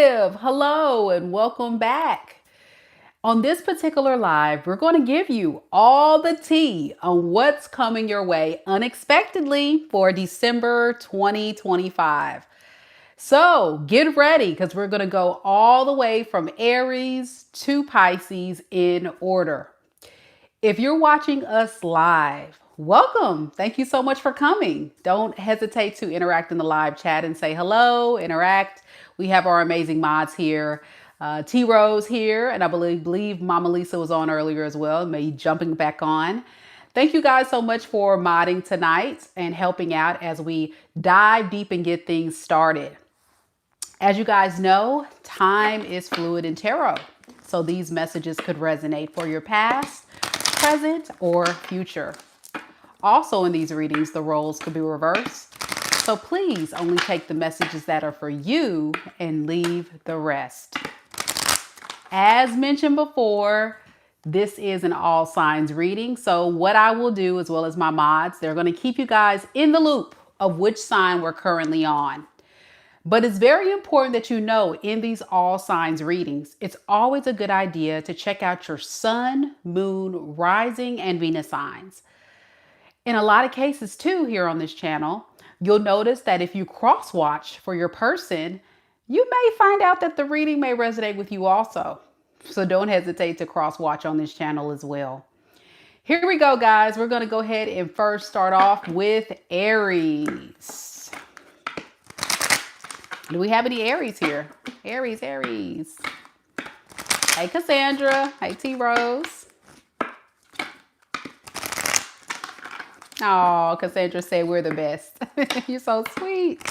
Hello and welcome back. On this particular live, we're going to give you all the tea on what's coming your way unexpectedly for December 2025. So get ready because we're going to go all the way from Aries to Pisces in order. If you're watching us live, welcome. Thank you so much for coming. Don't hesitate to interact in the live chat and say hello, interact. We have our amazing mods here. T Rose here, and I believe Mama Lisa was on earlier as well, maybe jumping back on. Thank you guys so much for modding tonight and helping out as we dive deep and get things started. As you guys know, time is fluid in tarot. So these messages could resonate for your past, present, or future. Also in these readings, the roles could be reversed. So please only take the messages that are for you and leave the rest. As mentioned before, this is an all signs reading. So what I will do, as well as my mods, they're going to keep you guys in the loop of which sign we're currently on. But it's very important that you know in these all signs readings, it's always a good idea to check out your sun, moon, rising, and Venus signs. In a lot of cases too here on this channel, you'll notice that if you cross watch for your person, you may find out that the reading may resonate with you also. So don't hesitate to cross watch on this channel as well. Here we go, guys. We're going to go ahead and first start off with Aries. Do we have any Aries here? Aries. Hey, Cassandra. Hey, T Rose. Oh, Cassandra said we're the best. You're so sweet.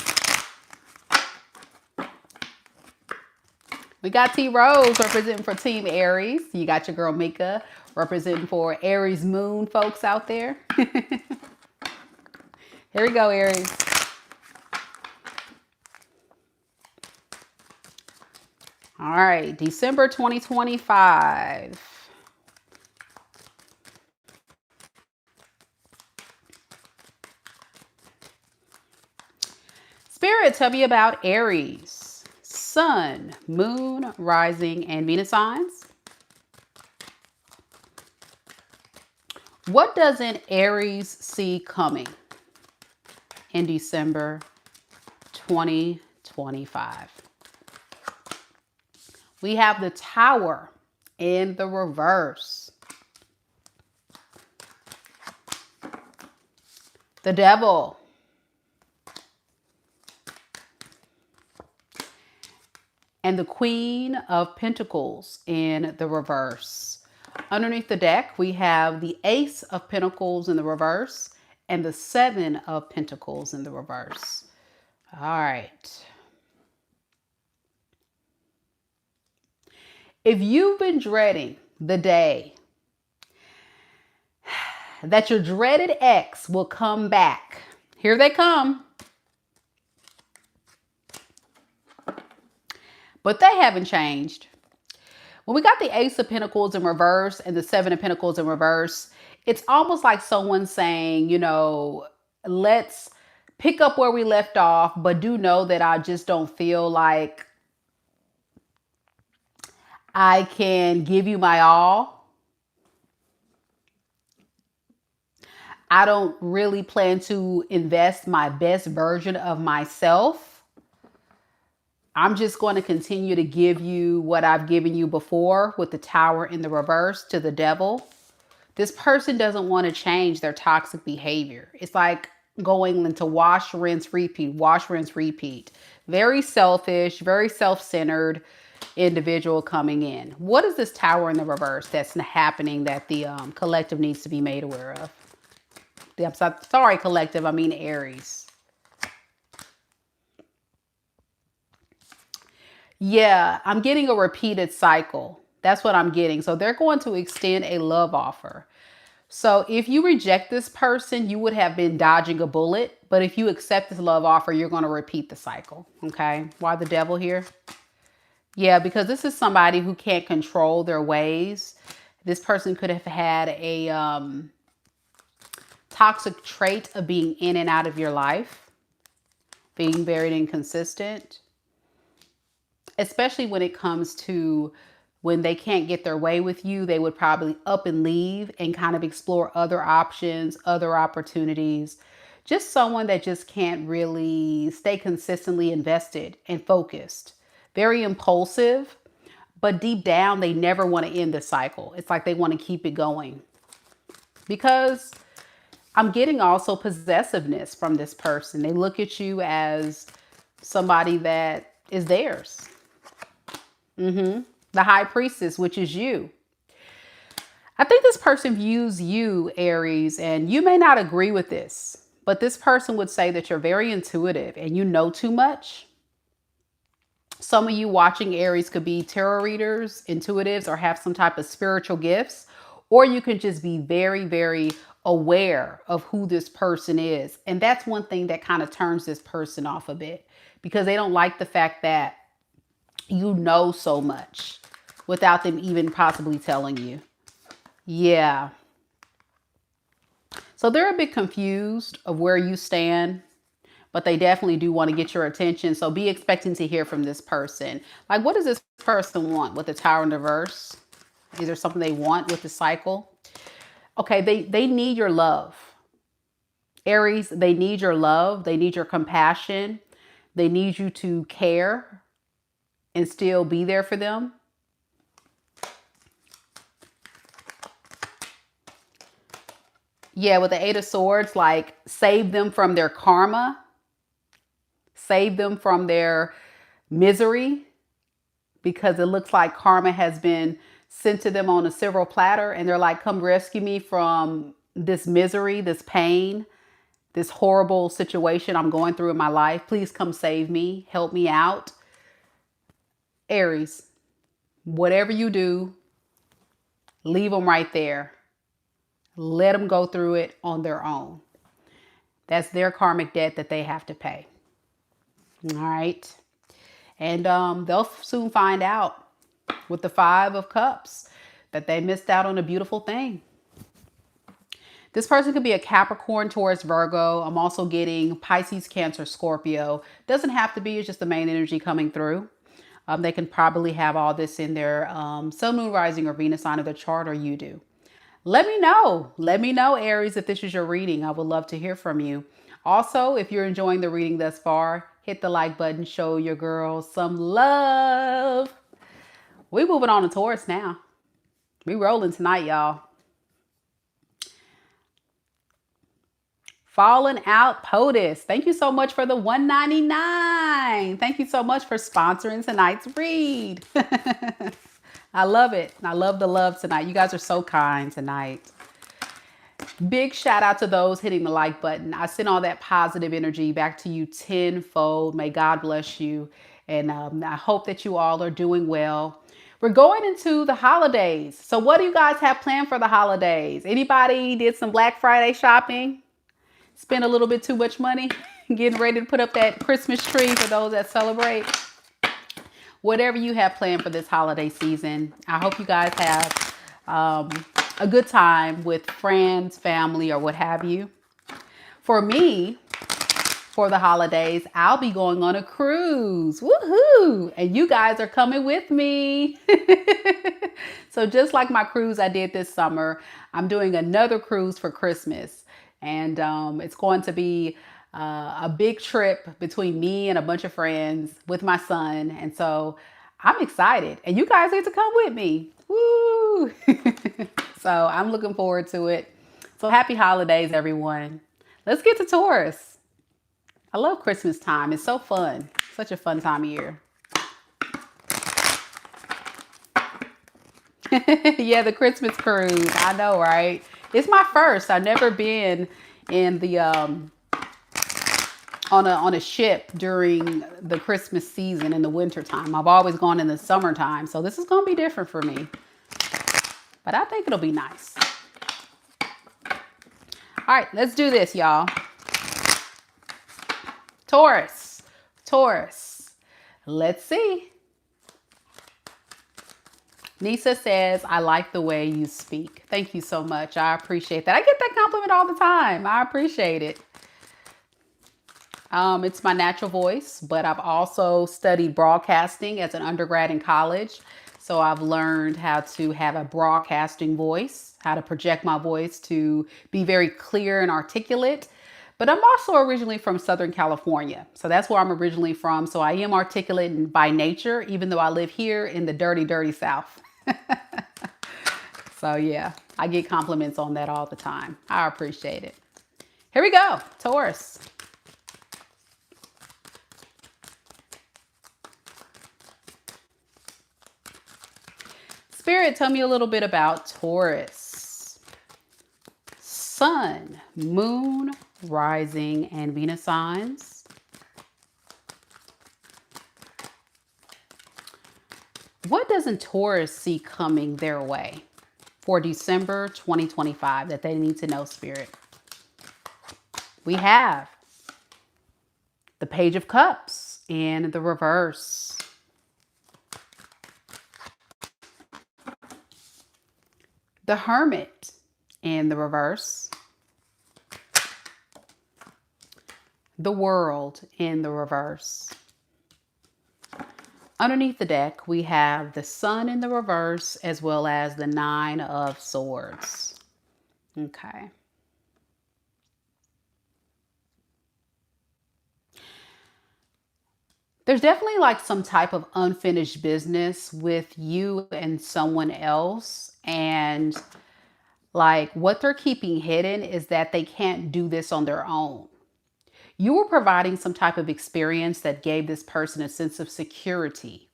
We got T Rose representing for Team Aries. You got your girl Mika representing for Aries Moon folks out there. Here we go, Aries. All right, December 2025. Spirit, tell me about Aries. Sun, moon, rising, and Venus signs. What doesn't Aries see coming in December 2025? We have the Tower in the reverse. The Devil. And the Queen of Pentacles in the reverse. Underneath the deck, we have the Ace of Pentacles in the reverse and the Seven of Pentacles in the reverse. All right. If you've been dreading the day that your dreaded ex will come back, here they come. But they haven't changed. When we got the Ace of Pentacles in reverse and the Seven of Pentacles in reverse, it's almost like someone saying, you know, let's pick up where we left off, but do know that I just don't feel like I can give you my all. I don't really plan to invest my best version of myself. I'm just going to continue to give you what I've given you before with the Tower in the reverse to the Devil. This person doesn't want to change their toxic behavior. It's like going into wash, rinse, repeat, wash, rinse, repeat. Very selfish, very self-centered individual coming in. What is this Tower in the reverse that's happening that the collective needs to be made aware of? I'm sorry, collective, I mean Aries. Yeah, I'm getting a repeated cycle. That's what I'm getting. So they're going to extend a love offer. So if you reject this person, you would have been dodging a bullet. But if you accept this love offer, you're going to repeat the cycle. Okay. Why the Devil here? Yeah, because this is somebody who can't control their ways. This person could have had a toxic trait of being in and out of your life, being very inconsistent. especially when it comes to when they can't get their way with you, they would probably up and leave and kind of explore other options, other opportunities. Just someone that just can't really stay consistently invested and focused. Very impulsive, but deep down, they never want to end the cycle. It's like they want to keep it going. Because I'm getting also possessiveness from this person. They look at you as somebody that is theirs. The high priestess, which is you. I think this person views you, Aries, and you may not agree with this, but this person would say that you're very intuitive and you know too much. Some of you watching Aries could be tarot readers, intuitives, or have some type of spiritual gifts, or you can just be very, very aware of who this person is. And that's one thing that kind of turns this person off a bit, because they don't like the fact that you know so much without them even possibly telling you. Yeah. So they're a bit confused of where you stand, but they definitely do want to get your attention. So be expecting to hear from this person. Like, what does this person want with the Tower in reverse? Is there something they want with the cycle? Okay, they need your love. Aries, they need your love. They need your compassion. They need you to care and still be there for them. Yeah, with the Eight of Swords, like save them from their karma. Save them from their misery, because it looks like karma has been sent to them on a silver platter. And they're like, come rescue me from this misery, this pain, this horrible situation I'm going through in my life. Please come save me. Help me out. Aries, whatever you do, leave them right there. Let them go through it on their own. That's their karmic debt that they have to pay. All right. And they'll soon find out with the Five of Cups that they missed out on a beautiful thing. This person could be a Capricorn, Taurus, Virgo. I'm also getting Pisces, Cancer, Scorpio. Doesn't have to be. It's just the main energy coming through. They can probably have all this in their Sun, Moon, Rising, or Venus sign of their chart, or you do. Let me know. Let me know, Aries, if this is your reading. I would love to hear from you. Also, if you're enjoying the reading thus far, hit the like button. Show your girl some love. We moving on to Taurus now. We rolling tonight, y'all. Fallen Out POTUS. Thank you so much for the $1.99. Thank you so much for sponsoring tonight's read. I love it. I love the love tonight. You guys are so kind tonight. Big shout out to those hitting the like button. I send all that positive energy back to you tenfold. May God bless you. And I hope that you all are doing well. We're going into the holidays. So what do you guys have planned for the holidays? Anybody did some Black Friday shopping? Spend a little bit too much money getting ready to put up that Christmas tree for those that celebrate? Whatever you have planned for this holiday season, I hope you guys have a good time with friends, family, or what have you. For me, for the holidays, I'll be going on a cruise. Woohoo! And you guys are coming with me. So just like my cruise I did this summer, I'm doing another cruise for Christmas. And it's going to be a big trip between me and a bunch of friends with my son. And so I'm excited. And you guys get to come with me. Woo! So I'm looking forward to it. So happy holidays, everyone. Let's get to Taurus. I love Christmas time. It's so fun. Such a fun time of year. Yeah, the Christmas cruise. I know, right? It's my first. I've never been in the on a ship during the Christmas season in the winter time. I've always gone in the summertime, so this is gonna be different for me. But I think it'll be nice. All right, let's do this, y'all. Taurus, Taurus. Let's see. Nisa says, I like the way you speak. Thank you so much. I appreciate that. I get that compliment all the time. I appreciate it. It's my natural voice, but I've also studied broadcasting as an undergrad in college. So I've learned how to have a broadcasting voice, how to project my voice to be very clear and articulate. But I'm also originally from Southern California. So that's where I'm originally from. So I am articulate by nature, even though I live here in the dirty, dirty South. So yeah, I get compliments on that all the time. I appreciate it. Here we go, Taurus. Spirit, tell me a little bit about Taurus. Sun, Moon, Rising, and Venus signs. What doesn't Taurus see coming their way for December 2025 that they need to know, Spirit? We have the Page of Cups in the reverse. The Hermit in the reverse. The World in the reverse. Underneath the deck, we have the Sun in the reverse as well as the Nine of Swords. Okay. There's definitely like some type of unfinished business with you and someone else. And like what they're keeping hidden is that they can't do this on their own. You were providing some type of experience that gave this person a sense of security.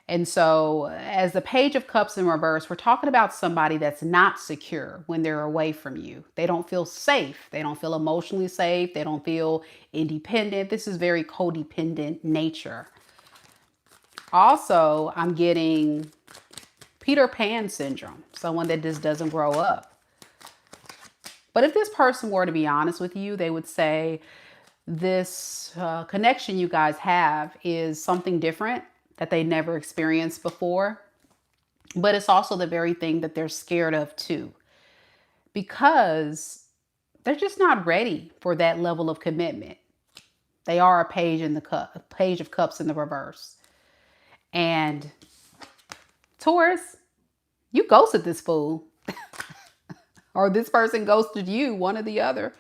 And so, as the Page of Cups in reverse, we're talking about somebody that's not secure when they're away from you. They don't feel safe. They don't feel emotionally safe. They don't feel independent. This is very codependent nature. Also, I'm getting Peter Pan syndrome, someone that just doesn't grow up. But if this person were to be honest with you, they would say this connection you guys have is something different that they never experienced before. But it's also the very thing that they're scared of too, because they're just not ready for that level of commitment. They are a page in the cup, a Page of Cups in the reverse. And Taurus, you ghosted this fool. Or this person ghosted you, one or the other.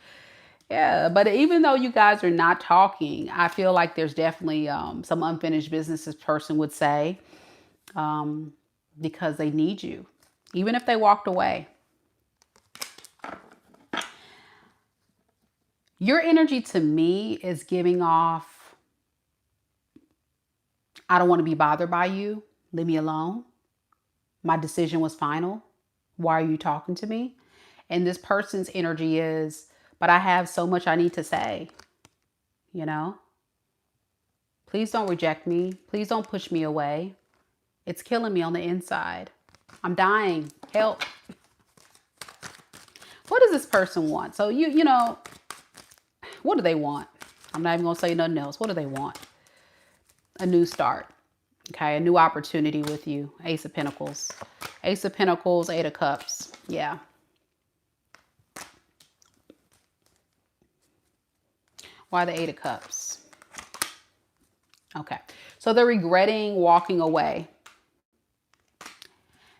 Yeah, but even though you guys are not talking, I feel like there's definitely some unfinished business, this person would say, because they need you, even if they walked away. Your energy to me is giving off, I don't want to be bothered by you. Leave me alone. My decision was final. Why are you talking to me? And this person's energy is, but I have so much I need to say, you know? Please don't reject me. Please don't push me away. It's killing me on the inside. I'm dying. Help. What does this person want? So you know, what do they want? I'm not even going to say nothing else. What do they want? A new start. Okay, a new opportunity with you. Ace of Pentacles. Ace of Pentacles, Eight of Cups. Yeah. Why the Eight of Cups? Okay, so they're regretting walking away.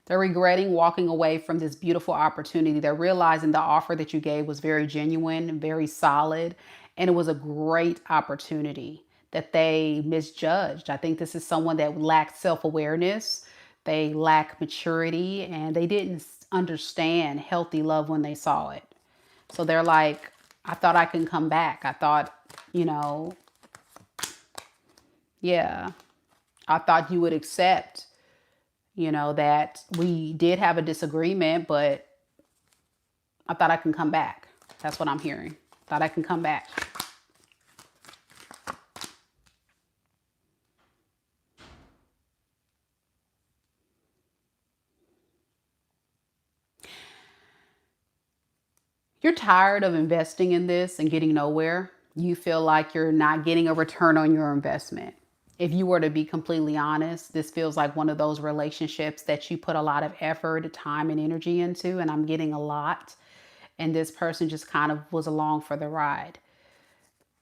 They're regretting walking away from this beautiful opportunity. They're realizing the offer that you gave was very genuine, very solid, and it was a great opportunity that they misjudged. I think this is someone that lacked self-awareness. They lack maturity, and they didn't understand healthy love when they saw it. So they're like, I thought I can come back. I thought, you know, yeah, I thought you would accept, you know, that we did have a disagreement, but I thought I can come back. That's what I'm hearing. Thought I can come back. You're tired of investing in this and getting nowhere. You feel like you're not getting a return on your investment. If you were to be completely honest, this feels like one of those relationships that you put a lot of effort, time, and energy into, and I'm getting a lot. And this person just kind of was along for the ride.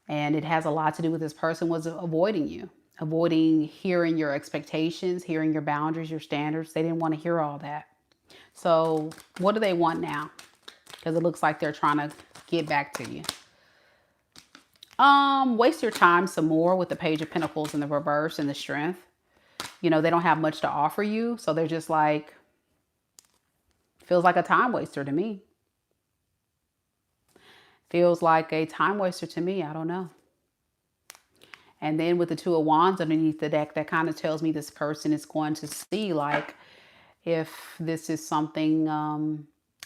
And it has a lot to do with this person was avoiding you, avoiding hearing your expectations, hearing your boundaries, your standards. They didn't want to hear all that. So what do they want now? Because it looks like they're trying to get back to you. Waste your time some more with the Page of Pentacles in the reverse and the Strength. You know, they don't have much to offer you. So they're just like, feels like a time waster to me. Feels like a time waster to me. I don't know. And then with the Two of Wands underneath the deck, that kind of tells me this person is going to see like if this is something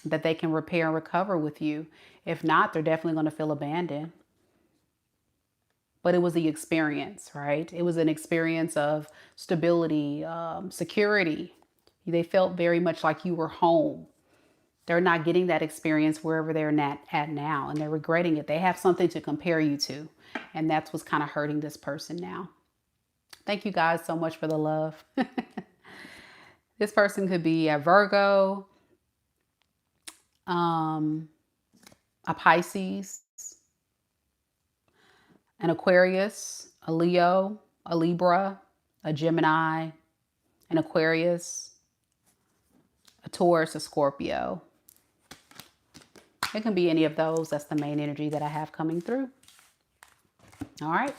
that they can repair and recover with you. If not, they're definitely going to feel abandoned. But it was the experience, right? It was an experience of stability, security. They felt very much like you were home. They're not getting that experience wherever they're at now, and they're regretting it. They have something to compare you to, and that's what's kind of hurting this person now. Thank you guys so much for the love. This person could be a Virgo, a Pisces, an Aquarius, a Leo, a Libra, a Gemini, an Aquarius, a Taurus, a Scorpio. It can be any of those. That's the main energy that I have coming through. All right.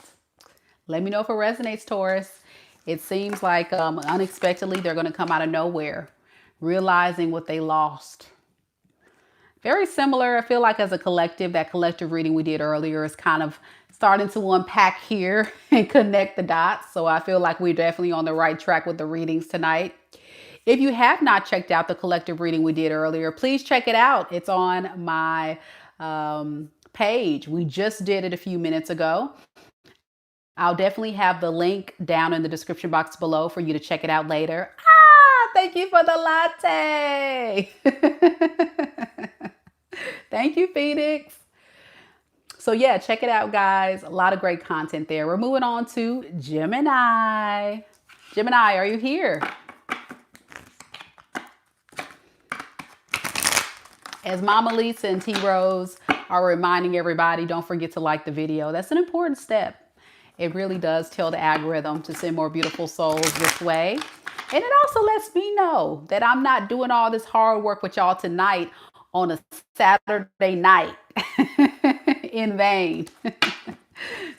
Let me know if it resonates, Taurus. It seems like unexpectedly they're going to come out of nowhere, realizing what they lost. Very similar, I feel like, as a collective. That collective reading we did earlier is kind of starting to unpack here and connect the dots. So I feel like we're definitely on the right track with the readings tonight. If you have not checked out the collective reading we did earlier, please check it out. It's on my page. We just did it a few minutes ago. I'll definitely have the link down in the description box below for you to check it out later. Ah, thank you for the latte. Thank you, Phoenix. So yeah, check it out, guys. A lot of great content there. We're moving on to Gemini. Gemini, are you here? As Mama Lisa and T Rose are reminding everybody, don't forget to like the video. That's an important step. It really does tell the algorithm to send more beautiful souls this way. And it also lets me know that I'm not doing all this hard work with y'all tonight on a Saturday night in vain.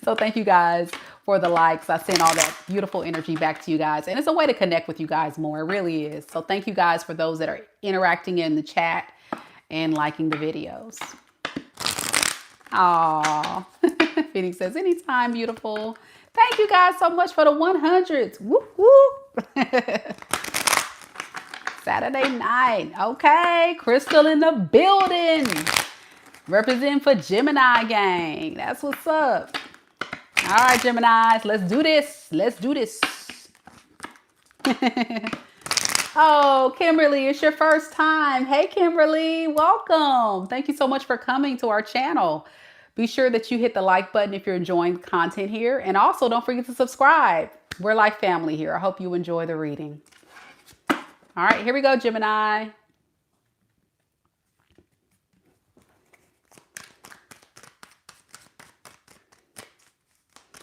So thank you guys for the likes. I send all that beautiful energy back to you guys. And it's a way to connect with you guys more. It really is. So thank you guys for those that are interacting in the chat and liking the videos. Aww. Phoenix says, anytime, beautiful. Thank you guys so much for the 100s. Whoop, whoop. Saturday night. Okay. Crystal in the building. Representing for Gemini gang. That's what's up. All right, Geminis. Let's do this. Let's do this. Oh, Kimberly, it's your first time. Hey, Kimberly, welcome. Thank you so much for coming to our channel. Be sure that you hit the like button if you're enjoying the content here. And also don't forget to subscribe. We're like family here. I hope you enjoy the reading. All right, here we go, Gemini.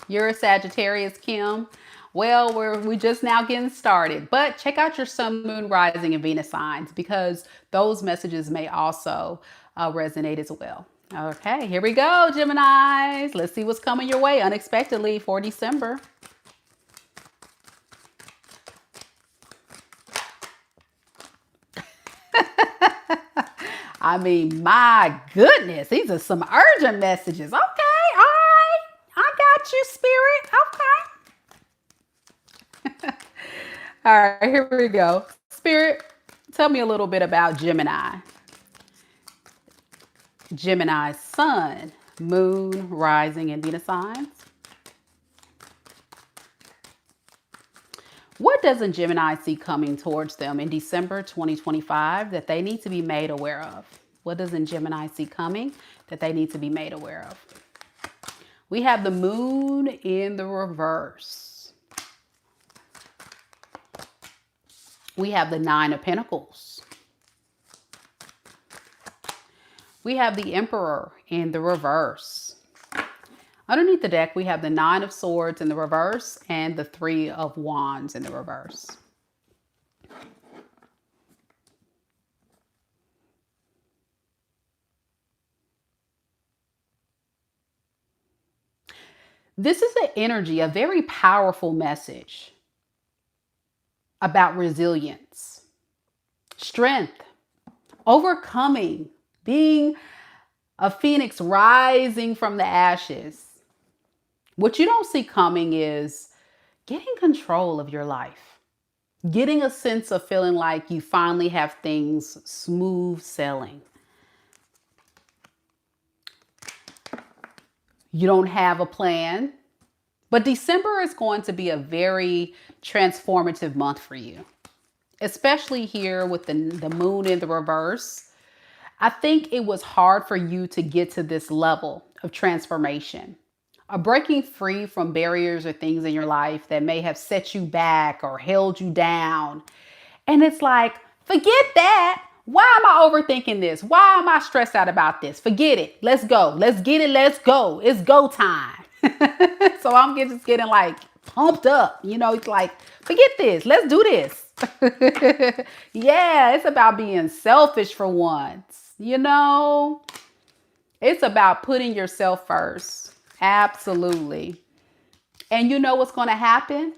You're a Sagittarius, Kim. Well, we're just now getting started, but check out your sun, moon, rising, and Venus signs because those messages may also resonate as well. Okay, here we go, Geminis. Let's see what's coming your way unexpectedly for December. I mean, my goodness, these are some urgent messages. Okay, all right. I got you, Spirit. Okay. All right, here we go. Spirit, tell me a little bit about Gemini. Gemini's sun, moon, rising, and Venus signs. What doesn't Gemini see coming towards them in December 2025 that they need to be made aware of? What doesn't Gemini see coming that they need to be made aware of? We have the moon in the reverse. We have the Nine of Pentacles. We have the Emperor in the reverse. Underneath the deck, we have the Nine of Swords in the reverse and the Three of Wands in the reverse. This is an energy, a very powerful message about resilience, strength, overcoming, being a phoenix rising from the ashes. What you don't see coming is getting control of your life, getting a sense of feeling like you finally have things smooth sailing. You don't have a plan, but December is going to be a very transformative month for you, especially here with the moon in the reverse. I think it was hard for you to get to this level of transformation, of breaking free from barriers or things in your life that may have set you back or held you down. And it's like, forget that. Why am I overthinking this? Why am I stressed out about this? Forget it. Let's go. Let's get it. Let's go. It's go time. So I'm just getting like pumped up. You know, it's like, forget this. Let's do this. Yeah, it's about being selfish for once. You know, it's about putting yourself first. Absolutely. And you know what's going to happen?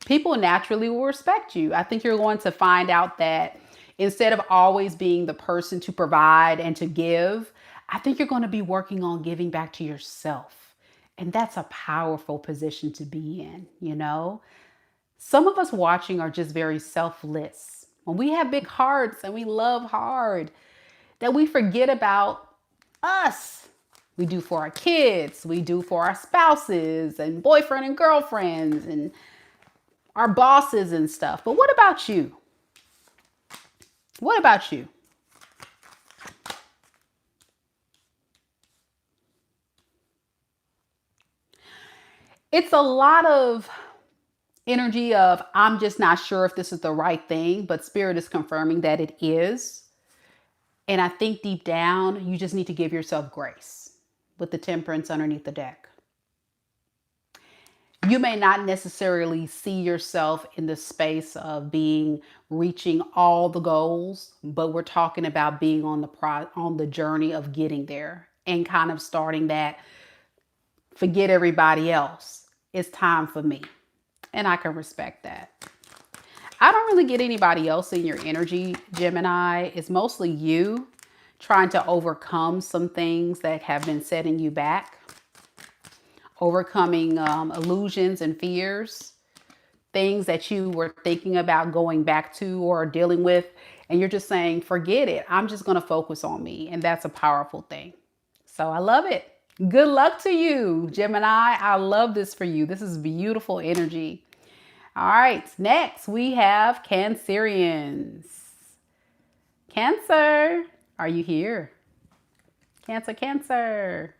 People naturally will respect you. I think you're going to find out that instead of always being the person to provide and to give, I think you're going to be working on giving back to yourself. And that's a powerful position to be in, you know? Some of us watching are just very selfless. When we have big hearts and we love hard, that we forget about us. We do for our kids, we do for our spouses and boyfriend and girlfriends and our bosses and stuff. But what about you? What about you? It's a lot of energy of, I'm just not sure if this is the right thing, but Spirit is confirming that it is. And I think deep down, you just need to give yourself grace with the Temperance underneath the deck. You may not necessarily see yourself in the space of reaching all the goals, but we're talking about being on the journey of getting there and kind of starting that, forget everybody else. It's time for me. And I can respect that. I don't really get anybody else in your energy, Gemini. It's mostly you trying to overcome some things that have been setting you back. Overcoming illusions and fears, things that you were thinking about going back to or dealing with, and you're just saying, forget it. I'm just going to focus on me. And that's a powerful thing. So I love it. Good luck to you, Gemini. I love this for you. This is beautiful energy. All right, next we have Cancerians. Cancer, are you here? Cancer, Cancer.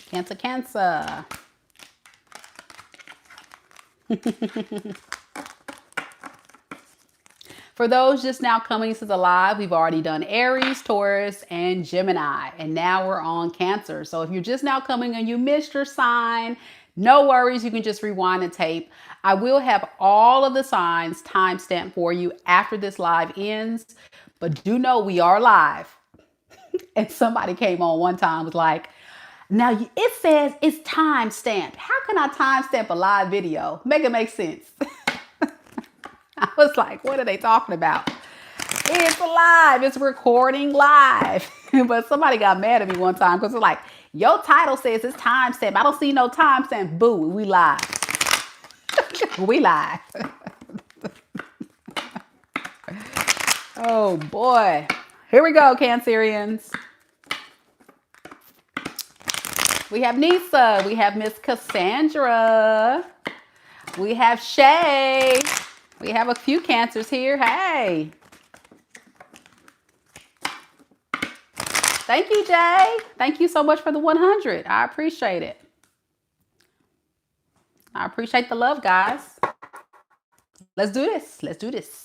Cancer, Cancer. For those just now coming to the live, we've already done Aries, Taurus, and Gemini. And now we're on Cancer. So if you're just now coming and you missed your sign, no worries. You can just rewind the tape. I will have all of the signs timestamped for you after this live ends. But do know we are live. And somebody came on one time was like, now it says it's time stamped. How can I time stamp a live video? Make it make sense. I was like, what are they talking about? It's live. It's recording live. But somebody got mad at me one time because it's like, your title says it's time stamp. I don't see no time stamp. Boo, we live. We live. Oh boy. Here we go, Cancerians. We have Nisa. We have Miss Cassandra. We have Shay. We have a few Cancers here. Hey. Thank you, Jay. Thank you so much for the 100. I appreciate it. I appreciate the love, guys. Let's do this. Let's do this.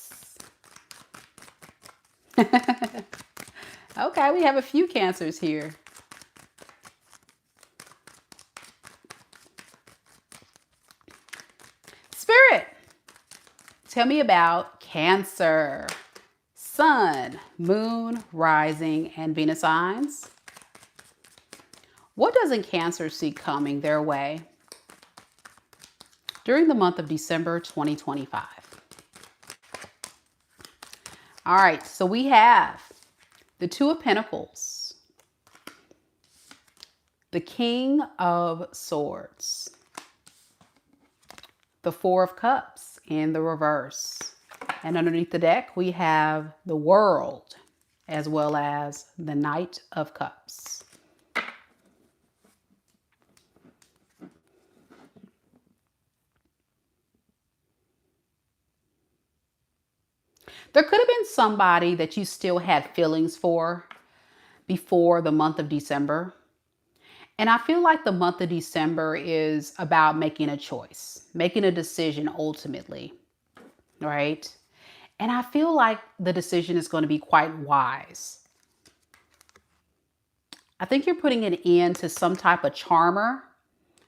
Okay, we have a few Cancers here. Spirit, tell me about Cancer. Sun, Moon, Rising, and Venus signs. What doesn't Cancer see coming their way during the month of December 2025? All right, so we have the Two of Pentacles, the King of Swords, the Four of Cups in the reverse. And underneath the deck, we have the World as well as the Knight of Cups. There could have been somebody that you still had feelings for before the month of December. And I feel like the month of December is about making a choice, making a decision ultimately, right? And I feel like the decision is going to be quite wise. I think you're putting an end to some type of charmer,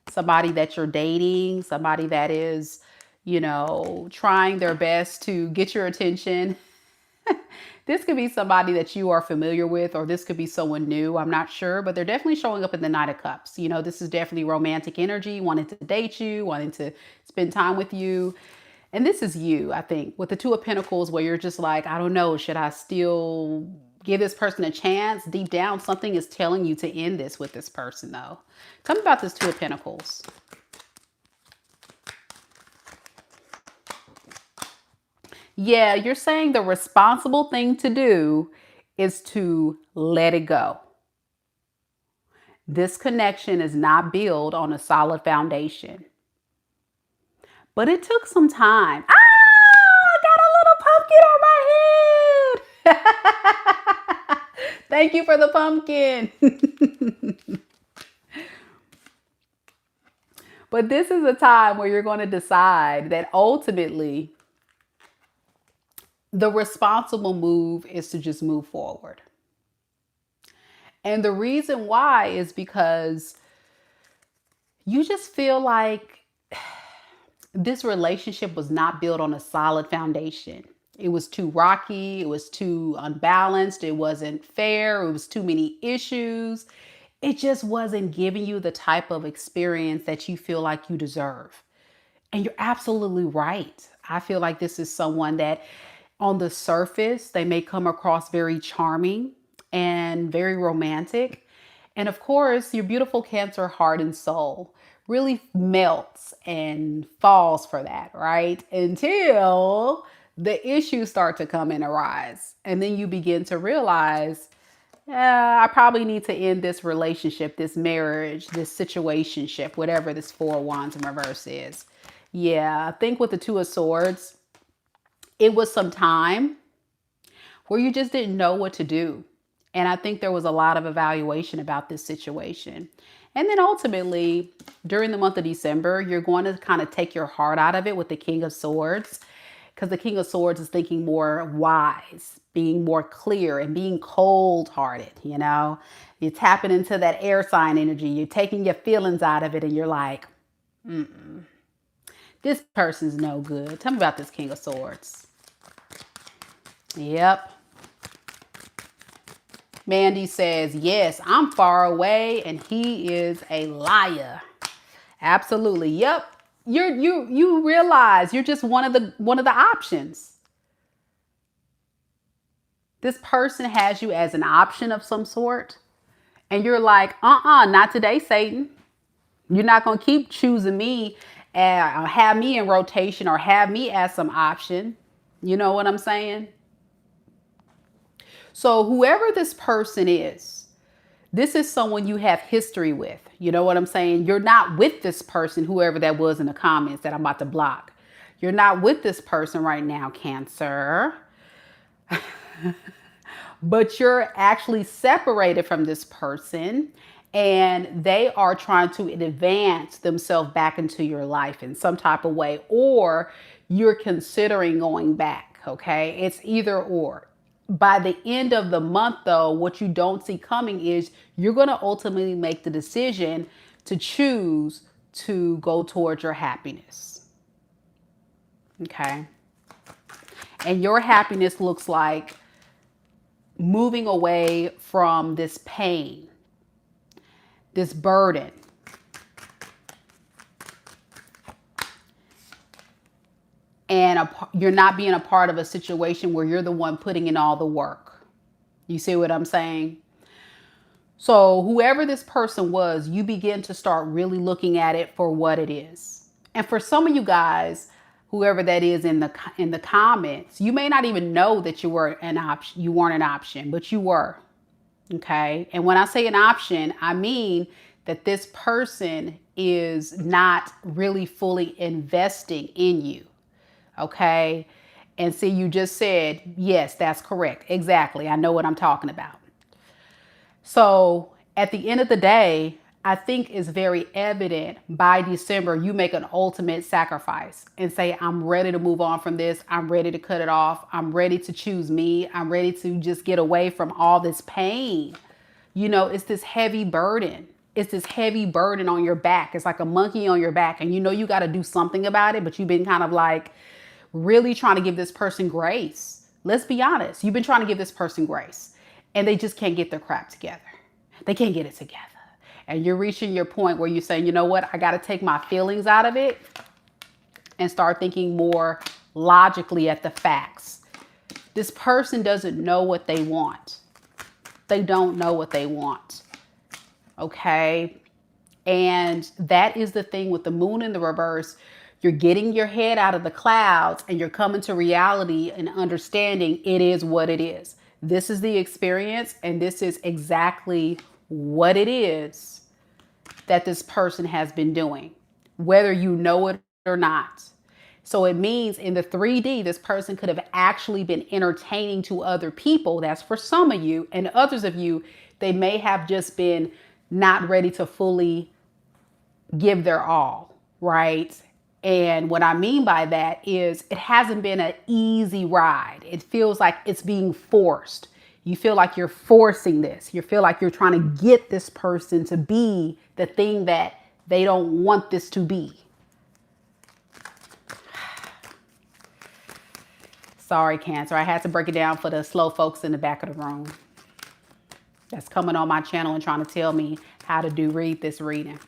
somebody that you're dating, somebody that is, you know, trying their best to get your attention. This could be somebody that you are familiar with, or this could be someone new. I'm not sure, but they're definitely showing up in the Knight of Cups. You know, this is definitely romantic energy, wanting to date you, wanting to spend time with you. And this is you, I think, with the Two of Pentacles, where you're just like, I don't know, should I still give this person a chance? Deep down, something is telling you to end this with this person, though. Tell me about this Two of Pentacles. Yeah, you're saying the responsible thing to do is to let it go. This connection is not built on a solid foundation. But it took some time. Ah, I got a little pumpkin on my head. Thank you for the pumpkin. But this is a time where you're going to decide that ultimately the responsible move is to just move forward. And the reason why is because you just feel like this relationship was not built on a solid foundation. It was too rocky. It was too unbalanced. It wasn't fair. It was too many issues. It just wasn't giving you the type of experience that you feel like you deserve. And you're absolutely right. I feel like this is someone that on the surface, they may come across very charming and very romantic. And of course, your beautiful Cancer heart and soul really melts and falls for that, right? Until the issues start to come and arise. And then you begin to realize, I probably need to end this relationship, this marriage, this situationship, whatever this Four of Wands in reverse is. Yeah, I think with the Two of Swords, it was some time where you just didn't know what to do. And I think there was a lot of evaluation about this situation. And then ultimately, during the month of December, you're going to kind of take your heart out of it with the King of Swords, because the King of Swords is thinking more wise, being more clear, and being cold-hearted, you know? You're tapping into that air sign energy. You're taking your feelings out of it, and you're like, this person's no good. Tell me about this King of Swords. Yep. Mandy says, yes, I'm far away and he is a liar. Absolutely. Yep. You realize you're just one of the options. This person has you as an option of some sort. And you're like, not today, Satan. You're not going to keep choosing me and have me in rotation or have me as some option. You know what I'm saying? So whoever this person is, this is someone you have history with. You know what I'm saying? You're not with this person, whoever that was in the comments that I'm about to block. You're not with this person right now, Cancer. But you're actually separated from this person and they are trying to advance themselves back into your life in some type of way, or you're considering going back. Okay. It's either or. By the end of the month, though, what you don't see coming is you're going to ultimately make the decision to choose to go towards your happiness. Okay. And your happiness looks like moving away from this pain, this burden. And you're not being a part of a situation where you're the one putting in all the work. You see what I'm saying? So whoever this person was, you begin to start really looking at it for what it is. And for some of you guys, whoever that is in the comments, you may not even know that you were an option. You weren't an option, but you were. Okay. And when I say an option, I mean that this person is not really fully investing in you. Okay. And see, you just said, yes, that's correct. Exactly. I know what I'm talking about. So at the end of the day, I think it's very evident by December, you make an ultimate sacrifice and say, I'm ready to move on from this. I'm ready to cut it off. I'm ready to choose me. I'm ready to just get away from all this pain. You know, it's this heavy burden. It's this heavy burden on your back. It's like a monkey on your back. And you know, you got to do something about it, but you've been kind of like really trying to give this person grace. Let's be honest. You've been trying to give this person grace and they just can't get their crap together. They can't get it together. And you're reaching your point where you're saying, you know what? I got to take my feelings out of it and start thinking more logically at the facts. This person doesn't know what they want. They don't know what they want. Okay. And that is the thing with the moon in the reverse. You're getting your head out of the clouds and you're coming to reality and understanding it is what it is. This is the experience and this is exactly what it is that this person has been doing, whether you know it or not. So it means in the 3D, this person could have actually been entertaining to other people. That's for some of you, and others of you, they may have just been not ready to fully give their all, right? And what I mean by that is it hasn't been an easy ride. It feels like it's being forced. You feel like you're forcing this. You feel like you're trying to get this person to be the thing that they don't want this to be. Sorry, Cancer. I had to break it down for the slow folks in the back of the room that's coming on my channel and trying to tell me how to read this reading.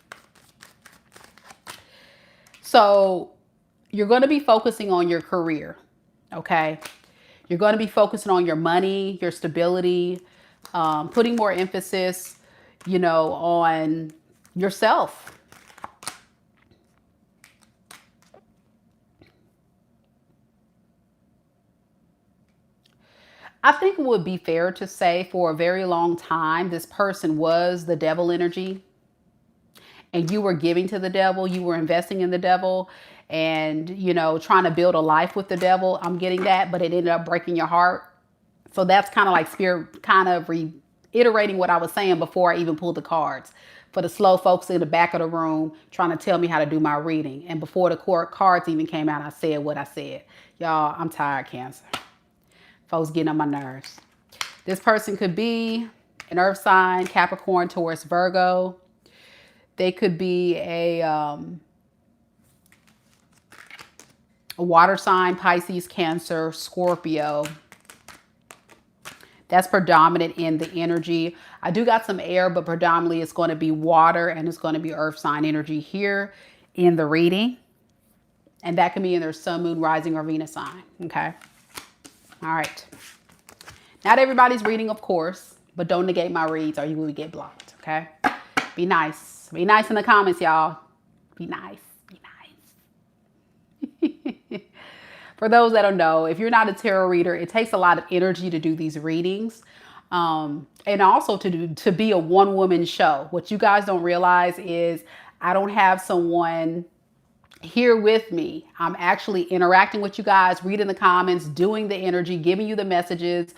So you're going to be focusing on your career, okay? You're going to be focusing on your money, your stability, putting more emphasis, you know, on yourself. I think it would be fair to say for a very long time, this person was the devil energy. And you were giving to the devil, you were investing in the devil and, you know, trying to build a life with the devil. I'm getting that, but it ended up breaking your heart. So that's kind of like Spirit kind of reiterating what I was saying before I even pulled the cards. For the slow folks in the back of the room trying to tell me how to do my reading. And before the cards even came out, I said what I said. Y'all, I'm tired, Cancer. Folks getting on my nerves. This person could be an earth sign, Capricorn, Taurus, Virgo. They could be a water sign, Pisces, Cancer, Scorpio. That's predominant in the energy. I do got some air, but predominantly it's going to be water and it's going to be earth sign energy here in the reading. And that can be in their sun, moon, rising, or Venus sign. Okay. All right. Not everybody's reading, of course, but don't negate my reads or you will get blocked. Okay. Be nice. Be nice in the comments, y'all. Be nice. Be nice. For those that don't know, if you're not a tarot reader, it takes a lot of energy to do these readings. And also to be a one-woman show. What you guys don't realize is I don't have someone here with me. I'm actually interacting with you guys, reading the comments, doing the energy, giving you the messages,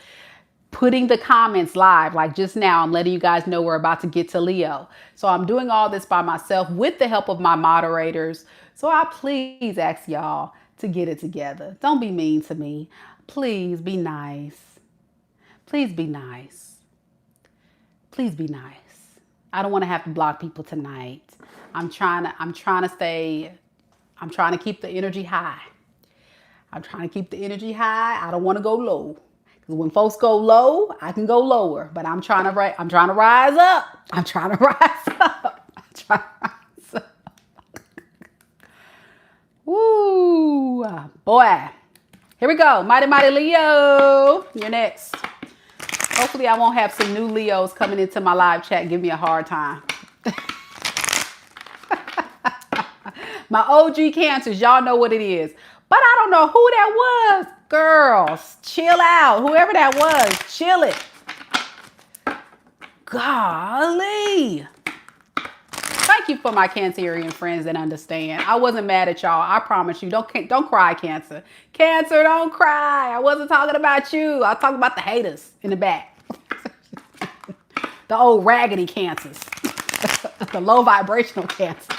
putting the comments live. Like just now, I'm letting you guys know we're about to get to Leo. So I'm doing all this by myself with the help of my moderators. So I please ask y'all to get it together. Don't be mean to me. Please be nice. Please be nice. Please be nice. I don't want to have to block people tonight. I'm trying to keep the energy high. I'm trying to keep the energy high. I don't want to go low. Because when folks go low, I can go lower. But I'm trying to rise up. I'm trying to rise up. I'm trying to rise up. Woo, boy. Here we go. Mighty, mighty Leo. You're next. Hopefully I won't have some new Leos coming into my live chat. Give me a hard time. My OG Cancers, y'all know what it is. But I don't know who that was. Girls, chill out. Whoever that was, chill it. Golly. Thank you for my Cancerian friends that understand. I wasn't mad at y'all. I promise you. Don't cry, Cancer. Cancer, don't cry. I wasn't talking about you. I was talking about the haters in the back. The old raggedy Cancers. The low vibrational Cancers.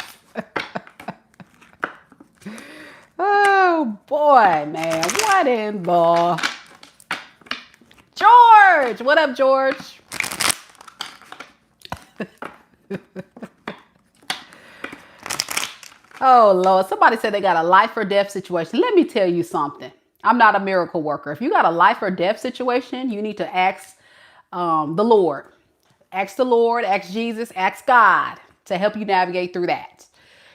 Oh boy, man. What in the... George! What up, George? Oh, Lord. Somebody said they got a life or death situation. Let me tell you something. I'm not a miracle worker. If you got a life or death situation, you need to ask the Lord. Ask the Lord, ask Jesus, ask God to help you navigate through that.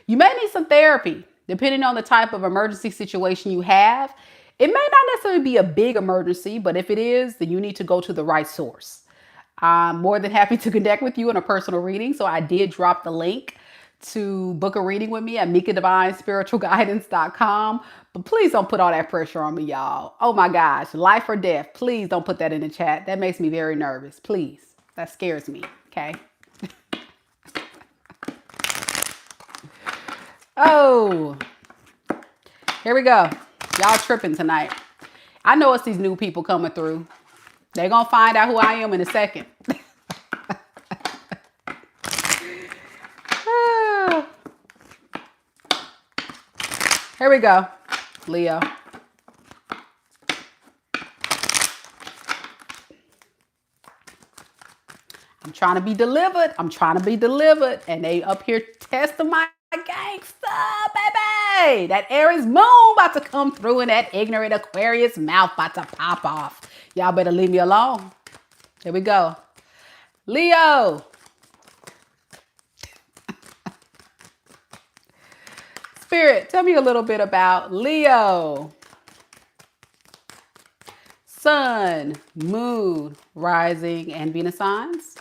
You may need some therapy, depending on the type of emergency situation you have. It may not necessarily be a big emergency, but if it is, then you need to go to the right source. I'm more than happy to connect with you in a personal reading. So I did drop the link to book a reading with me at MikaDivineSpiritualGuidance.com. But please don't put all that pressure on me, y'all. Oh my gosh, life or death. Please don't put that in the chat. That makes me very nervous. Please. That scares me. Okay. Oh, here we go. Y'all tripping tonight. I know it's these new people coming through. They're going to find out who I am in a second. Here we go, Leo. I'm trying to be delivered. I'm trying to be delivered. And they up here testing my gangster, baby. That Aries moon about to come through and that ignorant Aquarius mouth about to pop off. Y'all better leave me alone. Here we go. Leo. Spirit, tell me a little bit about Leo. Sun, moon, rising, and Venus signs.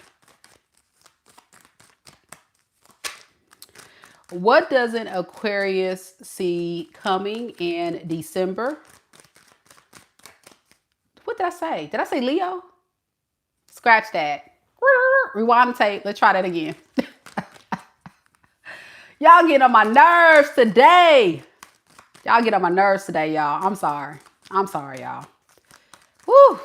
What does an Aquarius see coming in December? What did I say? Did I say Leo? Scratch that. Rewind the tape. Let's try that again. Y'all get on my nerves today. Y'all get on my nerves today, y'all. I'm sorry. I'm sorry, y'all. Woo.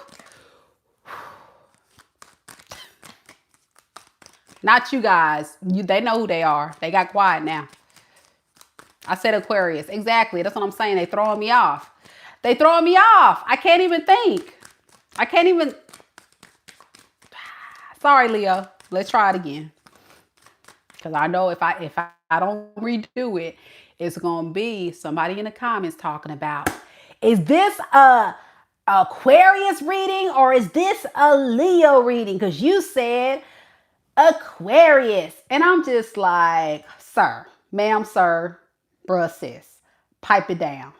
Not you guys. They know who they are. They got quiet now. I said Aquarius. Exactly. That's what I'm saying. They throwing me off. They throwing me off. I can't even think. I can't even. Sorry, Leo. Let's try it again. Because I know if I don't redo it, it's going to be somebody in the comments talking about, is this a Aquarius reading or is this a Leo reading? Because you said Aquarius. And I'm just like, sir, ma'am, sir, bruh, sis, pipe it down.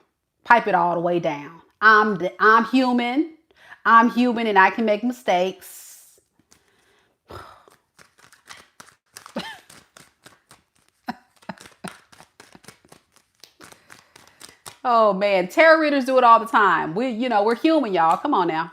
Pipe it all the way down. I'm human. I'm human and I can make mistakes. Oh man, tarot readers do it all the time. We're human, y'all. Come on now.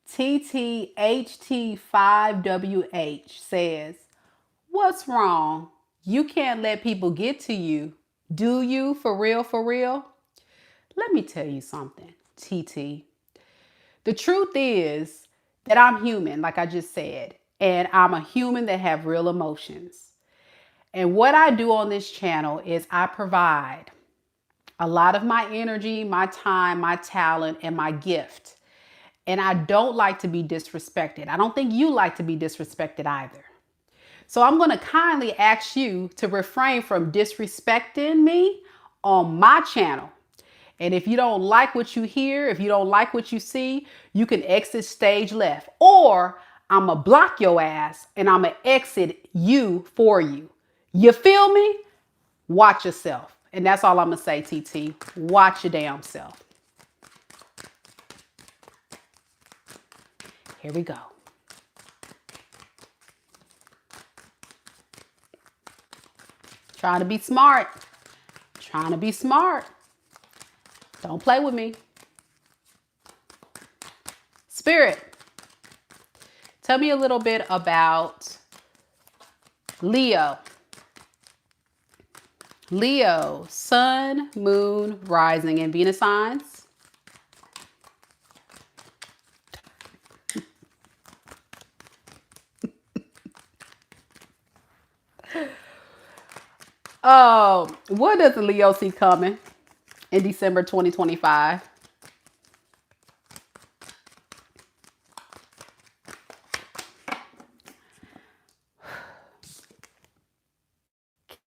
TTHT5WH says, what's wrong? You can't let people get to you. Do you? For real, for real? Let me tell you something, TT. The truth is that I'm human, like I just said, and I'm a human that have real emotions. And what I do on this channel is I provide a lot of my energy, my time, my talent, and my gift. And I don't like to be disrespected. I don't think you like to be disrespected either. So I'm going to kindly ask you to refrain from disrespecting me on my channel. And if you don't like what you hear, if you don't like what you see, you can exit stage left. Or I'm going to block your ass and I'm going to exit you for you. You feel me? Watch yourself. And that's all I'm going to say, TT. Watch your damn self. Here we go. Trying to be smart. Trying to be smart. Don't play with me. Spirit, tell me a little bit about Leo. Leo, sun, moon, rising, and Venus signs. Oh, what does the Leo see coming in December 2025?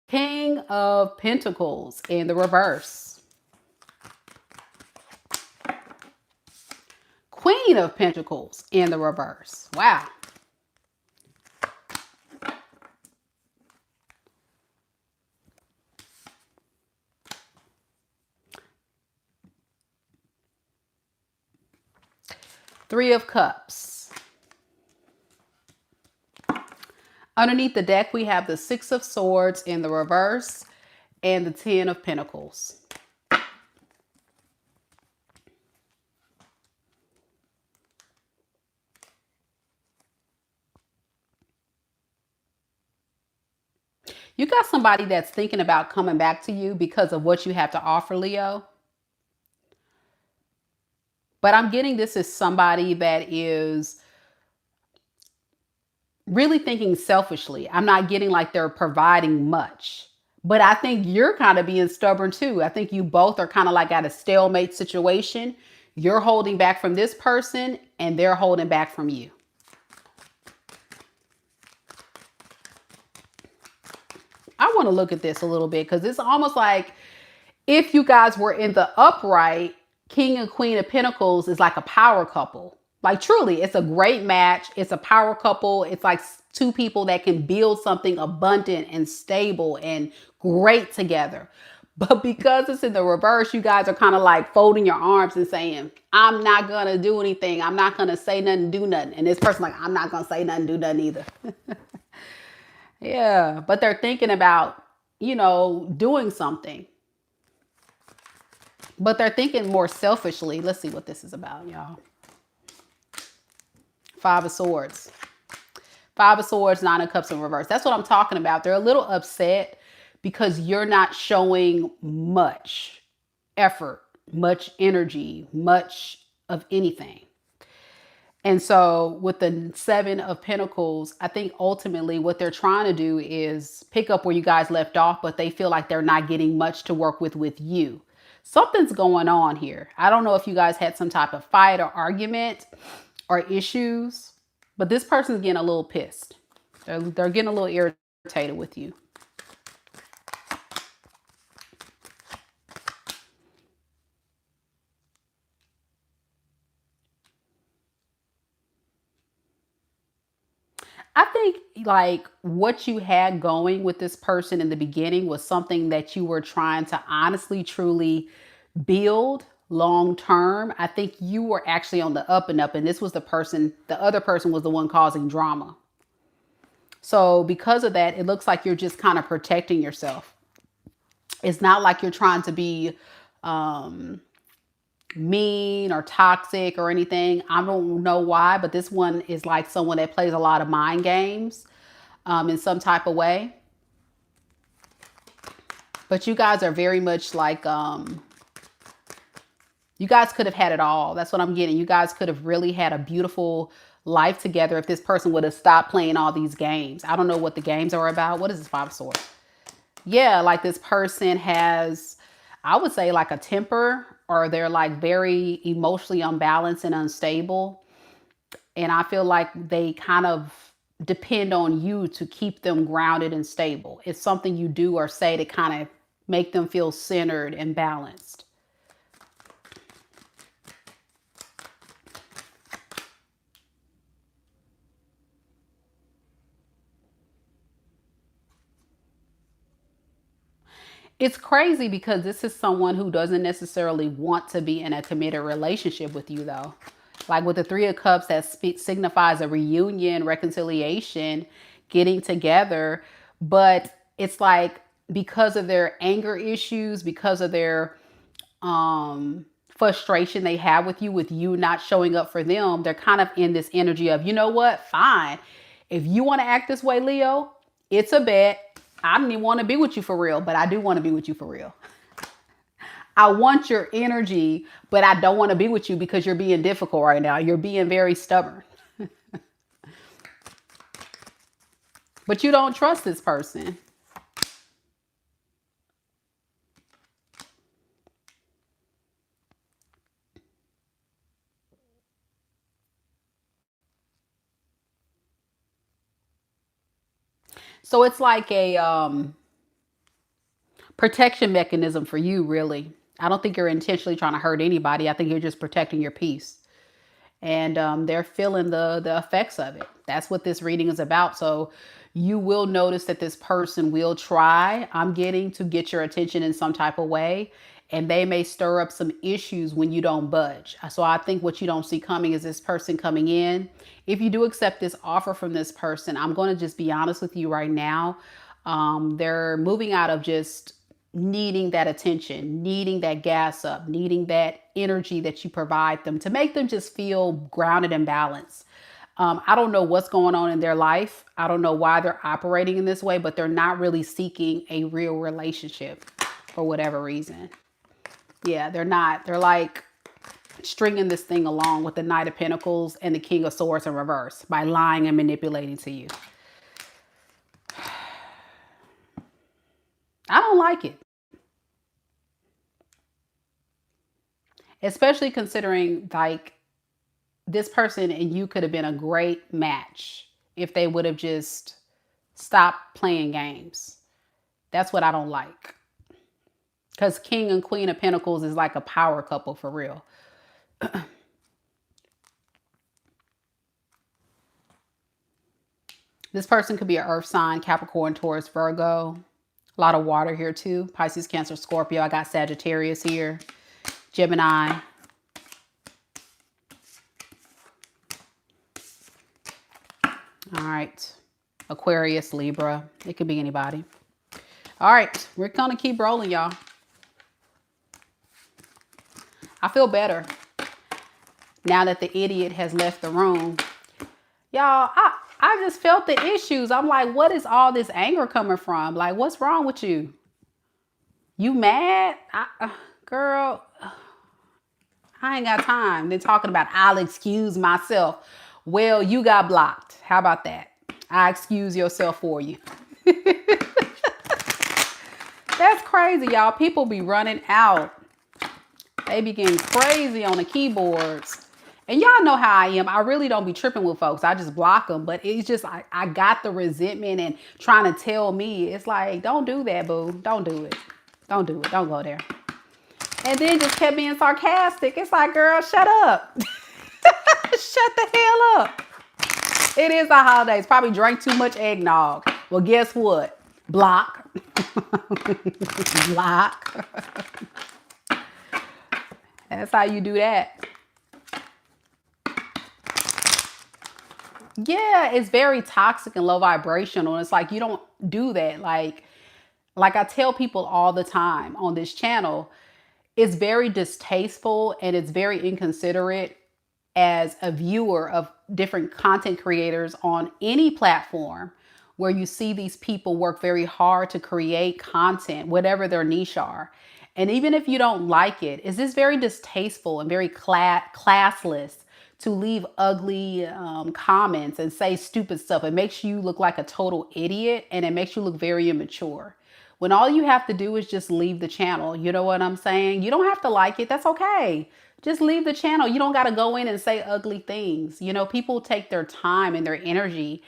King of Pentacles in the reverse. Queen of Pentacles in the reverse. Wow. Three of Cups. Underneath the deck, we have the Six of Swords in the reverse and the Ten of Pentacles. You got somebody that's thinking about coming back to you because of what you have to offer, Leo. But I'm getting this as somebody that is really thinking selfishly. I'm not getting like they're providing much. But I think you're kind of being stubborn too. I think you both are kind of like at a stalemate situation. You're holding back from this person and they're holding back from you. I want to look at this a little bit because it's almost like if you guys were in the upright, King and Queen of Pentacles is like a power couple. Like truly, it's a great match. It's a power couple. It's like two people that can build something abundant and stable and great together. But because it's in the reverse, you guys are kind of like folding your arms and saying, I'm not going to do anything. I'm not going to say nothing, do nothing. And this person like, I'm not going to say nothing, do nothing either. Yeah, but they're thinking about, you know, doing something. But they're thinking more selfishly. Let's see what this is about, y'all. Five of Swords. Five of Swords, Nine of Cups in reverse. That's what I'm talking about. They're a little upset because you're not showing much effort, much energy, much of anything. And so with the Seven of Pentacles, I think ultimately what they're trying to do is pick up where you guys left off, but they feel like they're not getting much to work with you. Something's going on here. I don't know if you guys had some type of fight or argument or issues, but this person's getting a little pissed. They're getting a little irritated with you. I think like what you had going with this person in the beginning was something that you were trying to honestly, truly build long term. I think you were actually on the up and up, and this was the person, the other person was the one causing drama. So because of that, it looks like you're just kind of protecting yourself. It's not like you're trying to be mean or toxic or anything. I don't know why, but this one is like someone that plays a lot of mind games in some type of way. But you guys are very much like You guys could have had it all. That's what I'm getting. You guys could have really had a beautiful life together if this person would have stopped playing all these games. I don't know what the games are about. What is this Five of Swords? Yeah, like this person has, I would say, like a temper, or they're like very emotionally unbalanced and unstable. And I feel like they kind of depend on you to keep them grounded and stable. It's something you do or say to kind of make them feel centered and balanced. It's crazy because this is someone who doesn't necessarily want to be in a committed relationship with you, though. Like with the Three of Cups, that signifies a reunion, reconciliation, getting together. But it's like because of their anger issues, because of their frustration they have with you not showing up for them, they're kind of in this energy of, you know what, fine. If you want to act this way, Leo, it's a bet. I don't even want to be with you for real, but I do want to be with you for real. I want your energy, but I don't want to be with you because you're being difficult right now. You're being very stubborn. But you don't trust this person. So it's like a protection mechanism for you, really. I don't think you're intentionally trying to hurt anybody. I think you're just protecting your peace. And they're feeling the effects of it. That's what this reading is about. So you will notice that this person will try, I'm getting, to get your attention in some type of way. And they may stir up some issues when you don't budge. So I think what you don't see coming is this person coming in. If you do accept this offer from this person, I'm going to just be honest with you right now. They're moving out of just needing that attention, needing that gas up, needing that energy that you provide them to make them just feel grounded and balanced. I don't know what's going on in their life. I don't know why they're operating in this way, but they're not really seeking a real relationship for whatever reason. Yeah, they're not. They're like stringing this thing along with the Knight of Pentacles and the King of Swords in reverse by lying and manipulating to you. I don't like it. Especially considering like this person and you could have been a great match if they would have just stopped playing games. That's what I don't like. Because King and Queen of Pentacles is like a power couple for real. This person could be an earth sign, Capricorn, Taurus, Virgo. A lot of water here too. Pisces, Cancer, Scorpio. I got Sagittarius here. Gemini. All right. Aquarius, Libra. It could be anybody. All right. We're going to keep rolling, y'all. I feel better now that the idiot has left the room. Y'all, I just felt the issues. I'm like, what is all this anger coming from? Like, what's wrong with you? You mad? Girl, I ain't got time. They're talking about I'll excuse myself. Well, you got blocked. How about that? I excuse yourself for you. That's crazy, y'all. People be running out. They be getting crazy on the keyboards. And y'all know how I am. I really don't be tripping with folks. I just block them. But it's just, I got the resentment and trying to tell me. It's like, don't do that, boo. Don't do it. Don't do it. Don't go there. And then just kept being sarcastic. It's like, girl, shut up. Shut the hell up. It is the holidays. Probably drank too much eggnog. Well, guess what? Block. Block. That's how you do that. Yeah, it's very toxic and low vibrational. It's like you don't do that. Like I tell people all the time on this channel, it's very distasteful and it's very inconsiderate as a viewer of different content creators on any platform where you see these people work very hard to create content, whatever their niche are. And even if you don't like it, it's just very distasteful and very classless to leave ugly comments and say stupid stuff. It makes you look like a total idiot, and it makes you look very immature. When all you have to do is just leave the channel. You know what I'm saying? You don't have to like it. That's okay. Just leave the channel. You don't got to go in and say ugly things. You know, people take their time and their energy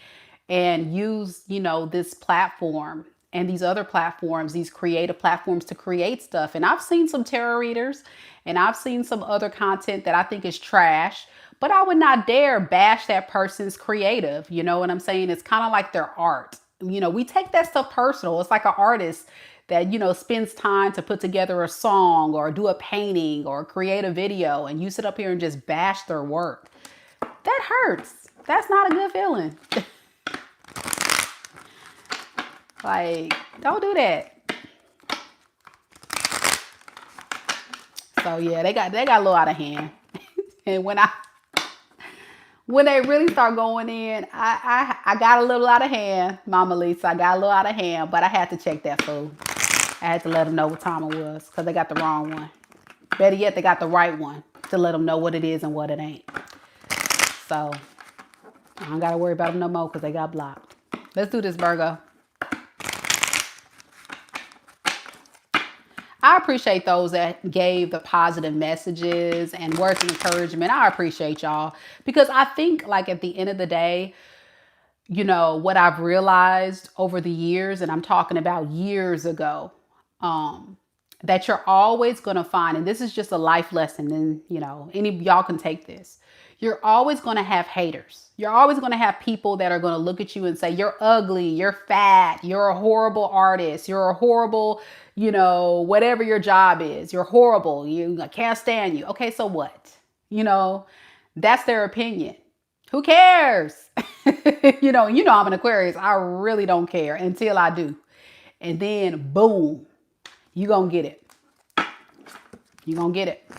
and use, you know, this platform and these other platforms, these creative platforms, to create stuff. And I've seen some tarot readers and I've seen some other content that I think is trash, but I would not dare bash that person's creative. You know what I'm saying? It's kind of like their art. You know, we take that stuff personal. It's like an artist that, you know, spends time to put together a song or do a painting or create a video, and you sit up here and just bash their work. That hurts. That's not a good feeling. Like, don't do that. So yeah, they got a little out of hand. And when they really start going in, I got a little out of hand, Mama Lisa. I got a little out of hand, but I had to check that fool. I had to let them know what time it was, because they got the wrong one. Better yet, they got the right one to let them know what it is and what it ain't. So I don't got to worry about them no more because they got blocked. Let's do this, Virgo. I appreciate those that gave the positive messages and words of encouragement. I appreciate y'all, because I think, like, at the end of the day, you know, what I've realized over the years, and I'm talking about years ago, that you're always going to find, and this is just a life lesson, and, you know, any of y'all can take this. You're always going to have haters. You're always going to have people that are going to look at you and say, you're ugly, you're fat, you're a horrible artist, you're a horrible, you know, whatever your job is, you're horrible, I can't stand you. Okay, so what? You know, that's their opinion. Who cares? you know, I'm an Aquarius. I really don't care until I do. And then boom, you gonna get it. You gonna get it.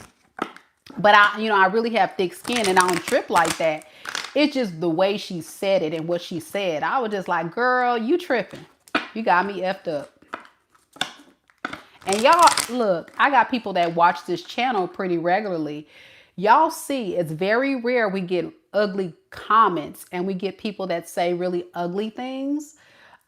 But I really have thick skin and I don't trip like that. It's just the way she said it and what she said. I was just like, girl, you tripping. You got me effed up. And y'all, look, I got people that watch this channel pretty regularly. Y'all see, it's very rare we get ugly comments and we get people that say really ugly things.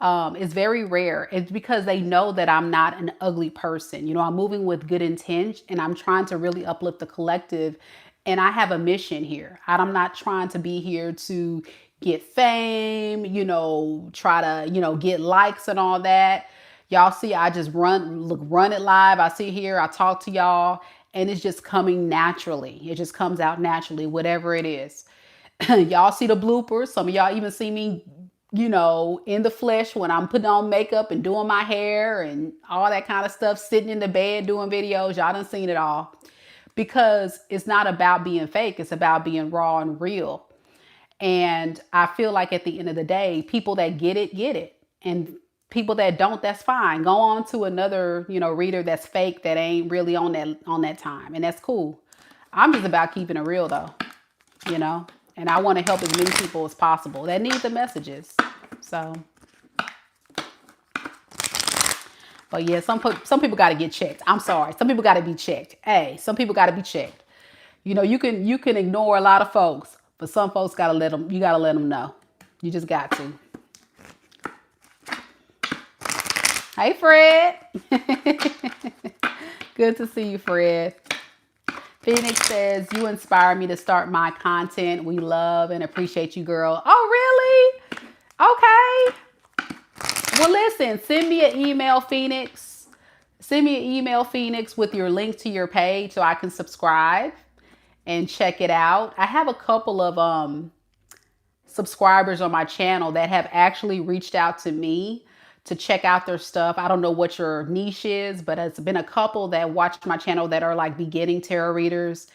It's very rare. It's because they know that I'm not an ugly person. You know, I'm moving with good intent and I'm trying to really uplift the collective. And I have a mission here. I'm not trying to be here to get fame, you know, try to, you know, get likes and all that. Y'all see, I just run it live. I sit here, I talk to y'all, and it's just coming naturally. It just comes out naturally, whatever it is. Y'all see the bloopers. Some of y'all even see me, you know, in the flesh when I'm putting on makeup and doing my hair and all that kind of stuff, sitting in the bed doing videos. Y'all done seen it all. Because it's not about being fake. It's about being raw and real. And I feel like at the end of the day, people that get it, get it. And people that don't, that's fine. Go on to another, you know, reader that's fake, that ain't really on that time. And that's cool. I'm just about keeping it real though, you know, and I want to help as many people as possible that need the messages. So, but yeah, some people got to get checked. I'm sorry. Some people got to be checked. Hey, some people got to be checked. You know, you can ignore a lot of folks, but some folks got to let them know. You just got to. Hey, Fred. Good to see you, Fred. Phoenix says, you inspire me to start my content. We love and appreciate you, girl. Oh, really? Okay. Well, listen, send me an email, Phoenix. Send me an email, Phoenix, with your link to your page so I can subscribe and check it out. I have a couple of subscribers on my channel that have actually reached out to me to check out their stuff. I don't know what your niche is, but it's been a couple that watch my channel that are like beginning tarot readers.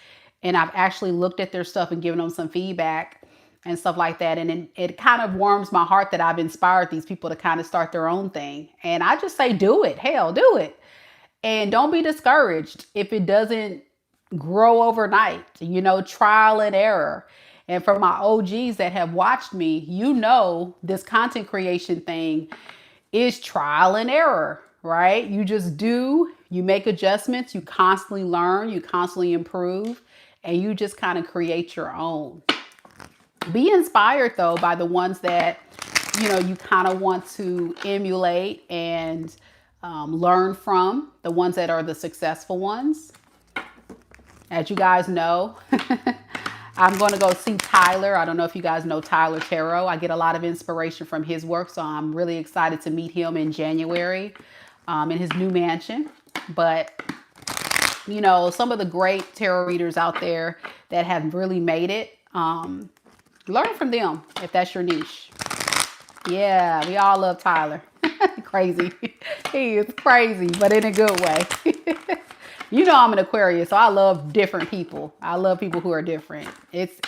And I've actually looked at their stuff and given them some feedback and stuff like that. And it kind of warms my heart that I've inspired these people to kind of start their own thing. And I just say, do it. Hell, do it. And don't be discouraged if it doesn't grow overnight, you know, trial and error. And for my OGs that have watched me, you know this content creation thing is trial and error, right? You just do, you make adjustments, you constantly learn, you constantly improve, and you just kind of create your own. Be inspired though by the ones that, you know, you kind of want to emulate and learn from, the ones that are the successful ones. As you guys know, I'm going to go see Tyler. I don't know if you guys know Tyler Tarot. I get a lot of inspiration from his work, so I'm really excited to meet him in January in his new mansion. But, you know, some of the great tarot readers out there that have really made it, learn from them if that's your niche. Yeah, we all love Tyler. Crazy. He is crazy, but in a good way. You know I'm an Aquarius, so I love different people. I love people who are different. It's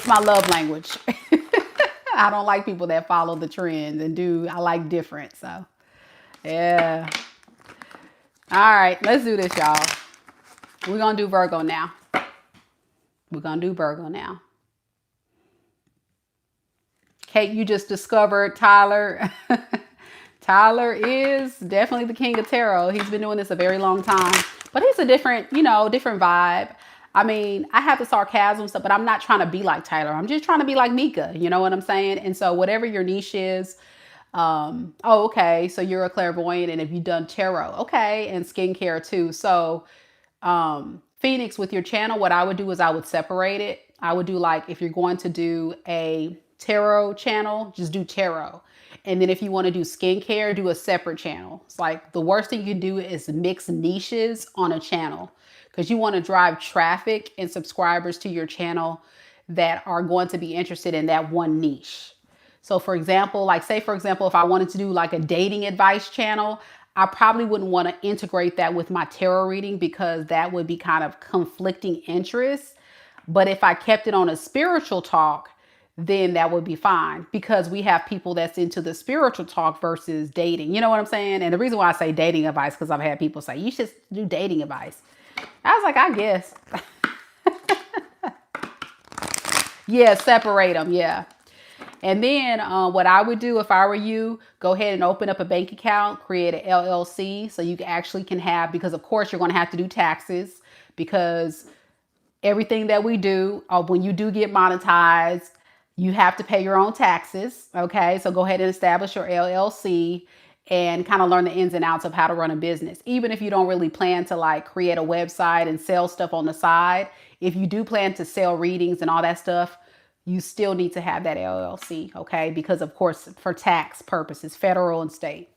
my love language. I don't like people that follow the trends I like different. So, yeah. All right, let's do this, y'all. We're going to do Virgo now. Kate, you just discovered Tyler. Tyler is definitely the king of tarot. He's been doing this a very long time, but he's a different, you know, different vibe. I mean, I have the sarcasm stuff, but I'm not trying to be like Tyler. I'm just trying to be like Mika. You know what I'm saying? And so whatever your niche is, oh, okay. So you're a clairvoyant, and if you've done tarot, okay. And skincare too. So, Phoenix, with your channel, what I would do is I would separate it. I would do, like, if you're going to do a tarot channel, just do tarot. And then if you want to do skincare, do a separate channel. It's like the worst thing you can do is mix niches on a channel, because you want to drive traffic and subscribers to your channel that are going to be interested in that one niche. So for example, like say, for example, if I wanted to do like a dating advice channel, I probably wouldn't want to integrate that with my tarot reading, because that would be kind of conflicting interests. But if I kept it on a spiritual talk, then that would be fine, because we have people that's into the spiritual talk versus dating. You know what I'm saying? And the reason why I say dating advice, because I've had people say, you should do dating advice. I was like, I guess. Yeah, separate them. Yeah. And then what I would do if I were you, go ahead and open up a bank account, create an LLC, so you actually can have, because of course you're going to have to do taxes, because everything that we do, when you do get monetized, you have to pay your own taxes. Okay. So go ahead and establish your LLC and kind of learn the ins and outs of how to run a business. Even if you don't really plan to like create a website and sell stuff on the side, if you do plan to sell readings and all that stuff, you still need to have that LLC. Okay. Because of course, for tax purposes, federal and state.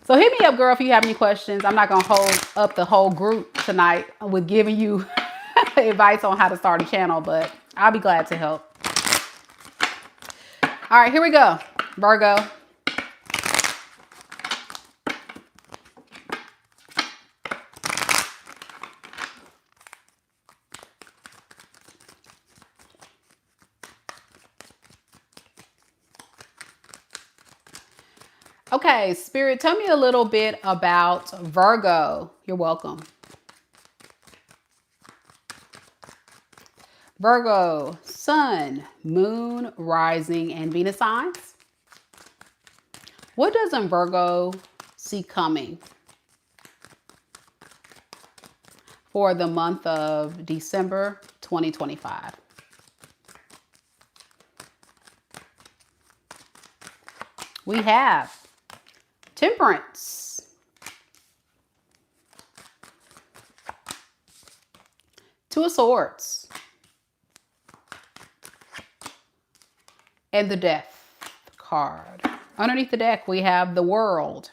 So hit me up, girl, if you have any questions. I'm not going to hold up the whole group tonight with giving you advice on how to start a channel, but I'll be glad to help. All right, here we go. Virgo. Okay, Spirit, tell me a little bit about Virgo. You're welcome. Virgo, Sun, Moon, Rising, and Venus signs. What doesn't Virgo see coming for the month of December 2025? We have Temperance, Two of Swords, and the Death card. Underneath the deck, we have the World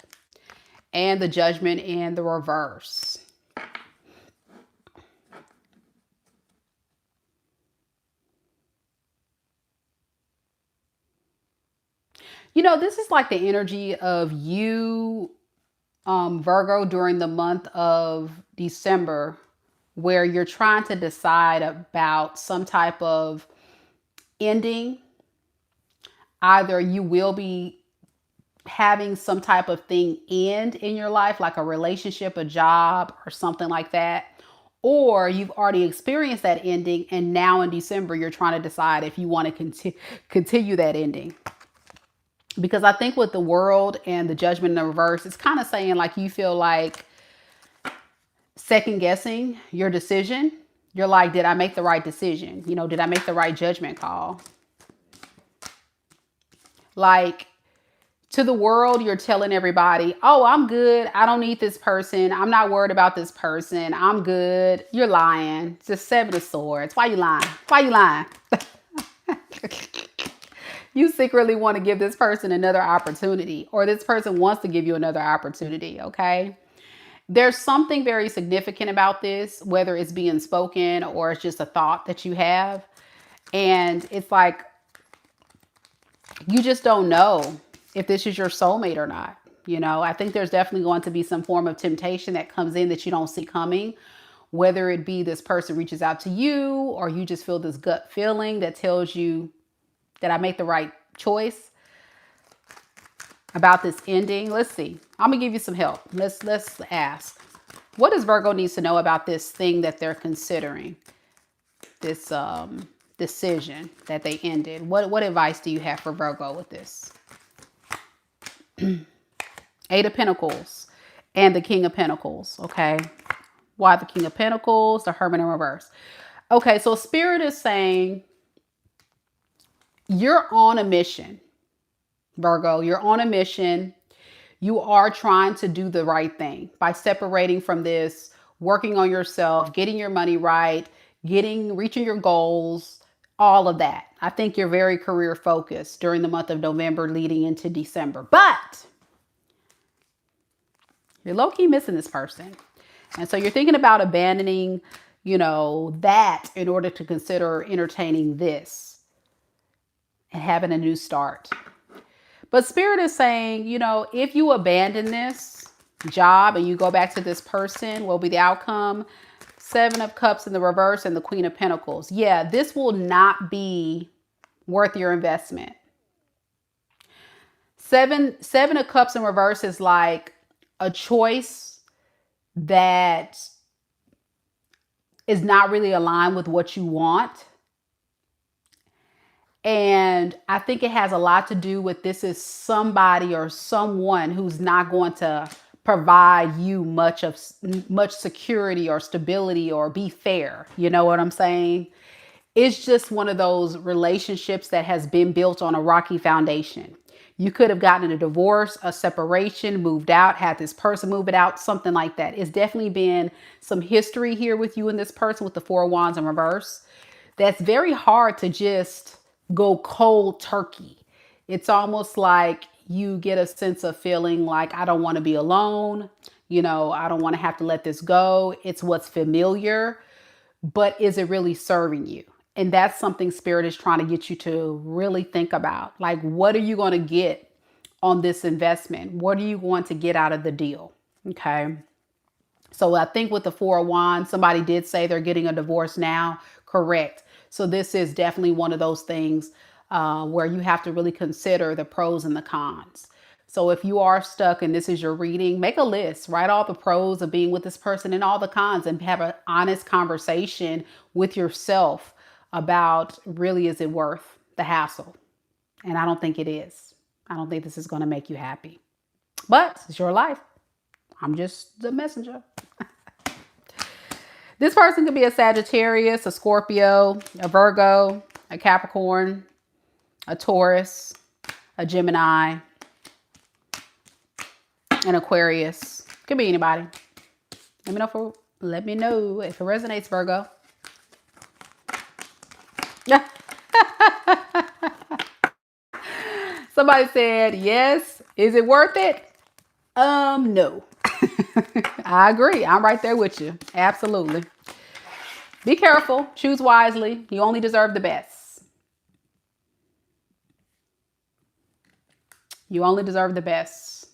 and the Judgment in the reverse. You know, this is like the energy of you, Virgo, during the month of December, where you're trying to decide about some type of ending. Either you will be having some type of thing end in your life, like a relationship, a job, or something like that. or you've already experienced that ending, and now in December you're trying to decide if you want to continue that ending. Because I think with the World and the Judgment in the reverse, it's kind of saying like you feel like second guessing your decision. You're like, did I make the right decision? You know, did I make the right judgment call? Like, to the world, you're telling everybody, oh, I'm good. I don't need this person. I'm not worried about this person. I'm good. You're lying. It's just Seven of Swords. Why you lying? Why you lying? You secretly want to give this person another opportunity, or this person wants to give you another opportunity, okay? There's something very significant about this, whether it's being spoken or it's just a thought that you have. And it's like, you just don't know if this is your soulmate or not. You know, I think there's definitely going to be some form of temptation that comes in that you don't see coming, whether it be this person reaches out to you or you just feel this gut feeling that tells you that I make the right choice about this ending. Let's see. I'm gonna give you some help. Let's ask. What does Virgo needs to know about this thing that they're considering? This decision that they ended. What advice do you have for Virgo with this? Eight of Pentacles and the King of Pentacles. Okay. Why the King of Pentacles? The Hermit in reverse. Okay, so Spirit is saying you're on a mission, Virgo. You're on a mission. You are trying to do the right thing by separating from this, working on yourself, getting your money right, reaching your goals, all of that. I think you're very career focused during the month of November leading into December. But you're low-key missing this person. And so you're thinking about abandoning, you know, that in order to consider entertaining this and having a new start. But Spirit is saying, you know, if you abandon this job and you go back to this person, what will be the outcome? Seven of Cups in the reverse and the Queen of Pentacles. Yeah, this will not be worth your investment. Seven of Cups in reverse is like a choice that is not really aligned with what you want. And I think it has a lot to do with this is somebody or someone who's not going to provide you much security or stability or be fair. You know what I'm saying? It's just one of those relationships that has been built on a rocky foundation. You could have gotten a divorce, a separation, moved out, had this person move it out, something like that. It's definitely been some history here with you and this person with the Four of Wands in reverse. That's very hard to just go cold turkey. It's almost like you get a sense of feeling like, I don't want to be alone. You know, I don't want to have to let this go. It's what's familiar, but is it really serving you? And that's something Spirit is trying to get you to really think about. Like, what are you going to get on this investment? What are you going to get out of the deal? Okay. So I think with the Four of Wands, somebody did say they're getting a divorce now. Correct. So this is definitely one of those things where you have to really consider the pros and the cons. So if you are stuck and this is your reading, make a list, write all the pros of being with this person and all the cons, and have an honest conversation with yourself about, really, is it worth the hassle? And I don't think it is. I don't think this is going to make you happy, but it's your life. I'm just the messenger. This person could be a Sagittarius, a Scorpio, a Virgo, a Capricorn, a Taurus, a Gemini, an Aquarius. Could be anybody. Let me know if it resonates, Virgo. Somebody said, yes. Is it worth it? No. I agree. I'm right there with you. Absolutely. Be careful. Choose wisely. You only deserve the best. You only deserve the best.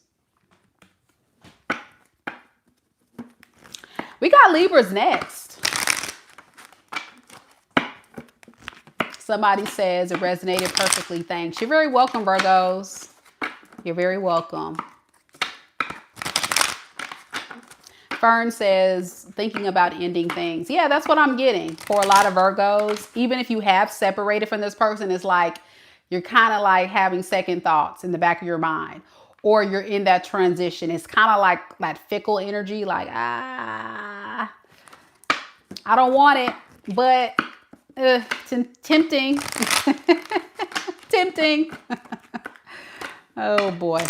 We got Libras next. Somebody says it resonated perfectly. Thanks. You're very welcome, Virgos. You're very welcome. Fern says thinking about ending things. Yeah, that's what I'm getting for a lot of Virgos. Even if you have separated from this person, it's like you're kind of like having second thoughts in the back of your mind, or you're in that transition. It's kind of like that fickle energy, like, I don't want it, but tempting. Tempting. Oh boy.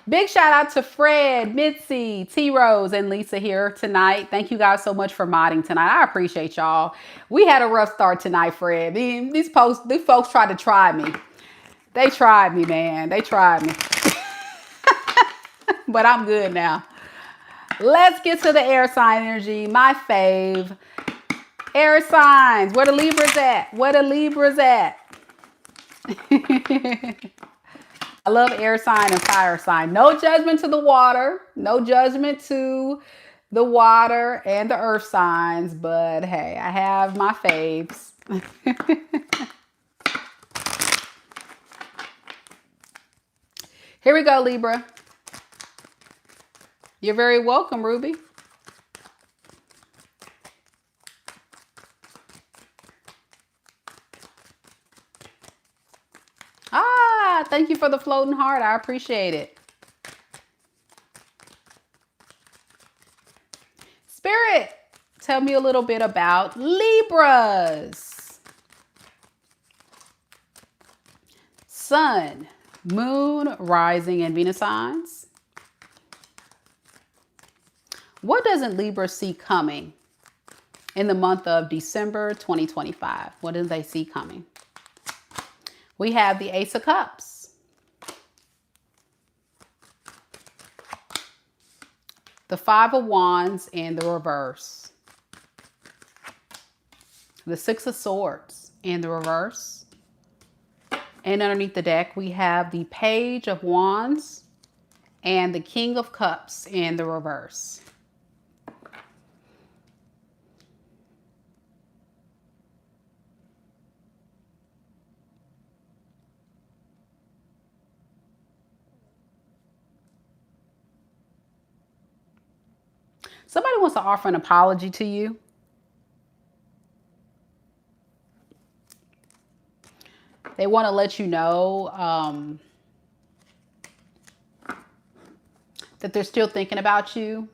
Big shout out to Fred, Mitzi, T Rose, and Lisa here tonight. Thank you guys so much for modding tonight. I appreciate y'all. We had a rough start tonight, Fred. These folks tried to try me. They tried me, man. They tried me. But I'm good now. Let's get to the air sign energy. My fave. Air signs. Where the Libras at? Where the Libras at? I love air sign and fire sign. No judgment to the water. No judgment to the water and the earth signs. But hey, I have my faves. Here we go, Libra. You're very welcome, Ruby. Ah, thank you for the floating heart. I appreciate it. Spirit, tell me a little bit about Libras. Sun, Moon, Rising, and Venus signs. What doesn't Libra see coming in the month of December 2025? What do they see coming? We have the Ace of Cups, the Five of Wands in the reverse, the Six of Swords in the reverse, and underneath the deck we have the Page of Wands and the King of Cups in the reverse. Somebody wants to offer an apology to you. They want to let you know that they're still thinking about you.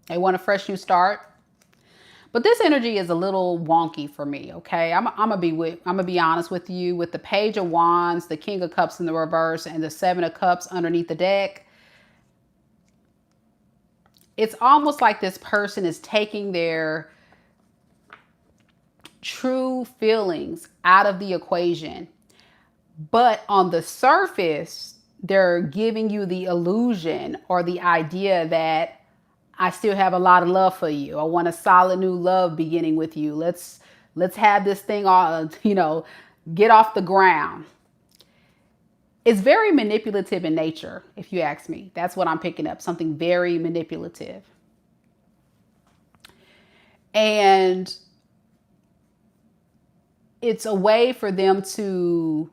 They want a fresh new start. But this energy is a little wonky for me, okay? I'm gonna be honest with you. With the Page of Wands, the King of Cups in the reverse, and the Seven of Cups underneath the deck, it's almost like this person is taking their true feelings out of the equation. But on the surface, they're giving you the illusion or the idea that I still have a lot of love for you. I want a solid new love beginning with you. Let's have this thing all, get off the ground. It's very manipulative in nature, if you ask me. That's what I'm picking up, something very manipulative. And it's a way for them to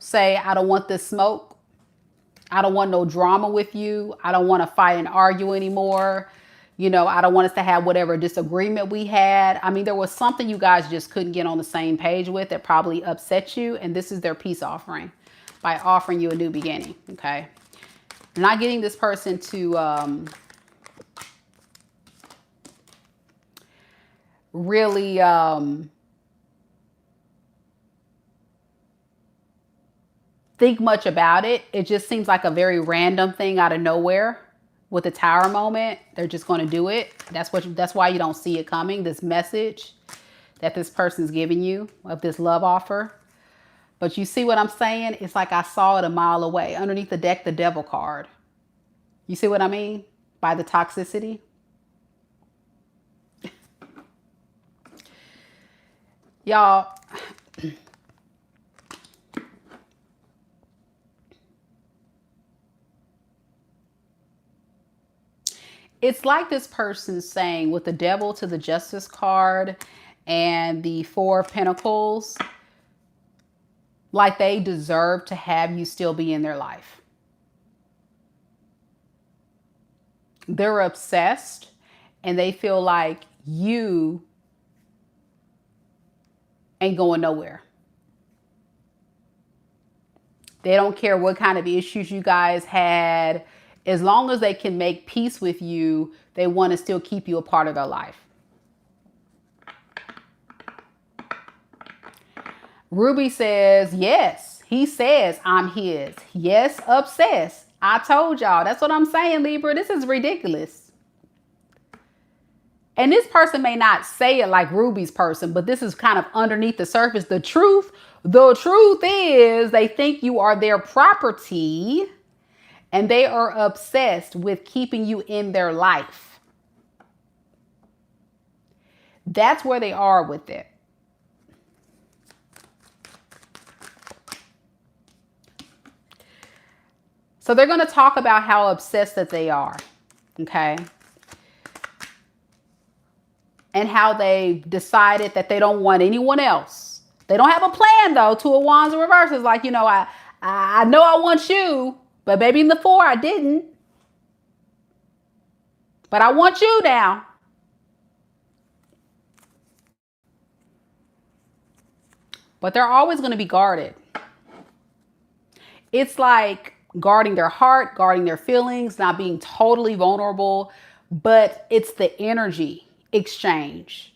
say, I don't want this smoke. I don't want no drama with you. I don't want to fight and argue anymore. I don't want us to have whatever disagreement we had. I mean, there was something you guys just couldn't get on the same page with that probably upset you. And this is their peace offering by offering you a new beginning. Okay. I'm not getting this person to really think much about it. It just seems like a very random thing out of nowhere. With the Tower moment, they're just going to do it. That's why you don't see it coming. This message that this person's giving you of this love offer. But you see what I'm saying? It's like I saw it a mile away. Underneath the deck, the Devil card. You see what I mean? By the toxicity. Y'all, it's like this person's saying with the Devil to the Justice card and the Four of Pentacles, like they deserve to have you still be in their life. They're obsessed and they feel like you ain't going nowhere. They don't care what kind of issues you guys had. As long as they can make peace with you, they want to still keep you a part of their life. Ruby says, yes, he says I'm his. Yes, obsessed. I told y'all. That's what I'm saying, Libra. This is ridiculous. And this person may not say it like Ruby's person, but this is kind of underneath the surface. The truth is they think you are their property and they are obsessed with keeping you in their life. That's where they are with it. So they're going to talk about how obsessed that they are. Okay. And how they decided that they don't want anyone else. They don't have a plan though. Two of Wands in reverse is like, you know, I know I want you, but maybe in the 4 I didn't. But I want you now. But they're always going to be guarded. It's like guarding their heart, guarding their feelings, not being totally vulnerable, but it's the energy exchange.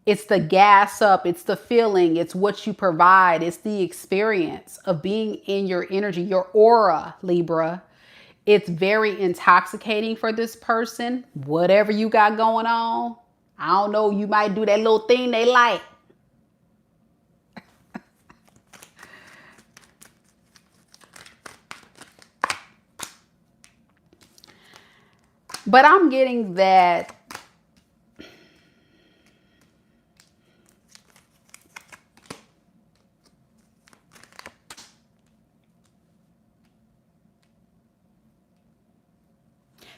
It's the gas up, it's the feeling, it's what you provide, it's the experience of being in your energy, your aura, Libra. It's very intoxicating for this person, whatever you got going on. I don't know, you might do that little thing they like. But I'm getting that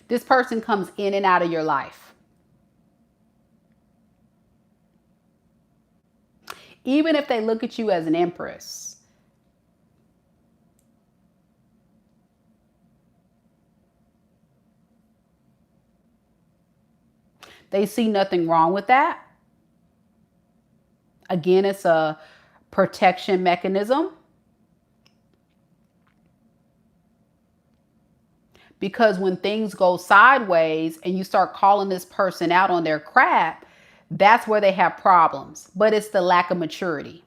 this person comes in and out of your life. Even if they look at you as an empress. They see nothing wrong with that. Again, it's a protection mechanism. Because when things go sideways and you start calling this person out on their crap, that's where they have problems. But it's the lack of maturity.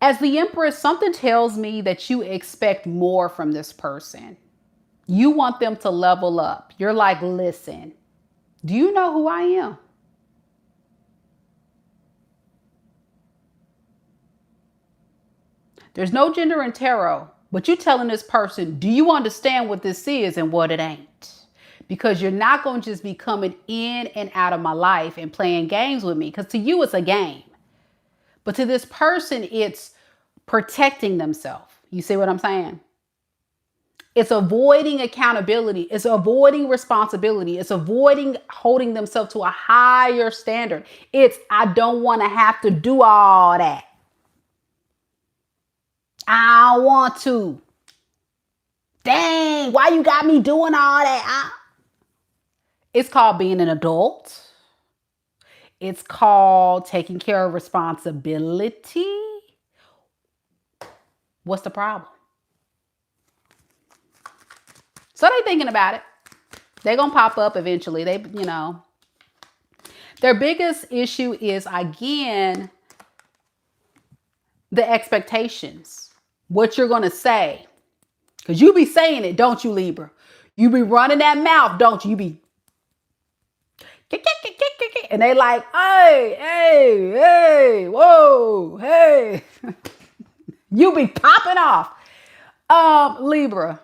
As the Empress, something tells me that you expect more from this person. You want them to level up. You're like, listen, do you know who I am? There's no gender in tarot, but you're telling this person, do you understand what this is and what it ain't? Because you're not going to just be coming in and out of my life and playing games with me. Because to you, it's a game. But to this person, it's protecting themselves. You see what I'm saying? It's avoiding accountability. It's avoiding responsibility. It's avoiding holding themselves to a higher standard. It's, I don't want to have to do all that. I don't want to. Dang, why you got me doing all that? It's called being an adult. It's called taking care of responsibility. What's the problem? So they're thinking about it. They're going to pop up eventually. They, you know, their biggest issue is, again, the expectations. What you're going to say. Because you be saying it, don't you, Libra? You be running that mouth, don't you? You be... And they like, hey, whoa, hey. You be popping off. Libra.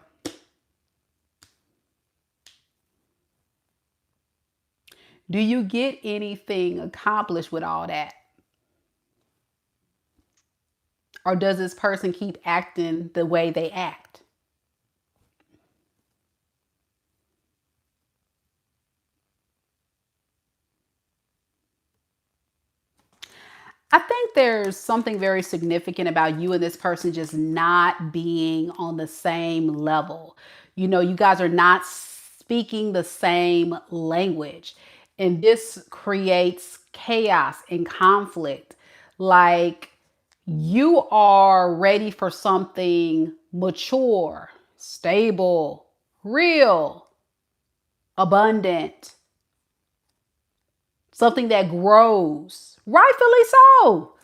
Do you get anything accomplished with all that? Or does this person keep acting the way they act? I think think there's something very significant about you and this person just not being on the same level. You know, you guys are not speaking the same language. And this creates chaos and conflict. Like, you are ready for something mature, stable, real, abundant, something that grows, rightfully so.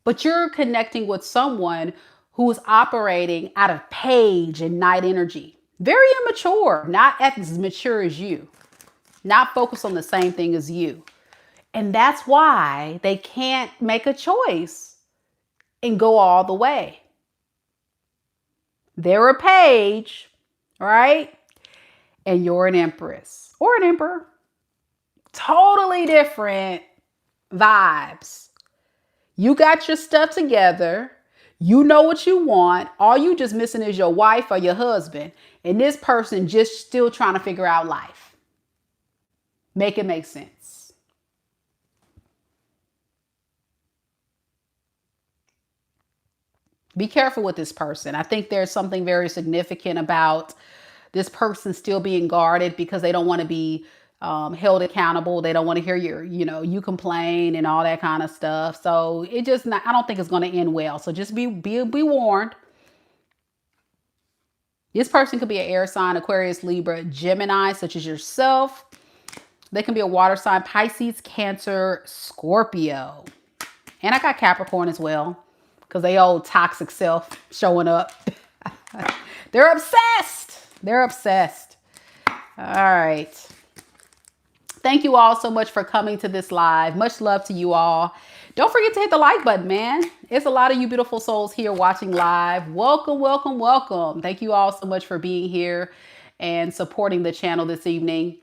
But you're connecting with someone who's operating out of page and night energy. Very immature, not as mature as you, not focused on the same thing as you. And that's why they can't make a choice and go all the way. They're a page, right? And you're an empress or an emperor. Totally different vibes. You got your stuff together. You know what you want. All you just missing is your wife or your husband. And this person just still trying to figure out life. Make it make sense. Be careful with this person. I think there's something very significant about this person still being guarded because they don't want to be held accountable. They don't want to hear you complain and all that kind of stuff. So I don't think it's going to end well. So just be warned. This person could be an air sign, Aquarius, Libra, Gemini, such as yourself. They can be a water sign, Pisces, Cancer, Scorpio. And I got Capricorn as well, because they old toxic self showing up. They're obsessed. They're obsessed. All right. Thank you all so much for coming to this live. Much love to you all. Don't forget to hit the like button, man. It's a lot of you beautiful souls here watching live. Welcome, welcome, welcome. Thank you all so much for being here and supporting the channel this evening.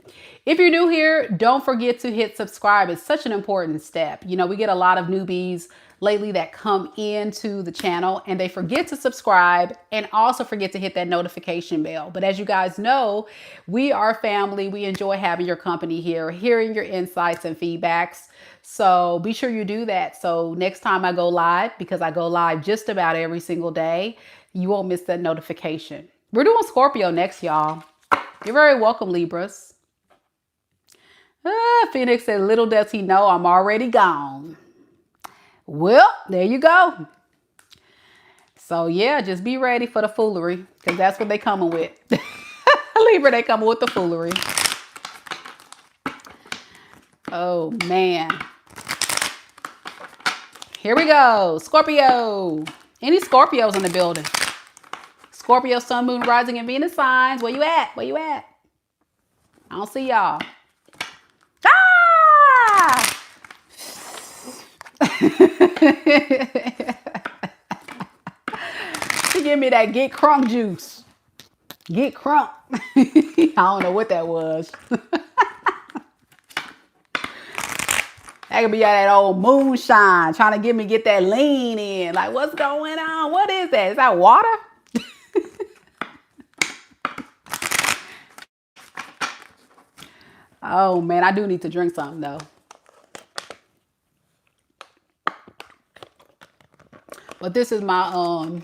If you're new here, don't forget to hit subscribe. It's such an important step. You know, we get a lot of newbies lately that come into the channel and they forget to subscribe and also forget to hit that notification bell. But as you guys know, we are family. We enjoy having your company here, hearing your insights and feedbacks. So be sure you do that. So next time I go live, because I go live just about every single day, you won't miss that notification. We're doing Scorpio next, y'all. You're very welcome, Libras. Phoenix said, little does he know I'm already gone. Well, there you go. So yeah, just be ready for the foolery, because that's what they coming with. Libra, they coming with the foolery. Oh man. Here we go. Scorpio. Any Scorpios in the building? Scorpio, Sun, Moon, Rising, and Venus signs. Where you at? Where you at? I don't see y'all. Ah! Give me that get crunk juice. Get crunk. I don't know what that was. That could be that old moonshine trying to get that lean in. Like, what's going on? What is that? Is that water? Oh man, I do need to drink something though. But this is my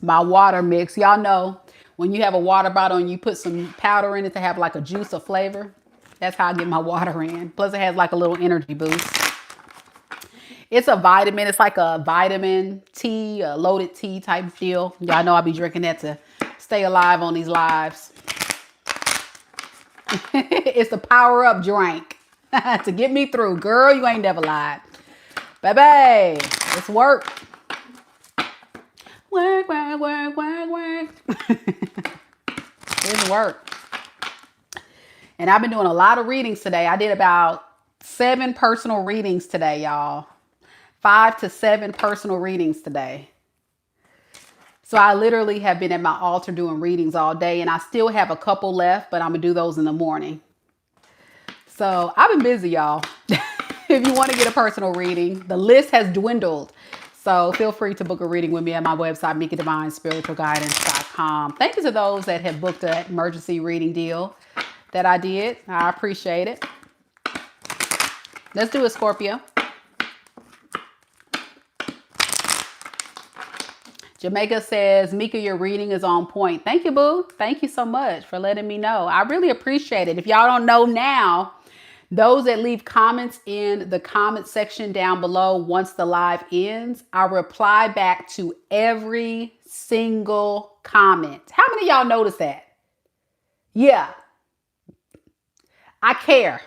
my water mix. Y'all know when you have a water bottle and you put some powder in it to have like a juice or flavor. That's how I get my water in. Plus it has like a little energy boost. It's a vitamin. It's like a vitamin tea, a loaded tea type deal. Y'all know I'll be drinking that to stay alive on these lives. It's the power up drink to get me through. Girl, you ain't never lied. Baby, it's work. Work, work, work, work, work. It's work. And I've been doing a lot of readings today. I did about 7 personal readings today, y'all. 5 to 7 personal readings today. So I literally have been at my altar doing readings all day, and I still have a couple left, but I'm going to do those in the morning. So I've been busy, y'all. If you want to get a personal reading, the list has dwindled. So feel free to book a reading with me at my website, MikaDivineSpiritualGuidance.com. Thank you to those that have booked an emergency reading deal that I did. I appreciate it. Let's do it, Scorpio. Jamaica says, Mika, your reading is on point. Thank you, boo. Thank you so much for letting me know. I really appreciate it. If y'all don't know now, those that leave comments in the comment section down below, once the live ends, I reply back to every single comment. How many of y'all notice that? Yeah, I care.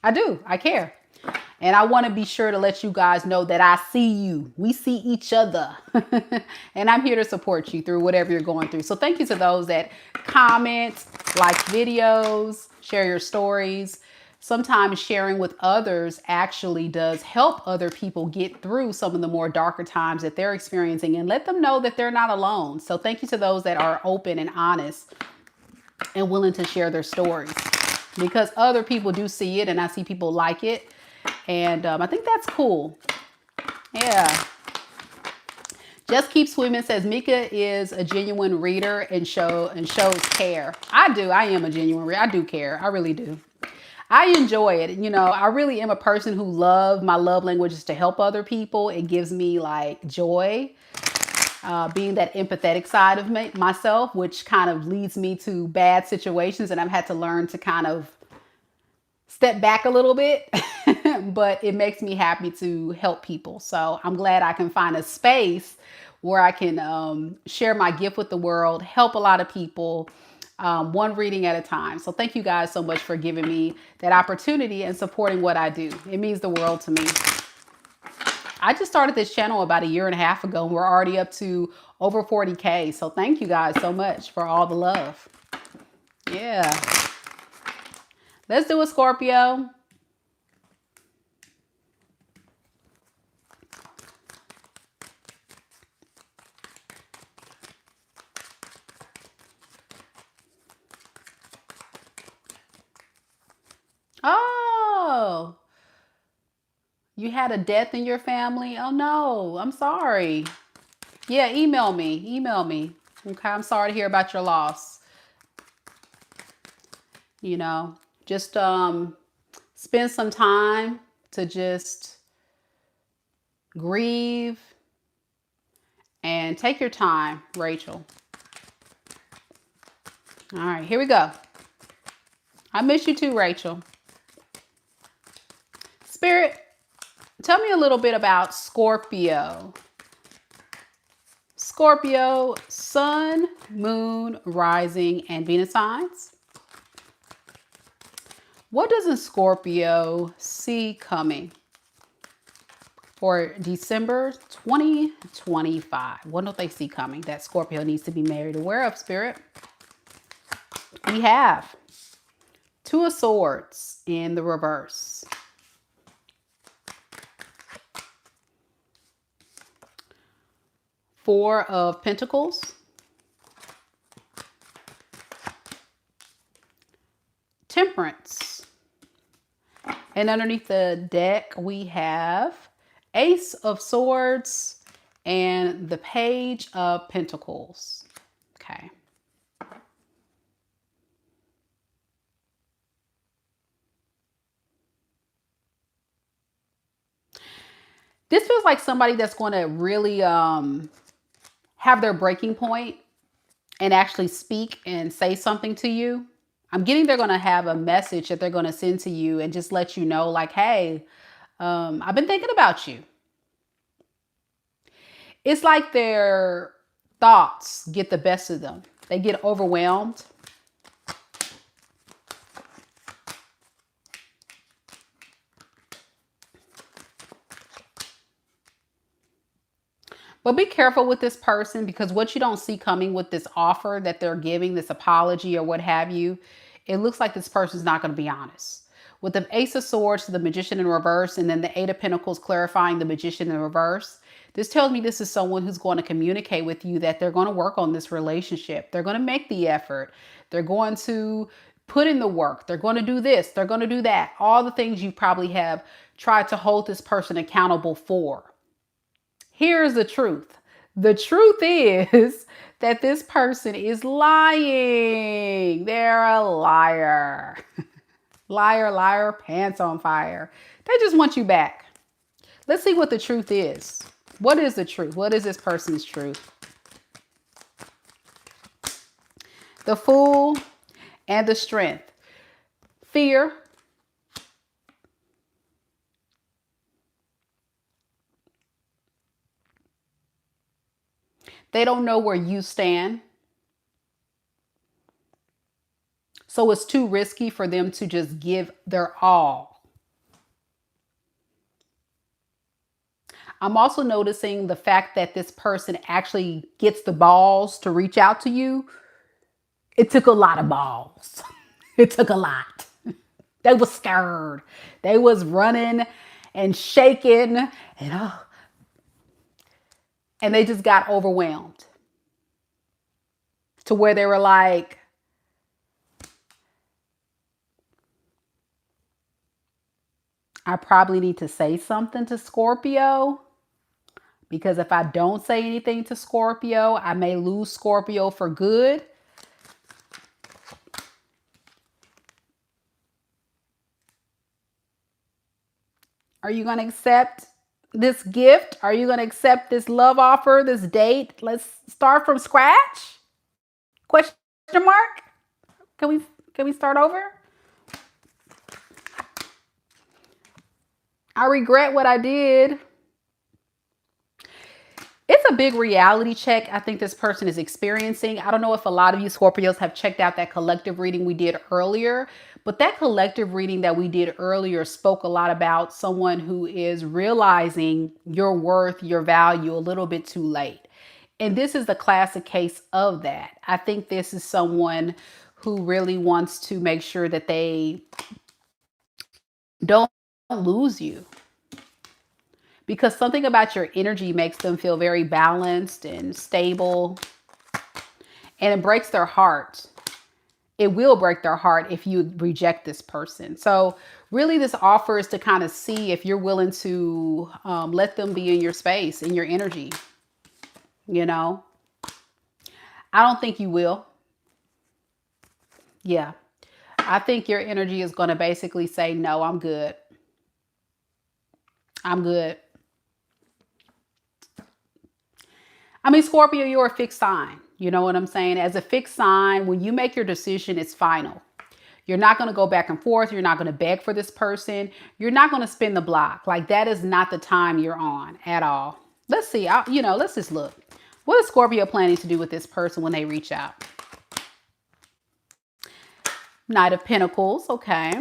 I do. I care. And I want to be sure to let you guys know that I see you. We see each other. And I'm here to support you through whatever you're going through. So thank you to those that comment, like videos, share your stories. Sometimes sharing with others actually does help other people get through some of the more darker times that they're experiencing and let them know that they're not alone. So thank you to those that are open and honest and willing to share their stories, because other people do see it and I see people like it. And I think that's cool. Yeah. Just Keep Swimming says Mika is a genuine reader and shows care. I do. I am a genuine reader. I do care. I really do. I enjoy it. You know, I really am a person who my love language is to help other people. It gives me like joy. Being that empathetic side of myself, which kind of leads me to bad situations. And I've had to learn to kind of step back a little bit, but it makes me happy to help people. So I'm glad I can find a space where I can share my gift with the world, help a lot of people, one reading at a time. So thank you guys so much for giving me that opportunity and supporting what I do. It means the world to me. I just started this channel about 1.5 years ago, and we're already up to over 40K. So thank you guys so much for all the love. Yeah. Let's do a Scorpio. Oh, you had a death in your family? Oh no, I'm sorry. Yeah, email me. Email me. Okay, I'm sorry to hear about your loss. You know, just spend some time to just grieve and take your time, Rachel. All right, here we go. I miss you too, Rachel. Spirit, tell me a little bit about Scorpio. Scorpio, Sun, Moon, Rising, and Venus signs. What does a Scorpio see coming for December 2025? What don't they see coming that Scorpio needs to be made aware of, Spirit? We have Two of Swords in the reverse. Four of Pentacles. Temperance. And underneath the deck, we have Ace of Swords and the Page of Pentacles. Okay. This feels like somebody that's going to really have their breaking point and actually speak and say something to you. I'm getting they're going to have a message that they're going to send to you and just let you know, like, hey, I've been thinking about you. It's like their thoughts get the best of them. They get overwhelmed. But be careful with this person, because what you don't see coming with this offer that they're giving, this apology or what have you, it looks like this person's not going to be honest. With the Ace of Swords to the Magician in reverse, and then the Eight of Pentacles clarifying the Magician in reverse, this tells me this is someone who's going to communicate with you that they're going to work on this relationship. They're going to make the effort. They're going to put in the work. They're going to do this. They're going to do that. All the things you probably have tried to hold this person accountable for. Here's the truth. The truth is that this person is lying. They're a liar. Liar, liar, pants on fire. They just want you back. Let's see what the truth is. What is the truth? What is this person's truth? The Fool and the Strength. Fear. They don't know where you stand. So it's too risky for them to just give their all. I'm also noticing the fact that this person actually gets the balls to reach out to you. It took a lot of balls. It took a lot. They was scared. They was running and shaking and they just got overwhelmed to where they were like, I probably need to say something to Scorpio, because if I don't say anything to Scorpio, I may lose Scorpio for good. Are you going to accept this gift? Are you going to accept this love offer, this date? Let's start from scratch? Question mark? Can we start over? I regret what I did. It's a big reality check I think this person is experiencing. I don't know if a lot of you Scorpios have checked out that collective reading we did earlier, but that collective reading that we did earlier spoke a lot about someone who is realizing your worth, your value a little bit too late. And this is the classic case of that. I think this is someone who really wants to make sure that they don't lose you, because something about your energy makes them feel very balanced and stable, and it breaks their heart. It will break their heart if you reject this person. So really this offer is to kind of see if you're willing to let them be in your space, in your energy. You know, I don't think you will. Yeah. I think your energy is going to basically say, no, I'm good. I'm good. I mean, Scorpio, you're a fixed sign. You know what I'm saying? As a fixed sign, when you make your decision, it's final. You're not going to go back and forth. You're not going to beg for this person. You're not going to spin the block. Like, that is not the time you're on at all. Let's see. Let's just look. What is Scorpio planning to do with this person when they reach out? Knight of Pentacles. Okay.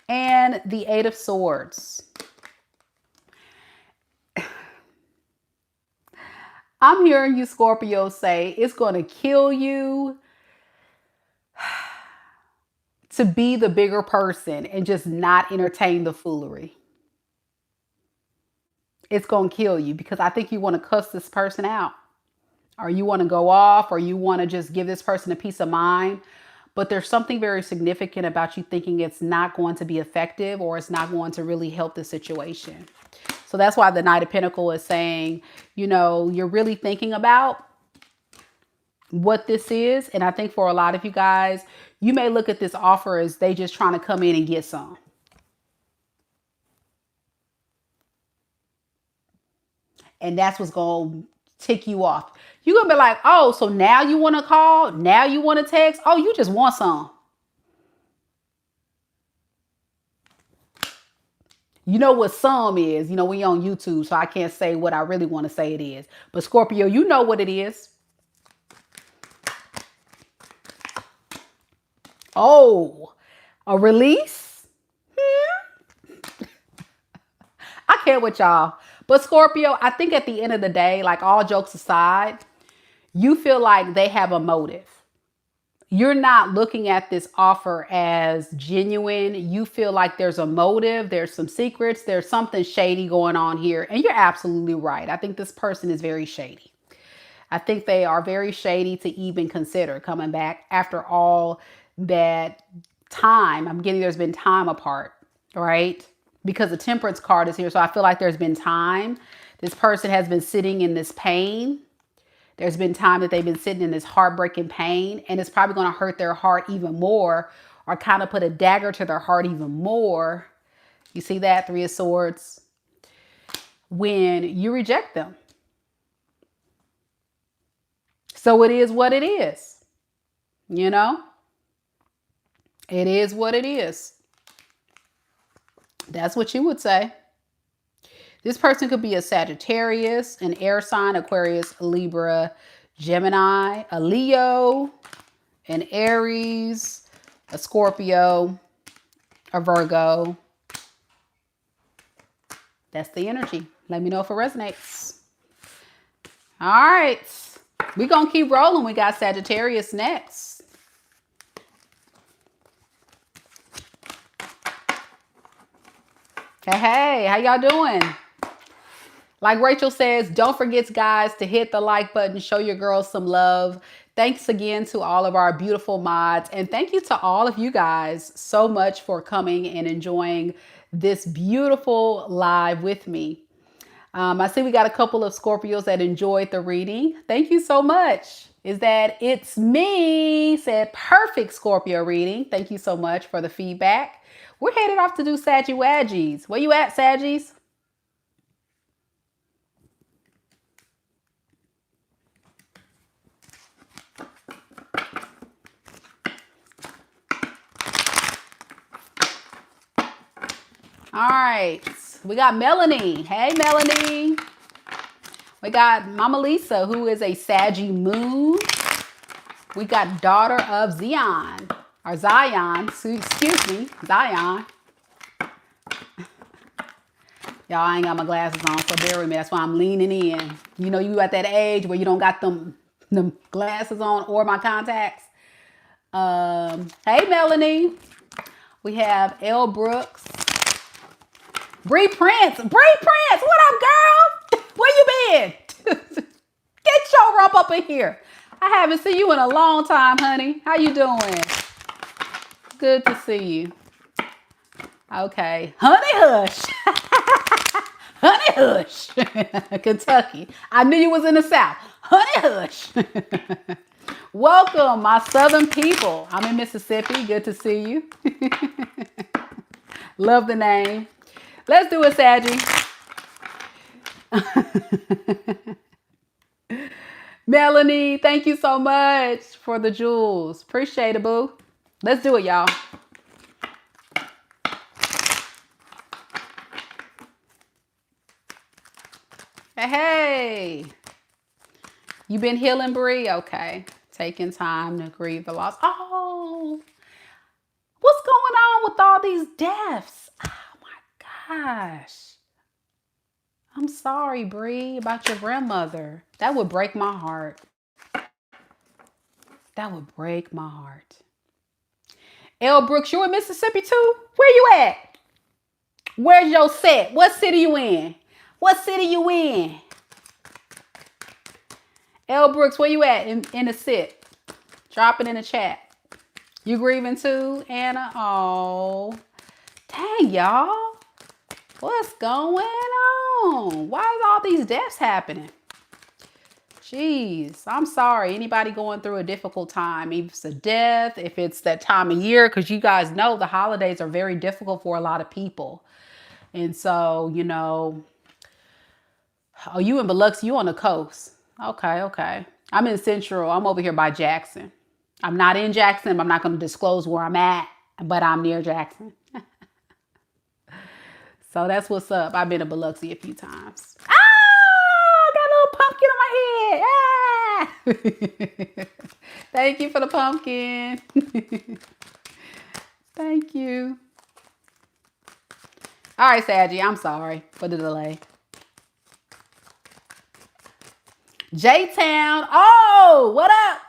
And the Eight of Swords. I'm hearing you, Scorpio, say it's going to kill you to be the bigger person and just not entertain the foolery. It's going to kill you because I think you want to cuss this person out, or you want to go off, or you want to just give this person a peace of mind. But there's something very significant about you thinking it's not going to be effective, or it's not going to really help the situation. So that's why the Knight of Pentacles is saying, you're really thinking about what this is. And I think for a lot of you guys, you may look at this offer as they just trying to come in and get some. And that's what's going to tick you off. You're going to be like, oh, so now you want to call? Now you want to text? Oh, you just want some. You know what some is. We on YouTube, so I can't say what I really want to say it is. But Scorpio, you know what it is. Oh, a release? I can't with y'all. But Scorpio, I think at the end of the day, like, all jokes aside, you feel like they have a motive. You're not looking at this offer as genuine. You feel like there's a motive. There's some secrets. There's something shady going on here. And you're absolutely right. I think this person is very shady. I think they are very shady to even consider coming back after all that time. I'm getting there's been time apart, right? Because the Temperance card is here. So I feel like there's been time. This person has been sitting in this pain. There's been time that they've been sitting in this heartbreaking pain, and it's probably going to hurt their heart even more, or kind of put a dagger to their heart even more. You see that? Three of Swords. when you reject them. So it is what it is. You know, it is what it is. That's what you would say. This person could be a Sagittarius, an air sign, Aquarius, Libra, Gemini, a Leo, an Aries, a Scorpio, a Virgo. That's the energy. Let me know if it resonates. All right. We're going to keep rolling. We got Sagittarius next. Hey, how y'all doing? Like Rachel says, don't forget, guys, to hit the like button. Show your girls some love. Thanks again to all of our beautiful mods. And thank you to all of you guys so much for coming and enjoying this beautiful live with me. I see we got a couple of Scorpios that enjoyed the reading. Thank you so much. Is that it's me? Said perfect Scorpio reading. Thank you so much for the feedback. We're headed off to do Saggy-Waggies. Where you at, Saggies? All right. We got Melanie. Hey, Melanie. We got Mama Lisa, who is a Saggy moon. We got daughter of Zion, or Zion, excuse me, Zion. Y'all, I ain't got my glasses on, so bear with me. That's why I'm leaning in. You know, you at that age where you don't got them glasses on or my contacts. Hey, Melanie. We have L. Brooks. Bree Prince. Bree Prince, what up, girl? Where you been? Get your rump up in here. I haven't seen you in a long time, honey. How you doing? Good to see you. Okay. Honey Hush. Honey Hush. Kentucky. I knew you was in the South. Honey Hush. Welcome, my Southern people. I'm in Mississippi. Good to see you. Love the name. Let's do it, Saggy. Melanie, thank you so much for the jewels. Appreciate it, boo. Let's do it, y'all. Hey. You been healing, Bree? Okay. Taking time to grieve the loss. Oh. What's going on with all these deaths? Oh, my gosh. I'm sorry, Bree, about your grandmother. That would break my heart. That would break my heart. L. Brooks, you in Mississippi too? Where you at? Where's your set? What city you in? What city you in? L. Brooks, where you at in the sit? Drop it in the chat. You grieving too, Anna? Oh, dang, y'all. What's going on? Why is all these deaths happening? Jeez, I'm sorry. Anybody going through a difficult time, if it's a death, if it's that time of year, because you guys know the holidays are very difficult for a lot of people. And so, you know, oh, you in Biloxi, you on the coast. Okay. I'm in Central. I'm over here by Jackson. I'm not in Jackson. I'm not going to disclose where I'm at, but I'm near Jackson. So that's what's up. I've been to Biloxi a few times. Ah, got a little pumpkin on my head. Ah! Thank you for the pumpkin. Thank you. All right, Saggy, I'm sorry for the delay. J-Town. Oh, what up?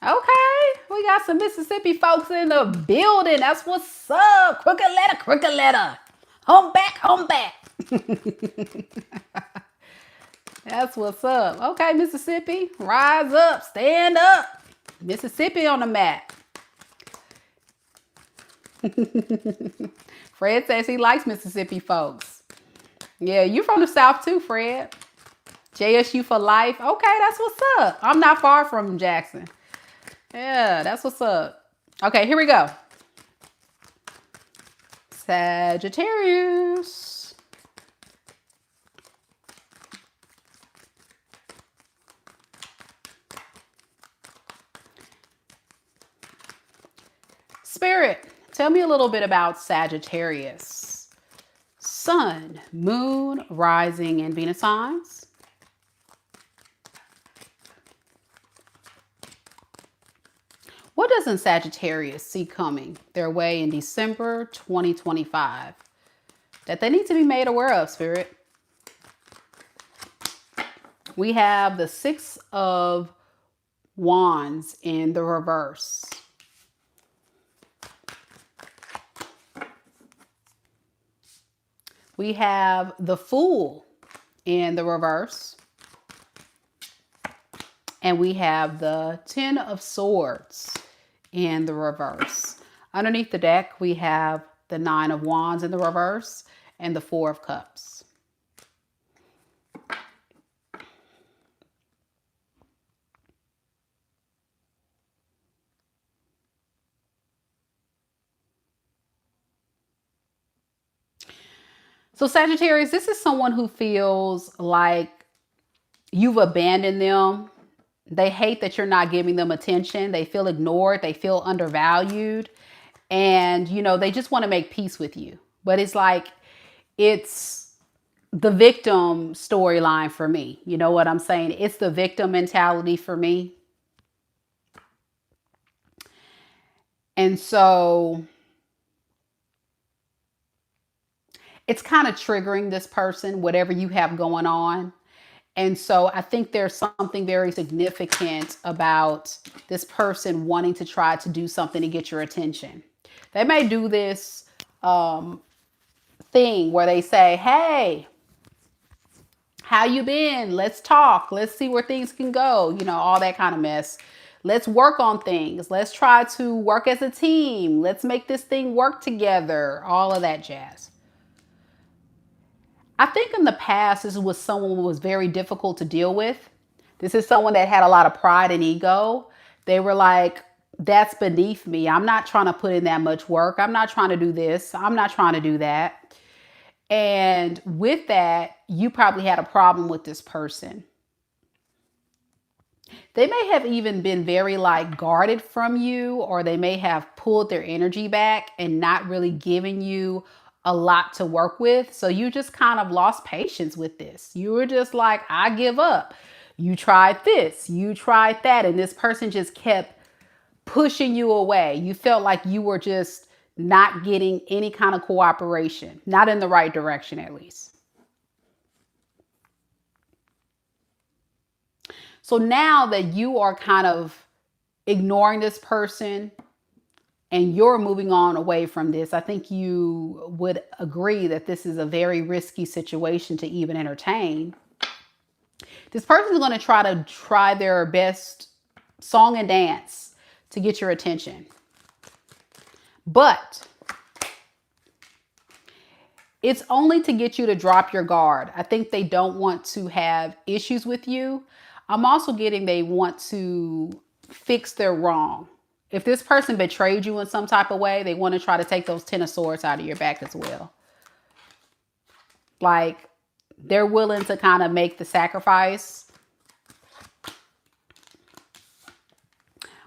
Okay, we got some Mississippi folks in the building. That's what's up. Crooked letter. Home back. That's what's up. Okay, Mississippi, rise up, stand up. Mississippi on the map. Fred says he likes Mississippi folks. Yeah, you from the South too, Fred. JSU for life. Okay, that's what's up. I'm not far from Jackson. Yeah, that's what's up. Okay, here we go. Sagittarius. Spirit, tell me a little bit about Sagittarius. Sun, moon, rising, and Venus signs. What doesn't Sagittarius see coming their way in December 2025 that they need to be made aware of, Spirit? We have the Six of Wands in the reverse. We have the Fool in the reverse. And we have the Ten of Swords in the reverse. Underneath the deck, we have the Nine of Wands in the reverse and the Four of Cups. So Sagittarius, this is someone who feels like you've abandoned them. They hate that you're not giving them attention. They feel ignored. They feel undervalued. And, you know, they just want to make peace with you. But it's like, it's the victim storyline for me. You know what I'm saying? It's the victim mentality for me. And so it's kind of triggering this person, whatever you have going on. And so I think there's something very significant about this person wanting to try to do something to get your attention. They may do this thing where they say, hey, how you been? Let's talk. Let's see where things can go. You know, all that kind of mess. Let's work on things. Let's try to work as a team. Let's make this thing work together. All of that jazz. I think in the past, this was someone who was very difficult to deal with. This is someone that had a lot of pride and ego. They were like, that's beneath me. I'm not trying to put in that much work. I'm not trying to do this. I'm not trying to do that. And with that, you probably had a problem with this person. They may have even been very like guarded from you, or they may have pulled their energy back and not really given you a lot to work with. So you just kind of lost patience with this. You were just like, I give up. You tried this, you tried that. And this person just kept pushing you away. You felt like you were just not getting any kind of cooperation, not in the right direction, at least. So now that you are kind of ignoring this person and you're moving on away from this, I think you would agree that this is a very risky situation to even entertain. This person is going to try their best song and dance to get your attention. But it's only to get you to drop your guard. I think they don't want to have issues with you. I'm also getting they want to fix their wrong. If this person betrayed you in some type of way, they want to try to take those Ten of Swords out of your back as well. Like, they're willing to kind of make the sacrifice.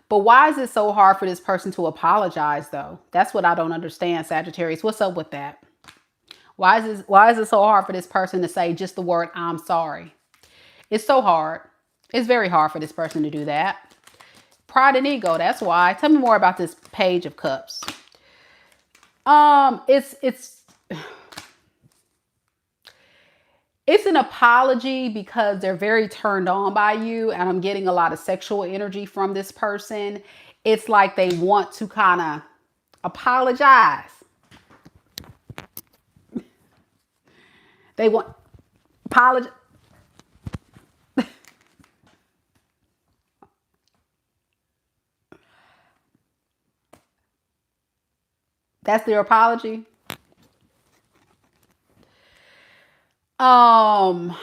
But why is it so hard for this person to apologize, though? That's what I don't understand, Sagittarius. What's up with that? Why is it so hard for this person to say just the word, I'm sorry? It's so hard. It's very hard for this person to do that. Pride and ego, that's why. Tell me more about this Page of Cups. It's an apology because they're very turned on by you, and I'm getting a lot of sexual energy from this person. It's like they want to kind of apologize. They want apologize. That's their apology. I'm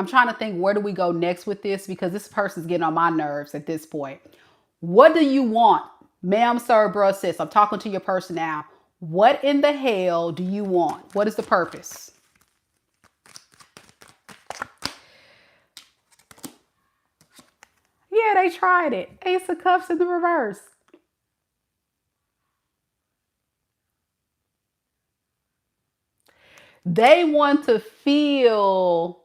trying to think, where do we go next with this? Because this person's getting on my nerves at this point. What do you want Ma'am, sir, bro, sis, I'm talking to your person now. What in the hell do you want? What is the purpose? Yeah, they tried it. Ace of Cups in the reverse. They want to feel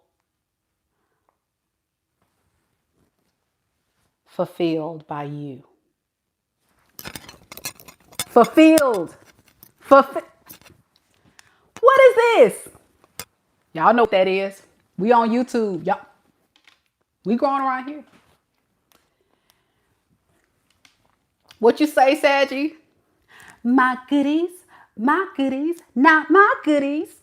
fulfilled by you. Fulfilled. What is this? Y'all know what that is. We on YouTube. Y'all. We growing around here. What you say, Saggy? My goodies, not my goodies.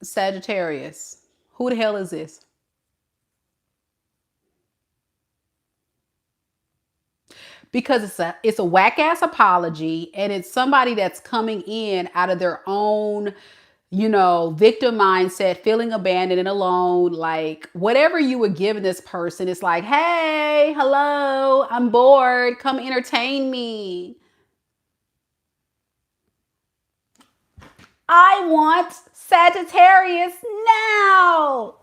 Sagittarius. Who the hell is this? Because it's a whack ass apology, and it's somebody that's coming in out of their own, victim mindset, feeling abandoned and alone. Like whatever you were giving this person, it's like, hey, hello, I'm bored. Come entertain me. I want Sagittarius now.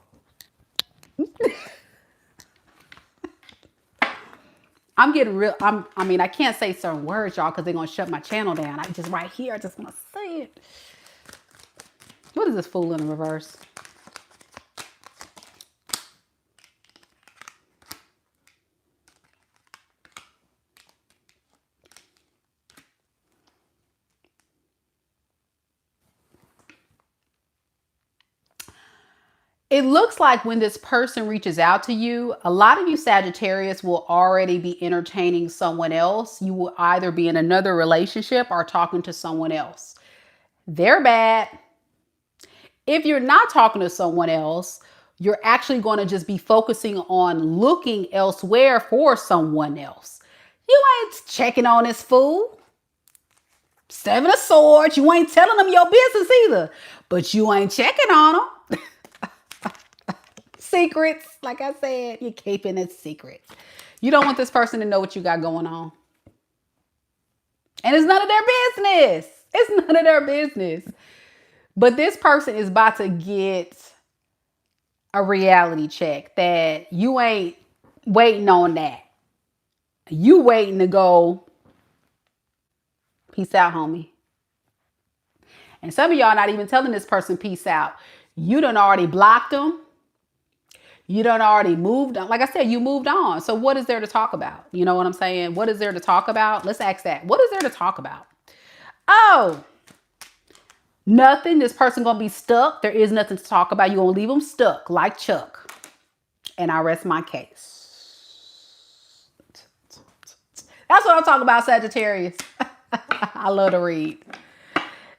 I'm getting real. I can't say certain words, y'all, because they're going to shut my channel down. I just right here, I just want to say it. What is this fool in reverse? It looks like when this person reaches out to you, a lot of you Sagittarius will already be entertaining someone else. You will either be in another relationship or talking to someone else. They're bad. If you're not talking to someone else, you're actually going to just be focusing on looking elsewhere for someone else. You ain't checking on this fool. Seven of Swords. You ain't telling them your business either, but you ain't checking on them. Secrets, like I said, you're keeping it secret. You don't want this person to know what you got going on. And it's none of their business. It's none of their business. But this person is about to get a reality check that you ain't waiting on that. You waiting to go, peace out, homie. And some of y'all not even telling this person peace out. You done already blocked them. You done already moved on. Like I said, you moved on. So what is there to talk about? You know what I'm saying? What is there to talk about? Let's ask that. What is there to talk about? Oh, nothing. This person going to be stuck. There is nothing to talk about. You're going to leave them stuck like Chuck. And I rest my case. That's what I'm talking about, Sagittarius. I love to read.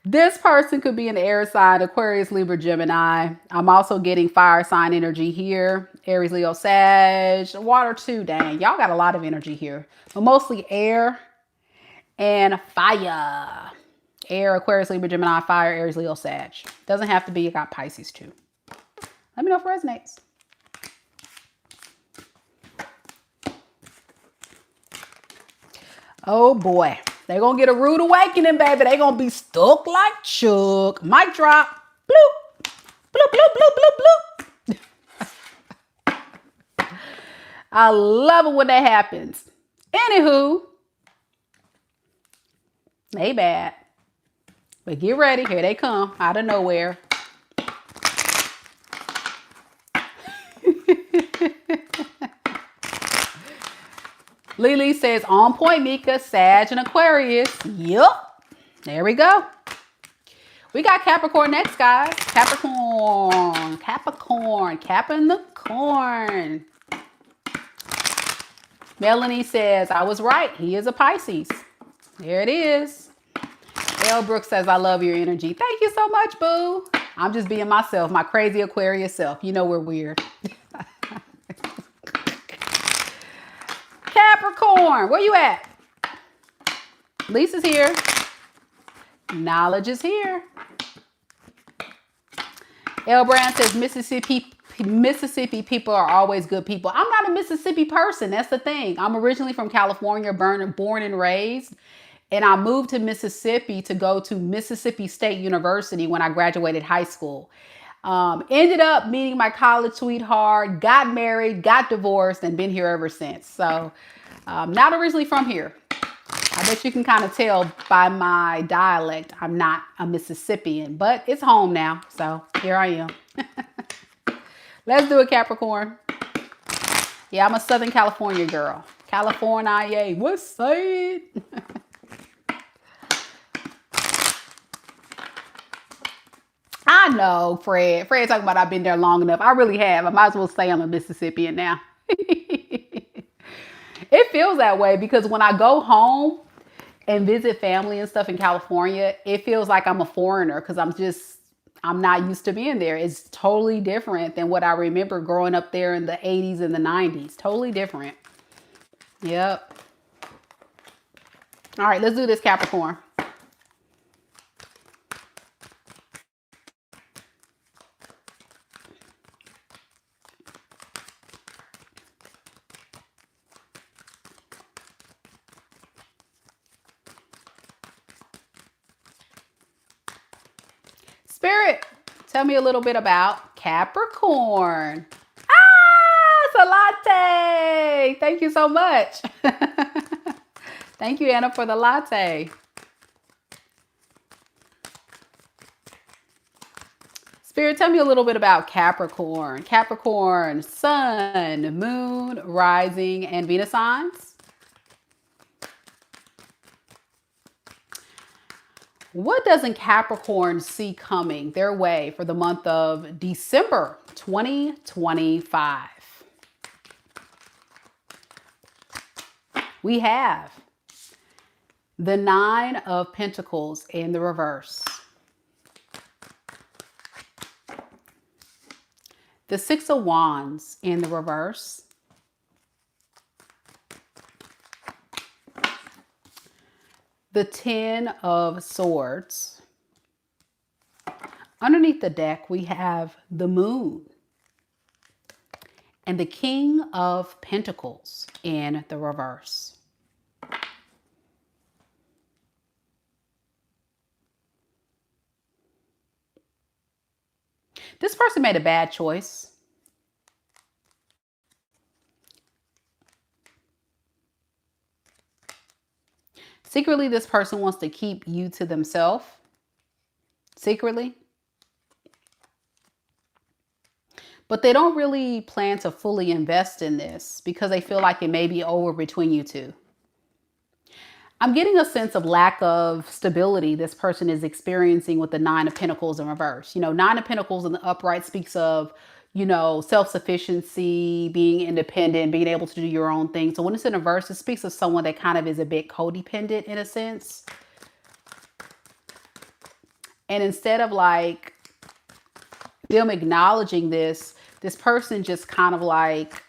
This person could be an air sign, Aquarius, Libra, Gemini. I'm also getting fire sign energy here. Aries, Leo, Sag, water too. Dang, y'all got a lot of energy here, but mostly air and fire. Air, Aquarius, Libra, Gemini, fire, Aries, Leo, Sag. Doesn't have to be. You got Pisces too. Let me know if it resonates. Oh boy. They're going to get a rude awakening, baby. They're going to be stuck like Chuck. Mic drop. Bloop. Bloop, bloop, bloop, bloop, bloop. I love it when that happens. Anywho, they bad. But get ready. Here they come out of nowhere. Lily says, on point, Mika, Sag, and Aquarius. Yup. There we go. We got Capricorn next, guys. Capricorn. Capping the corn. Melanie says, I was right. He is a Pisces. There it is. L. Brooks says, I love your energy. Thank you so much, boo. I'm just being myself, my crazy Aquarius self. You know we're weird. Capricorn, where you at? Lisa's here. Knowledge is here. L. Brown says Mississippi people are always good people. I'm not a Mississippi person. That's the thing. I'm originally from California, born and raised. And I moved to Mississippi to go to Mississippi State University when I graduated high school. Ended up meeting my college sweetheart, got married, got divorced, and been here ever since. So, not originally from here. I bet you can kind of tell by my dialect, I'm not a Mississippian, but it's home now. So here I am. Let's do it, Capricorn. Yeah, I'm a Southern California girl. California, what's say it? I know, Fred. Fred talking about I've been there long enough. I really have. I might as well say I'm a Mississippian now. It feels that way because when I go home and visit family and stuff in California, it feels like I'm a foreigner because I'm not used to being there. It's totally different than what I remember growing up there in the 80s and the 90s. Totally different. Yep. All right, let's do this, Capricorn. Spirit, tell me a little bit about Capricorn. Ah, it's a latte. Thank you so much. Thank you, Anna, for the latte. Spirit, tell me a little bit about Capricorn. Capricorn, sun, moon, rising, and Venus signs. What doesn't Capricorn see coming their way for the month of December 2025? We have the Nine of Pentacles in the reverse, the Six of Wands in the reverse, the Ten of Swords. Underneath the deck, we have the Moon and the King of Pentacles in the reverse. This person made a bad choice. Secretly, this person wants to keep you to themselves. Secretly. But they don't really plan to fully invest in this because they feel like it may be over between you two. I'm getting a sense of lack of stability this person is experiencing with the Nine of Pentacles in reverse. You know, Nine of Pentacles in the upright speaks of, you know, self-sufficiency, being independent, being able to do your own thing. So when it's in reverse, it speaks of someone that kind of is a bit codependent in a sense. And instead of like them acknowledging this person just kind of like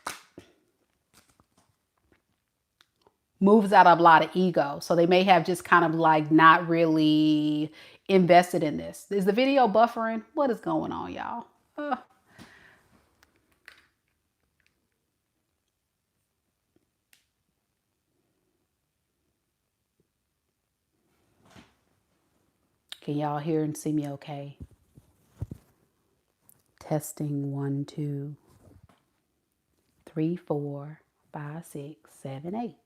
moves out of a lot of ego. So they may have just kind of like not really invested in this. Is the video buffering? What is going on, y'all? Can y'all hear and see me okay? Testing 1, 2, 3, 4, 5, 6, 7, 8.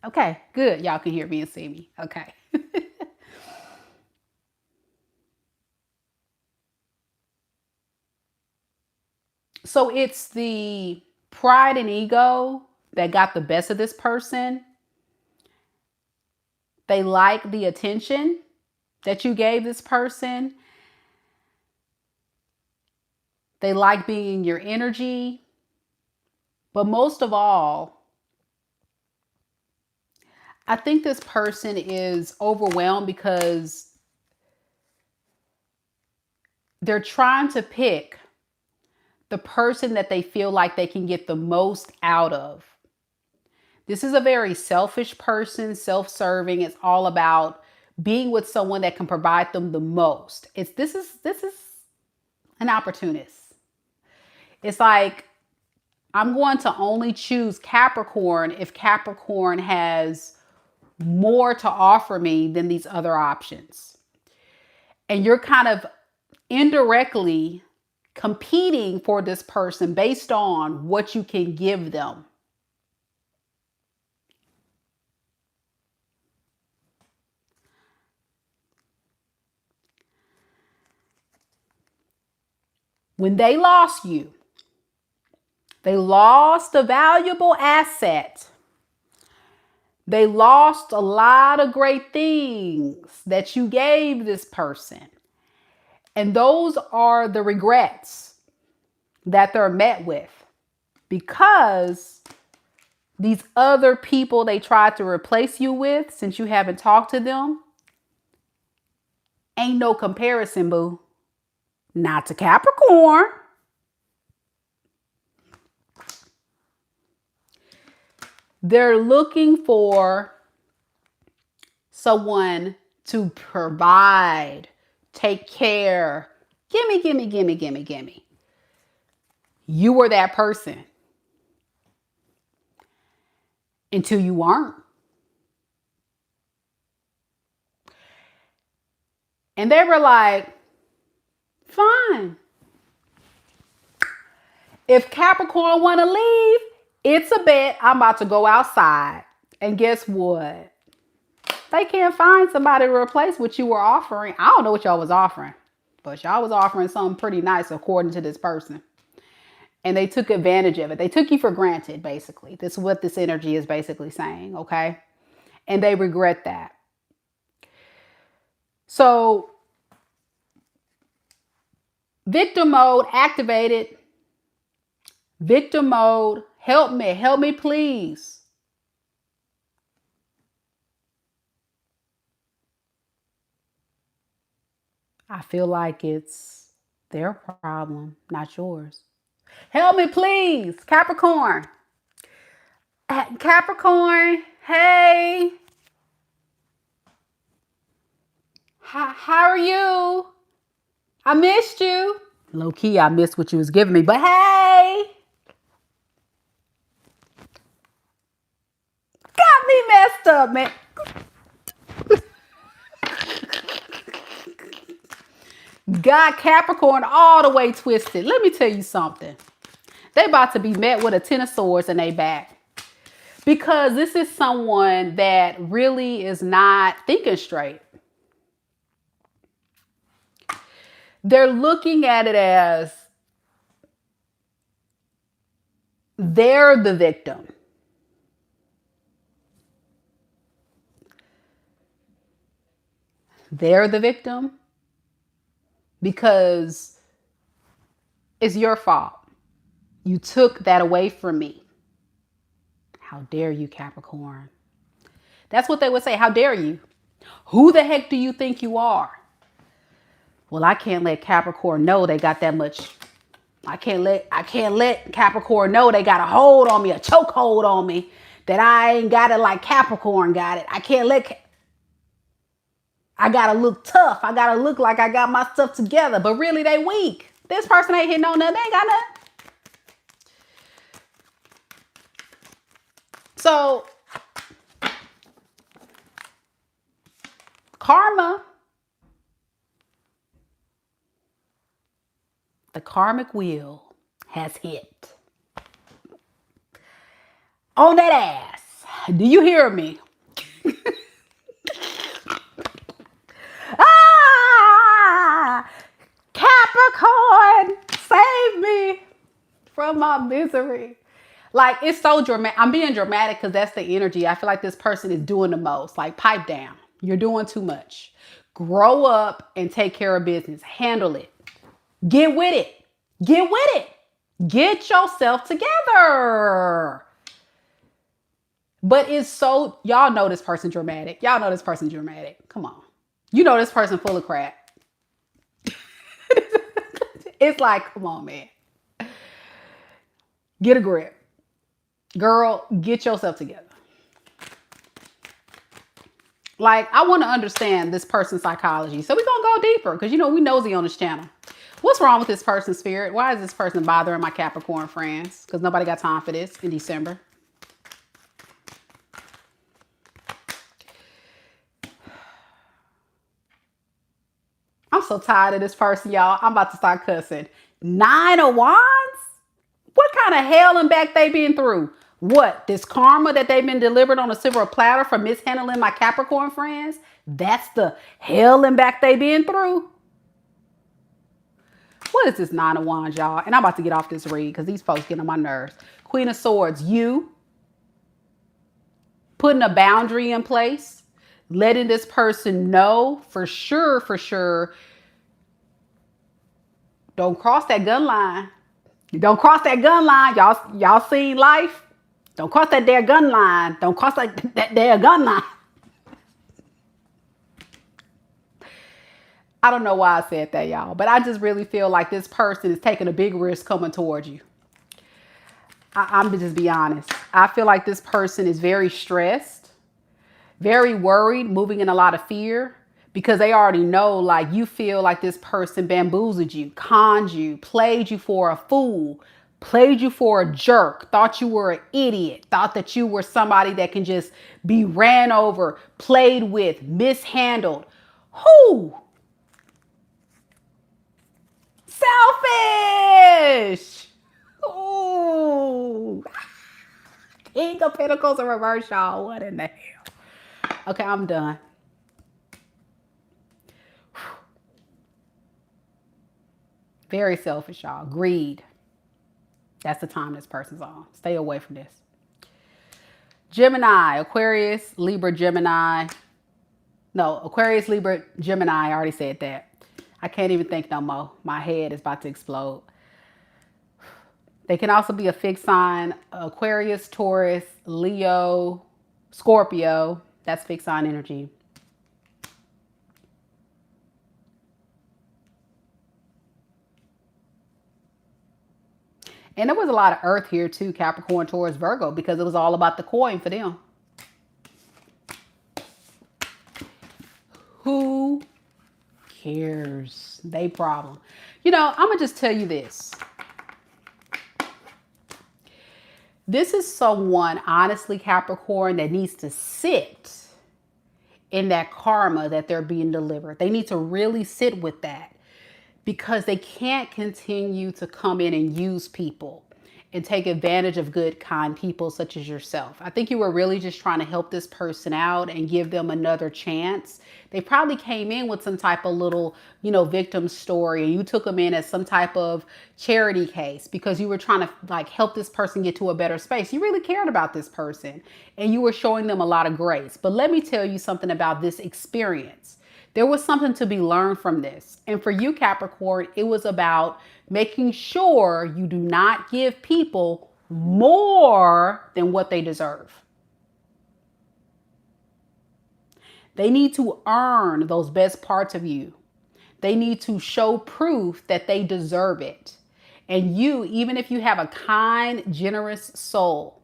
Okay, good. Y'all can hear me and see me. Okay. So it's the pride and ego that got the best of this person. They like the attention that you gave this person. They like being in your energy. But most of all, I think this person is overwhelmed because they're trying to pick the person that they feel like they can get the most out of. This is a very selfish person, self-serving. It's all about being with someone that can provide them the most. This is an opportunist. It's like, I'm going to only choose Capricorn if Capricorn has more to offer me than these other options. And you're kind of indirectly competing for this person based on what you can give them. When they lost you, they lost a valuable asset. They lost a lot of great things that you gave this person. And those are the regrets that they're met with, because these other people they tried to replace you with, since you haven't talked to them, ain't no comparison, boo. Not to Capricorn. They're looking for someone to provide, take care. Gimme, gimme, gimme, gimme, gimme. You were that person until you weren't. And they were like, fine. If Capricorn want to leave, it's a bet I'm about to go outside. And guess what? They can't find somebody to replace what you were offering. I don't know what y'all was offering, but y'all was offering something pretty nice according to this person. And they took advantage of it. They took you for granted, basically. This is what this energy is basically saying, okay? And they regret that. So, victim mode activated. Victim mode, help me please. I feel like it's their problem, not yours. Help me please, Capricorn. Capricorn, hey. How are you? I missed you. Low key, I missed what you was giving me, but hey. Got me messed up, man. Got Capricorn all the way twisted. Let me tell you something. They about to be met with a 10 of swords in their back. Because this is someone that really is not thinking straight. They're looking at it as they're the victim. They're the victim because it's your fault. You took that away from me. How dare you, Capricorn? That's what they would say. How dare you? Who the heck do you think you are? Well, I can't let Capricorn know they got that much. I can't let Capricorn know they got a hold on me, a choke hold on me, that I ain't got it like Capricorn got it. I can't let. I gotta look tough. I gotta look like I got my stuff together. But really, they weak. This person ain't hitting on nothing. They ain't got nothing. So, karma. The karmic wheel has hit. On that ass. Do you hear me? Capricorn, save me from my misery. Like, it's so dramatic. I'm being dramatic because that's the energy. I feel like this person is doing the most. Like, pipe down. You're doing too much. Grow up and take care of business. Handle it. Get with it. Get with it. Get yourself together. But it's so, y'all know this person dramatic. Y'all know this person dramatic. Come on. You know this person full of crap. It's like, come on, man. Get a grip. Girl, get yourself together. Like, I want to understand this person's psychology. So we're going to go deeper because, you know, we nosy on this channel. What's wrong with this person's spirit? Why is this person bothering my Capricorn friends? Because nobody got time for this in December. I'm so tired of this person, y'all. I'm about to start cussing. 9 of Wands? What kind of hell and back they been through? What? This karma that they've been delivered on a silver platter for mishandling my Capricorn friends? That's the hell and back they been through? What is this 9 of Wands, y'all? And I'm about to get off this read because these folks get on my nerves. Queen of Swords, you putting a boundary in place, letting this person know for sure, don't cross that gun line. Don't cross that gun line. Y'all seen life? Don't cross that damn gun line. Don't cross that damn gun line. I don't know why I said that, y'all, but I just really feel like this person is taking a big risk coming towards you. I'm just be honest. I feel like this person is very stressed, very worried, moving in a lot of fear because they already know, like, you feel like this person bamboozled you, conned you, played you for a fool, played you for a jerk, thought you were an idiot, thought that you were somebody that can just be ran over, played with, mishandled. Who? Selfish. Ooh. King of Pentacles in reverse, y'all. What in the hell? Okay, I'm done. Very selfish, y'all. Greed. That's the time this person's on. Stay away from this. Gemini, Aquarius, Libra, Gemini. No, Aquarius, Libra, Gemini. I already said that. I can't even think no more. My head is about to explode. They can also be a fixed sign. Aquarius, Taurus, Leo, Scorpio. That's fixed sign energy. And there was a lot of earth here too, Capricorn, Taurus, Virgo, because it was all about the coin for them. Who cares? They problem. You know, I'm going to just tell you this. This is someone, honestly, Capricorn, that needs to sit in that karma that they're being delivered. They need to really sit with that because they can't continue to come in and use people and take advantage of good, kind people such as yourself. I think you were really just trying to help this person out and give them another chance. They probably came in with some type of little, victim story, and you took them in as some type of charity case because you were trying to like help this person get to a better space. You really cared about this person and you were showing them a lot of grace. But let me tell you something about this experience. There was something to be learned from this. And for you, Capricorn, it was about making sure you do not give people more than what they deserve. They need to earn those best parts of you. They need to show proof that they deserve it. And you, even if you have a kind, generous soul,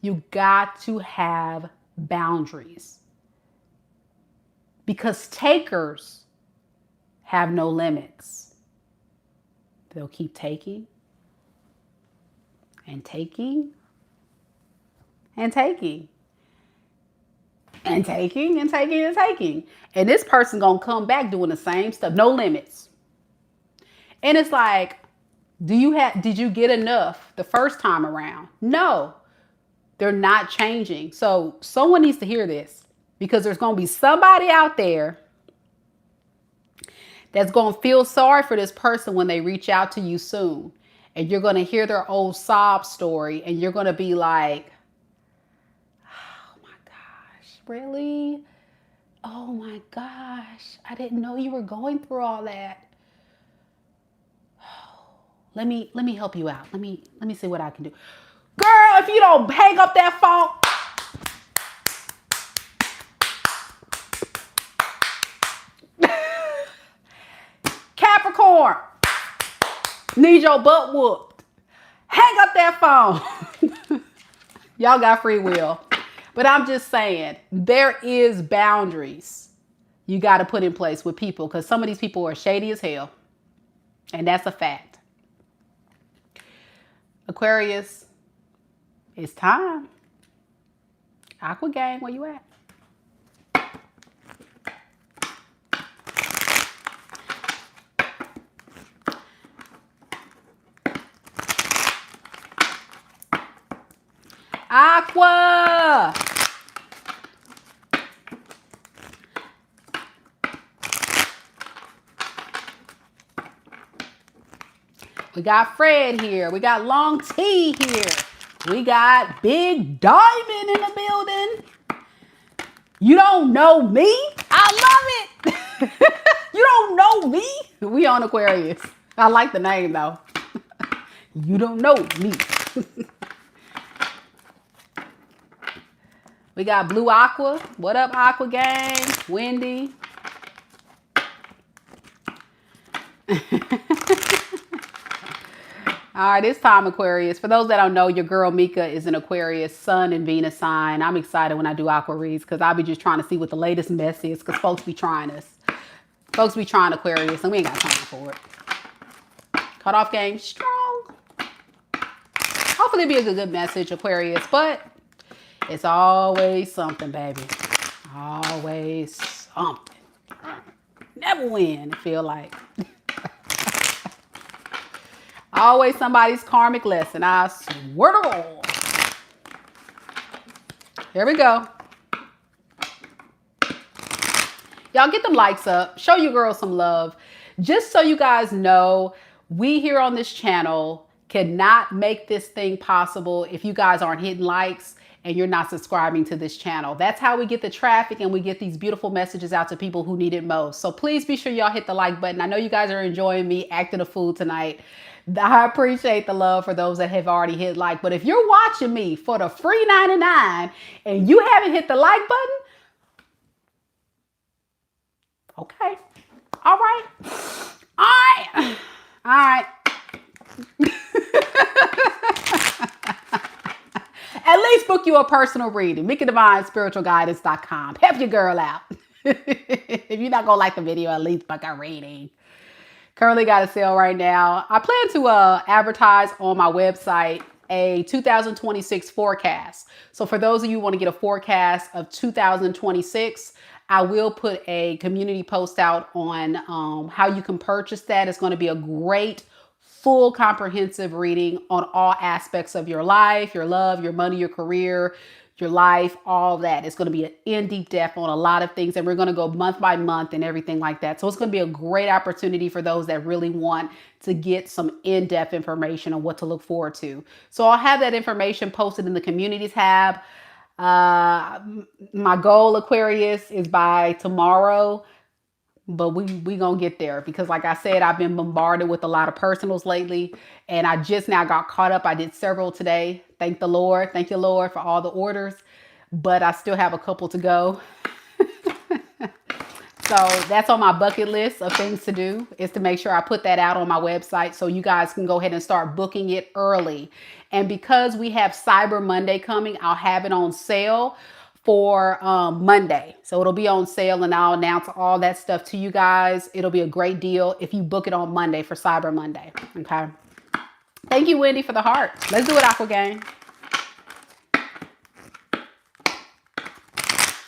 you got to have boundaries. Because takers have no limits. They'll keep taking and taking and taking and taking and taking and taking. And this person gonna come back doing the same stuff. No limits. And it's like, did you get enough the first time around? No, they're not changing. So someone needs to hear this. Because there's going to be somebody out there that's going to feel sorry for this person when they reach out to you soon. And you're going to hear their old sob story and you're going to be like, oh my gosh, really? Oh my gosh, I didn't know you were going through all that. Let me help you out. Let me see what I can do. Girl, if you don't hang up that phone. Capricorn, need your butt whooped. Hang up that phone. Y'all got free will. But I'm just saying, there is boundaries you got to put in place with people because some of these people are shady as hell. And that's a fact. Aquarius, it's time. Aqua Gang, where you at? Aqua! We got Fred here. We got Long T here. We got Big Diamond in the building. You don't know me? I love it. You don't know me? We on Aquarius. I like the name though. You don't know me. We got Blue Aqua. What up, Aqua Gang? Wendy. All right, it's time, Aquarius. For those that don't know, your girl Mika is an Aquarius, Sun and Venus sign. I'm excited when I do Aqua reads because I'll be just trying to see what the latest mess is because folks be trying us. Folks be trying Aquarius and we ain't got time for it. Cutoff game strong. Hopefully it'll be a good message, Aquarius, but it's always something, baby. Always something. Never win, I feel like. Always somebody's karmic lesson. I swear to God. Here we go. Y'all get them likes up. Show your girls some love. Just so you guys know, we here on this channel cannot make this thing possible if you guys aren't hitting likes and you're not subscribing to this channel. That's how we get the traffic and we get these beautiful messages out to people who need it most. So please be sure y'all hit the like button. I know you guys are enjoying me acting a fool tonight. I appreciate the love for those that have already hit like. But if you're watching me for the free 99 and you haven't hit the like button, okay. All right. All right. All right. At least book you a personal reading. MikaDivineSpiritualGuidance.com. Help your girl out. If you're not going to like the video, at least book a reading. Currently got a sale right now. I plan to advertise on my website a 2026 forecast. So for those of you who want to get a forecast of 2026, I will put a community post out on how you can purchase that. It's going to be a great, full, comprehensive reading on all aspects of your life, your love, your money, your career, your life, all that. It's going to be an in-deep depth on a lot of things, and we're going to go month by month and everything like that. So it's going to be a great opportunity for those that really want to get some in-depth information on what to look forward to. So I'll have that information posted in the community tab. My goal, Aquarius, is by tomorrow, but we gonna get there because like I said, I've been bombarded with a lot of personals lately and I just now got caught up. I did several today. Thank the Lord. Thank you, Lord, for all the orders, but I still have a couple to go. So that's on my bucket list of things to do, is to make sure I put that out on my website so you guys can go ahead and start booking it early. And because we have Cyber Monday coming, I'll have it on sale for Monday. So it'll be on sale and I'll announce all that stuff to you guys. It'll be a great deal if you book it on Monday for Cyber Monday. Okay. Thank you, Wendy, for the heart. Let's do it, Aqua Gang.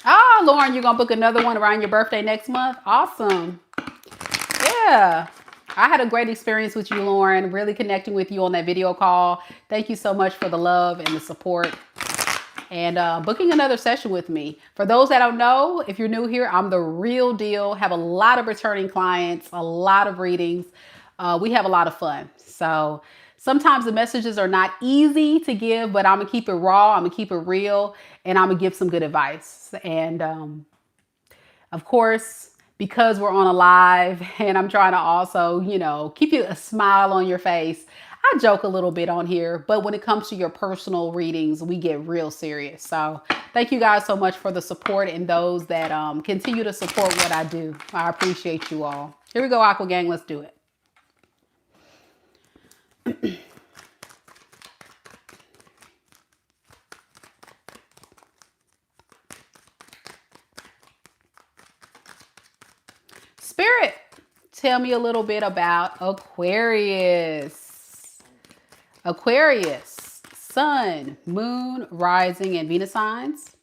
Oh, Lauren, you're going to book another one around your birthday next month? Awesome. Yeah. I had a great experience with you, Lauren, really connecting with you on that video call. Thank you so much for the love and the support and booking another session with me. For those that don't know, if you're new here, I'm the real deal. Have a lot of returning clients, a lot of readings. We have a lot of fun. So sometimes the messages are not easy to give, but I'm going to keep it raw. I'm going to keep it real, and I'm going to give some good advice. And of course, because we're on a live and I'm trying to also, you know, keep you a smile on your face, I joke a little bit on here, but when it comes to your personal readings, we get real serious. So thank you guys so much for the support and those that continue to support what I do. I appreciate you all. Here we go, Aqua Gang. Let's do it. Spirit, tell me a little bit about Aquarius. Aquarius, Sun, Moon, Rising, and Venus signs.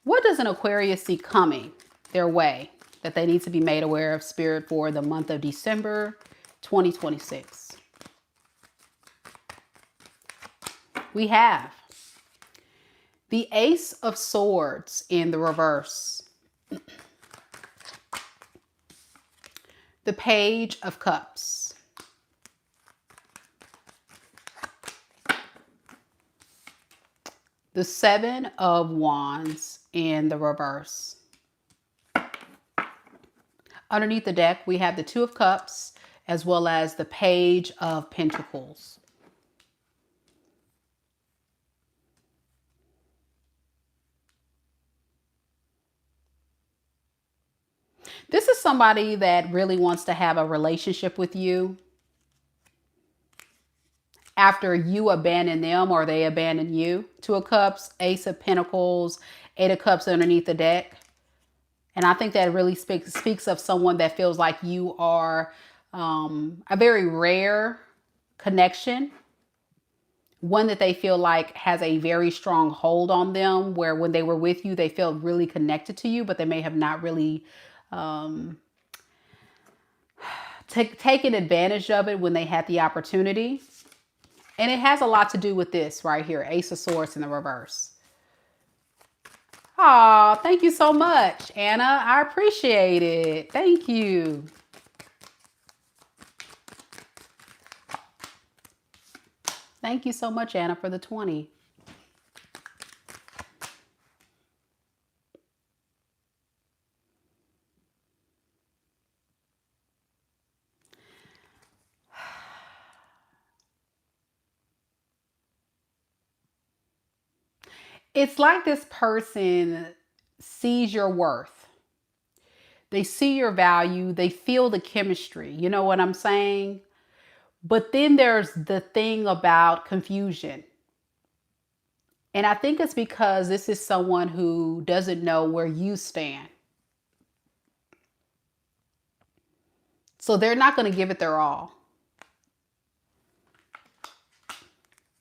What does an Aquarius see coming their way that they need to be made aware of, Spirit, for the month of December 2026? We have the Ace of Swords in the reverse, the Page of Cups, the Seven of Wands in the reverse. Underneath the deck, we have the Two of Cups as well as the Page of Pentacles. This is somebody that really wants to have a relationship with you after you abandon them or they abandon you. Two of Cups, Ace of Pentacles, Eight of Cups underneath the deck. And I think that really speaks of someone that feels like you are a very rare connection. One that they feel like has a very strong hold on them, where when they were with you, they felt really connected to you, but they may have not really taken advantage of it when they had the opportunity. And it has a lot to do with this right here, Ace of Swords in the reverse. Oh, thank you so much, Anna. I appreciate it. Thank you. Thank you so much, Anna, for the 20. It's like this person sees your worth. They see your value. They feel the chemistry. You know what I'm saying? But then there's the thing about confusion. And I think it's because this is someone who doesn't know where you stand. So they're not going to give it their all.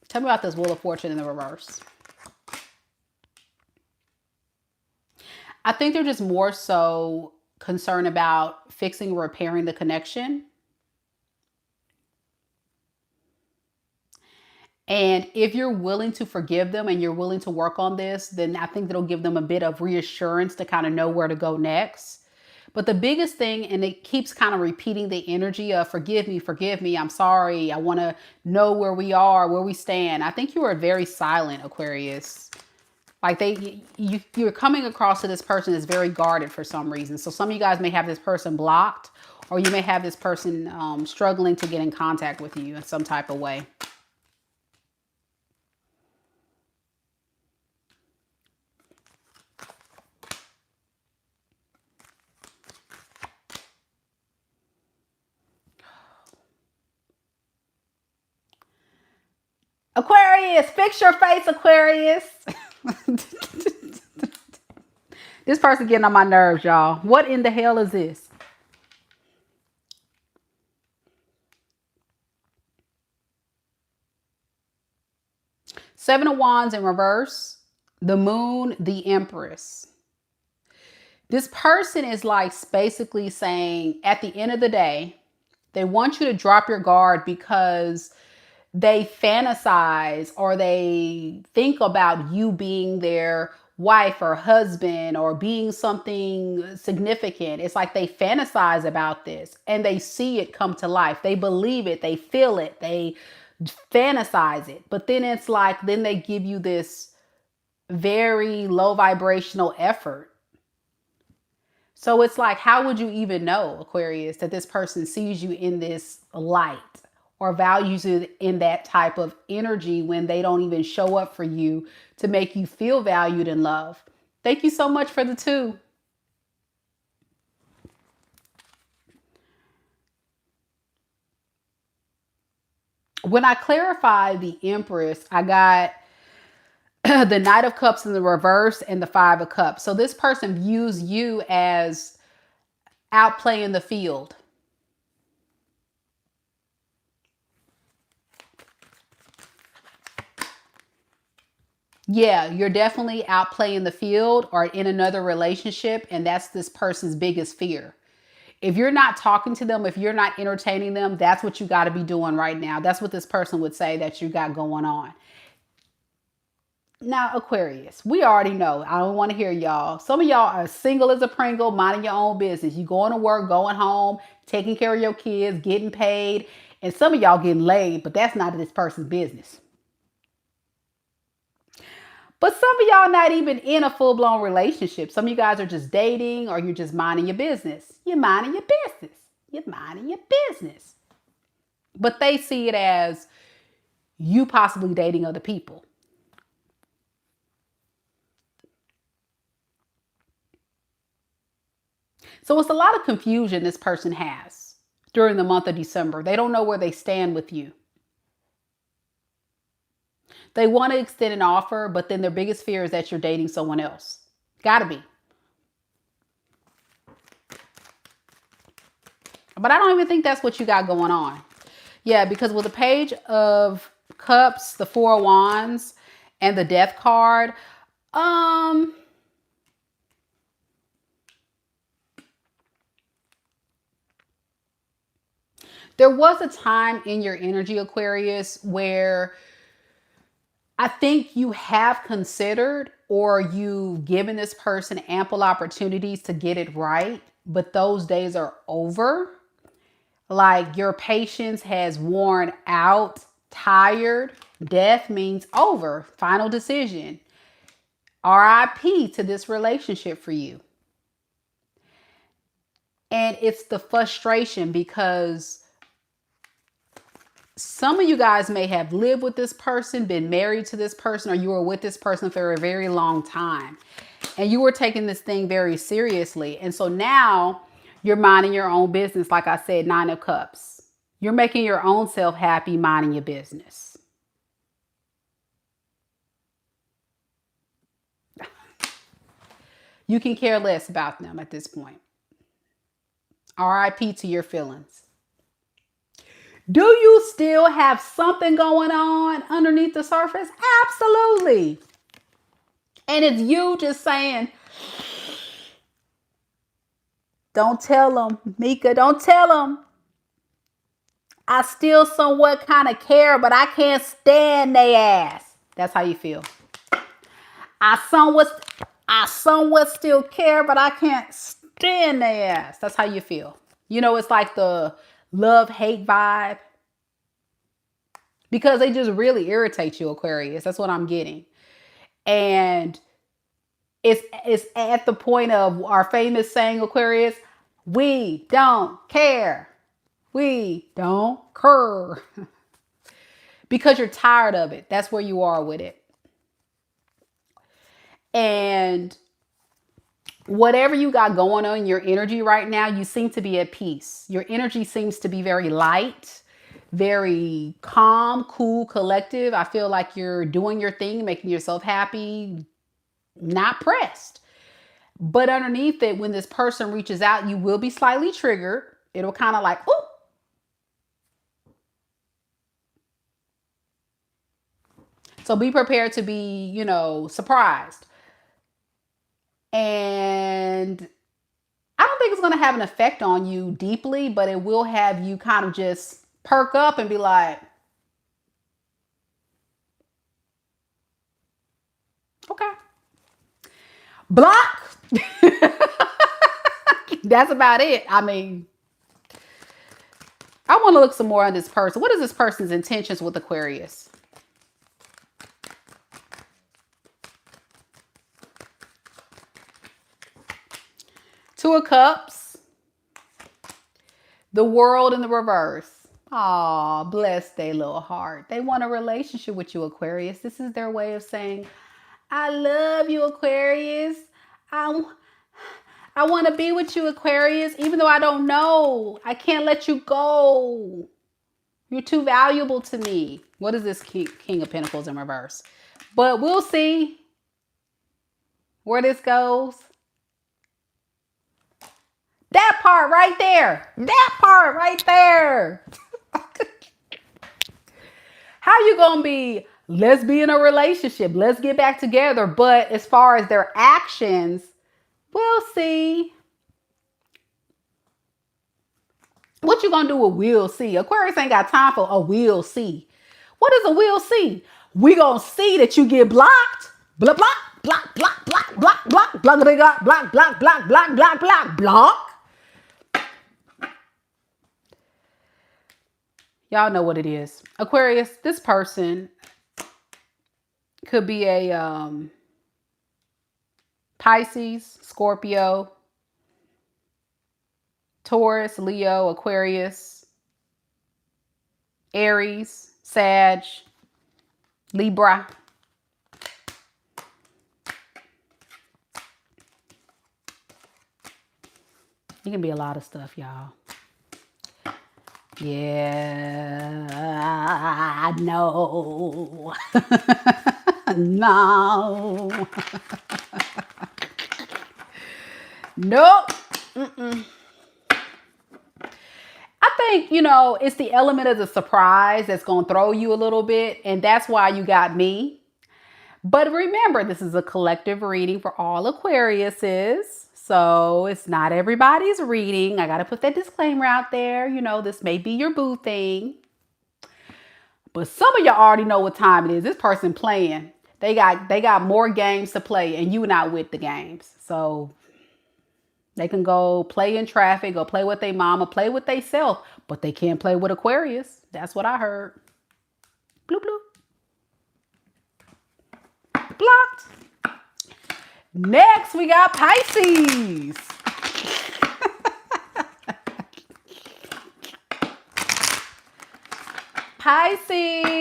Tell me about this Wheel of Fortune in the reverse. I think they're just more so concerned about fixing, repairing the connection. And if you're willing to forgive them and you're willing to work on this, then I think that'll give them a bit of reassurance to kind of know where to go next. But the biggest thing, and it keeps kind of repeating the energy of forgive me, I'm sorry, I want to know where we are, where we stand. I think you are very silent, Aquarius. Like you're coming across to this person as very guarded for some reason. So some of you guys may have this person blocked, or you may have this person struggling to get in contact with you in some type of way. Aquarius, fix your face, Aquarius. This person getting on my nerves, y'all. What in the hell is this? Seven of Wands in reverse. The Moon, the Empress. This person is like basically saying at the end of the day, they want you to drop your guard because they fantasize or they think about you being their wife or husband or being something significant. It's like they fantasize about this and they see it come to life. They believe it. They feel it. They fantasize it. But then it's like, then they give you this very low vibrational effort. So it's like, how would you even know, Aquarius, that this person sees you in this light or values it in that type of energy when they don't even show up for you to make you feel valued and loved? Thank you so much for the 2. When I clarify the Empress, I got the Knight of Cups in the reverse and the Five of Cups. So this person views you as outplaying the field. Yeah, you're definitely outplaying the field or in another relationship, and that's this person's biggest fear. If you're not talking to them, if you're not entertaining them, that's what you got to be doing right now. That's what this person would say that you got going on. Now, Aquarius, we already know. I don't want to hear y'all. Some of y'all are single as a Pringle, minding your own business. You going to work, going home, taking care of your kids, getting paid. And some of y'all getting laid, but that's not this person's business. But some of y'all not even in a full-blown relationship. Some of you guys are just dating or you're just minding your business. You're minding your business. You're minding your business. But they see it as you possibly dating other people. So it's a lot of confusion this person has during the month of December. They don't know where they stand with you. They want to extend an offer, but then their biggest fear is that you're dating someone else. Gotta be. But I don't even think that's what you got going on. Yeah, because with the Page of Cups, the Four of Wands, and the Death card, there was a time in your energy, Aquarius, where I think you have considered or you've given this person ample opportunities to get it right, but those days are over. Like your patience has worn out, tired. Death means over, final decision. RIP to this relationship for you. And it's the frustration because some of you guys may have lived with this person, been married to this person, or you were with this person for a very long time. And you were taking this thing very seriously. And so now you're minding your own business. Like I said, Nine of Cups. You're making your own self happy, minding your business. You can care less about them at this point. RIP to your feelings. Do you still have something going on underneath the surface? Absolutely. And it's you just saying, don't tell them, Mika, don't tell them. I still somewhat kind of care, but I can't stand their ass. That's how you feel. I somewhat still care, but I can't stand their ass. That's how you feel. You know, it's like the love-hate vibe. Because they just really irritate you, Aquarius. That's what I'm getting. And it's at the point of our famous saying, Aquarius, we don't care. We don't care. Because you're tired of it. That's where you are with it. And whatever you got going on in your energy right now, you seem to be at peace. Your energy seems to be very light, very calm, cool, collective. I feel like you're doing your thing, making yourself happy, not pressed. But underneath it, when this person reaches out, you will be slightly triggered. It'll kind of like, oh. So be prepared to be, you know, surprised. And I don't think it's going to have an effect on you deeply, but it will have you kind of just perk up and be like, okay. Block. That's about it. I mean, I want to look some more on this person. What is this person's intentions with Aquarius? Two of Cups. The World in the reverse. Aw, bless their little heart. They want a relationship with you, Aquarius. This is their way of saying, I love you, Aquarius. I want to be with you, Aquarius, even though I don't know. I can't let you go. You're too valuable to me. What is this King of Pentacles in reverse? But we'll see where this goes. That part right there. That part right there. How you gonna be, let's be in a relationship, let's get back together, but as far as their actions, we'll see. What you gonna do with we'll see? Aquarius ain't got time for a we'll see. What is a we'll see? We gonna see that you get blocked. Block, block, block, block, block, block, block, block, block, block, block, block, block, block, block, block. Y'all know what it is. Aquarius, this person could be a Pisces, Scorpio, Taurus, Leo, Aquarius, Aries, Sag, Libra. It can be a lot of stuff, y'all. Yeah, I know. No. Nope. I think, you know, it's the element of the surprise that's going to throw you a little bit. And that's why you got me. But remember, this is a collective reading for all Aquariuses. So it's not everybody's reading. I got to put that disclaimer out there. You know, this may be your boo thing. But some of y'all already know what time it is. This person playing. They got more games to play and you not with the games. So they can go play in traffic, go play with their mama, play with they self, but they can't play with Aquarius. That's what I heard. Bloop, bloop. Blocked. Next, we got Pisces. Pisces.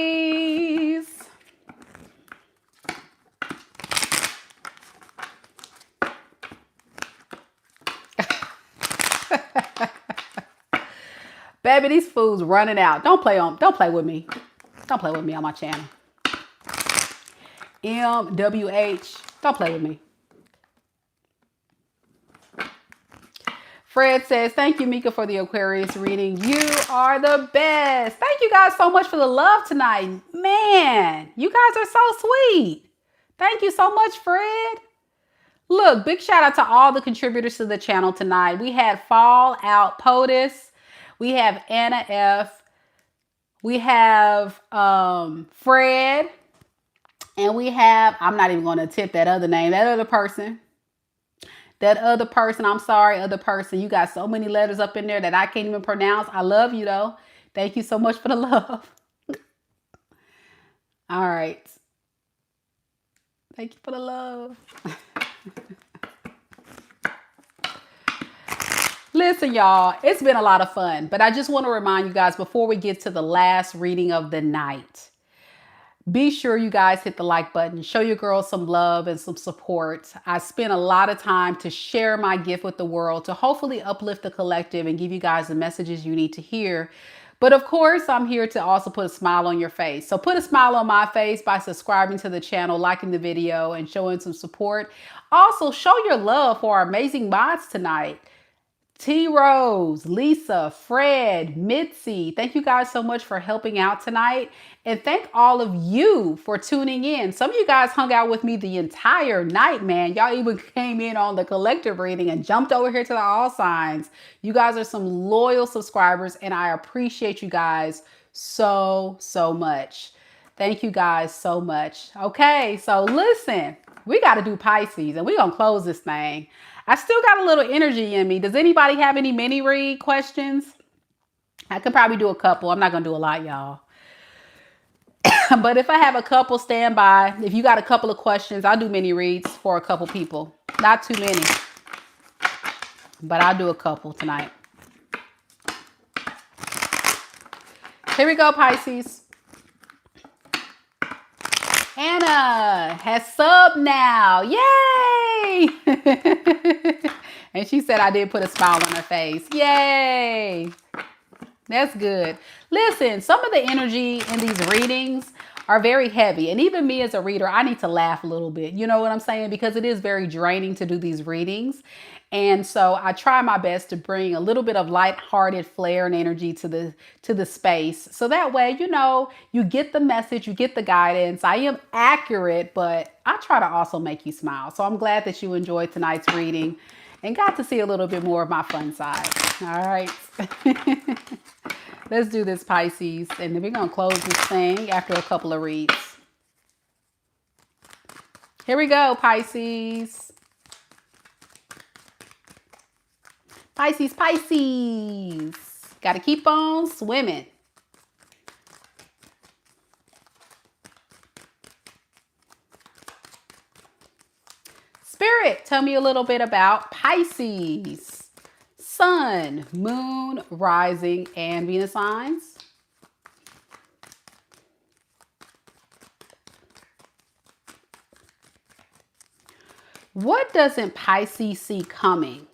Baby, these fools running out. Don't play with me. Don't play with me on my channel. MWH. Don't play with me. Fred says, thank you, Mika, for the Aquarius reading. You are the best. Thank you guys so much for the love tonight. Man, you guys are so sweet. Thank you so much, Fred. Look, big shout out to all the contributors to the channel tonight. We had Fallout POTUS. We have Anna F. We have Fred. And we have, I'm not even going to attempt that other name, that other person. I'm sorry, other person. You got so many letters up in there that I can't even pronounce. I love you though. Thank you so much for the love. All right. Thank you for the love. Listen, y'all, it's been a lot of fun, but I just want to remind you guys before we get to the last reading of the night, be sure you guys hit the like button, show your girls some love and some support. I spent a lot of time to share my gift with the world, to hopefully uplift the collective and give you guys the messages you need to hear. But of course, I'm here to also put a smile on your face. So put a smile on my face by subscribing to the channel, liking the video, and showing some support. Also, show your love for our amazing mods tonight. T Rose, Lisa, Fred, Mitzi, thank you guys so much for helping out tonight. And thank all of you for tuning in. Some of you guys hung out with me the entire night, man. Y'all even came in on the collective reading and jumped over here to the all signs. You guys are some loyal subscribers and I appreciate you guys so much. Thank you guys so much. Okay, so listen, we got to do Pisces and we're going to close this thing. I still got a little energy in me. Does anybody have any mini read questions? I could probably do a couple. I'm not going to do a lot, y'all. But if I have a couple, stand by. If you got a couple of questions, I'll do mini reads for a couple people. Not too many. But I'll do a couple tonight. Here we go, Pisces. Anna has subbed now. Yay! And she said I did put a smile on her face. Yay! That's good. Listen, some of the energy in these readings are very heavy. And even me as a reader, I need to laugh a little bit. You know what I'm saying? Because it is very draining to do these readings. And so I try my best to bring a little bit of lighthearted flair and energy to the space. So that way, you know, you get the message, you get the guidance. I am accurate, but I try to also make you smile. So I'm glad that you enjoyed tonight's reading and got to see a little bit more of my fun side. All right. Let's do this, Pisces. And then we're going to close this thing after a couple of reads. Here we go, Pisces. Pisces, Pisces. Got to keep on swimming. Spirit, tell me a little bit about Pisces. Sun, Moon, Rising, and Venus signs. What doesn't Pisces see coming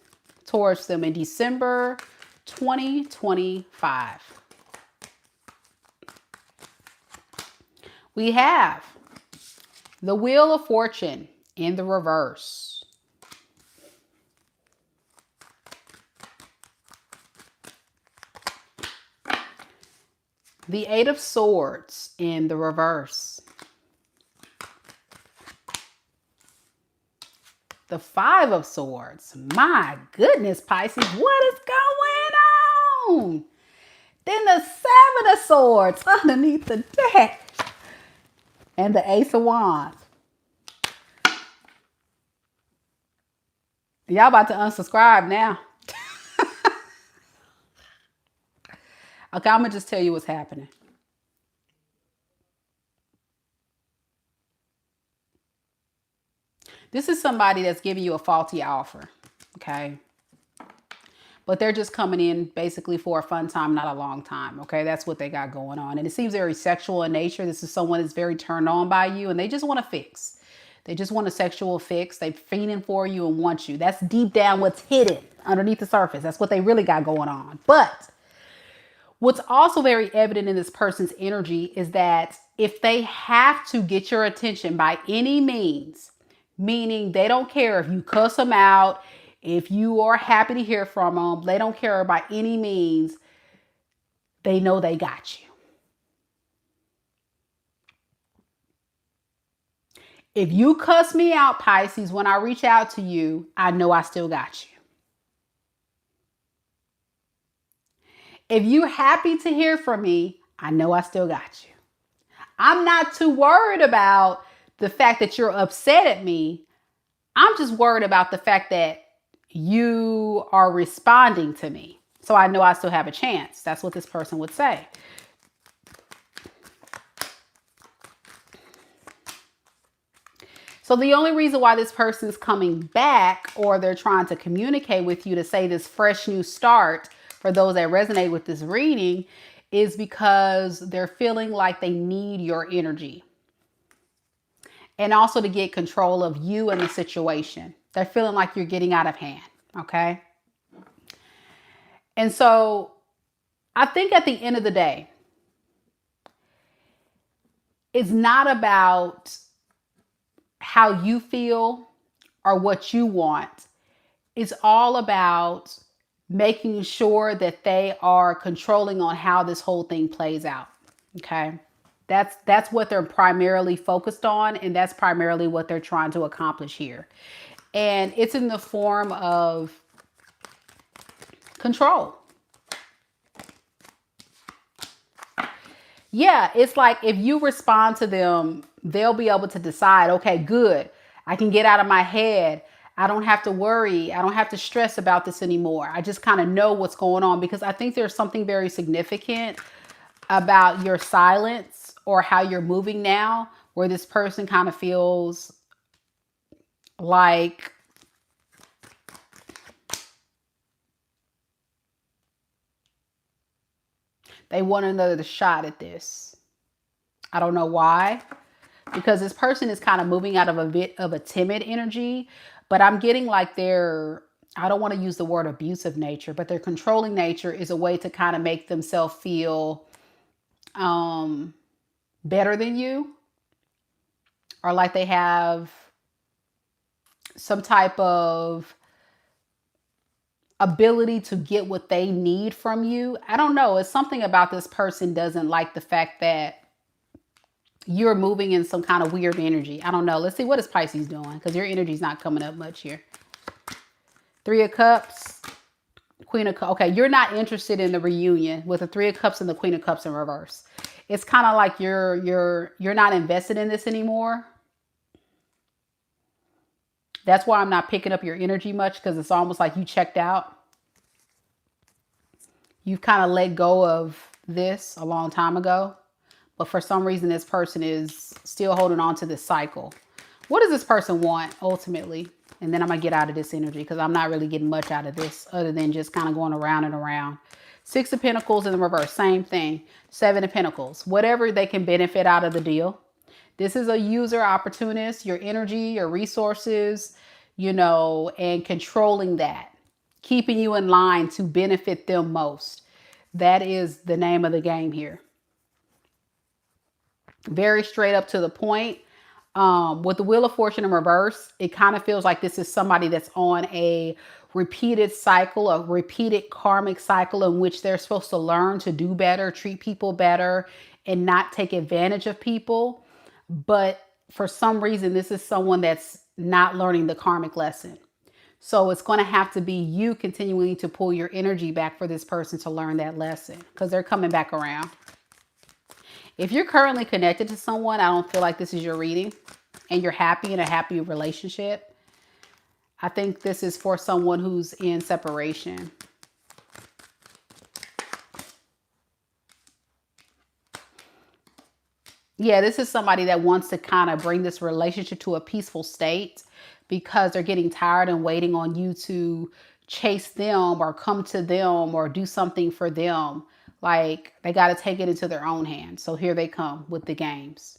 towards them in December 2025? We have the Wheel of Fortune in the reverse. The Eight of Swords in the reverse. The Five of Swords. My goodness, Pisces, what is going on? Then the Seven of Swords underneath the deck. And the Ace of Wands. Y'all about to unsubscribe now. Okay, I'm going to just tell you what's happening. This is somebody that's giving you a faulty offer, okay? But they're just coming in basically for a fun time, not a long time, okay? That's what they got going on. And it seems very sexual in nature. This is someone that's very turned on by you, and they just want to fix. They just want a sexual fix. They're fiending for you and want you. That's deep down what's hidden underneath the surface. That's what they really got going on. But what's also very evident in this person's energy is that if they have to get your attention by any means, meaning they don't care if you cuss them out, if you are happy to hear from them, they don't care by any means, they know they got you. If you cuss me out, Pisces, when I reach out to you, I know I still got you. If you're happy to hear from me, I know I still got you. I'm not too worried about the fact that you're upset at me. I'm just worried about the fact that you are responding to me. So I know I still have a chance. That's what this person would say. So the only reason why this person is coming back, or they're trying to communicate with you to say this fresh new start, for those that resonate with this reading, is because they're feeling like they need your energy. And also to get control of you and the situation. They're feeling like you're getting out of hand, okay? And so I think at the end of the day, it's not about how you feel or what you want. It's all about making sure that they are controlling on how this whole thing plays out. Okay. That's what they're primarily focused on. And that's primarily what they're trying to accomplish here. And it's in the form of control. Yeah, it's like if you respond to them, they'll be able to decide, okay, good. I can get out of my head. I don't have to worry. I don't have to stress about this anymore. I just kind of know what's going on, because I think there's something very significant about your silence or how you're moving now, where this person kind of feels like they want another shot at this. I don't know why, because this person is kind of moving out of a bit of a timid energy, but I'm getting like they're I don't want to use the word abusive nature, but their controlling nature is a way to kind of make themselves feel better than you, or like they have some type of ability to get what they need from you. I don't know. It's something about this person doesn't like the fact that you're moving in some kind of weird energy. I don't know. Let's see, what is Pisces doing? Because your energy is not coming up much here. Three of Cups, Queen of Cups. Okay, you're not interested in the reunion with the Three of Cups and the Queen of Cups in reverse. It's kind of like you're not invested in this anymore. That's why I'm not picking up your energy much, because it's almost like you checked out. You've kind of let go of this a long time ago. But for some reason, this person is still holding on to this cycle. What does this person want ultimately? And then I'm going to get out of this energy, because I'm not really getting much out of this other than just kind of going around and around. Six of Pentacles in the reverse, same thing. Seven of Pentacles, whatever they can benefit out of the deal. This is a user opportunist, your energy, your resources, you know, and controlling that, keeping you in line to benefit them most. That is the name of the game here. Very straight up to the point. With the Wheel of Fortune in reverse, it kind of feels like this is somebody that's on a repeated cycle, a repeated karmic cycle in which they're supposed to learn to do better, treat people better, and not take advantage of people. But for some reason, this is someone that's not learning the karmic lesson. So it's going to have to be you continuing to pull your energy back for this person to learn that lesson, because they're coming back around. If you're currently connected to someone, I don't feel like this is your reading, and you're happy in a happy relationship. I think this is for someone who's in separation. Yeah, this is somebody that wants to kind of bring this relationship to a peaceful state, because they're getting tired and waiting on you to chase them or come to them or do something for them. Like they got to take it into their own hands. So here they come with the games.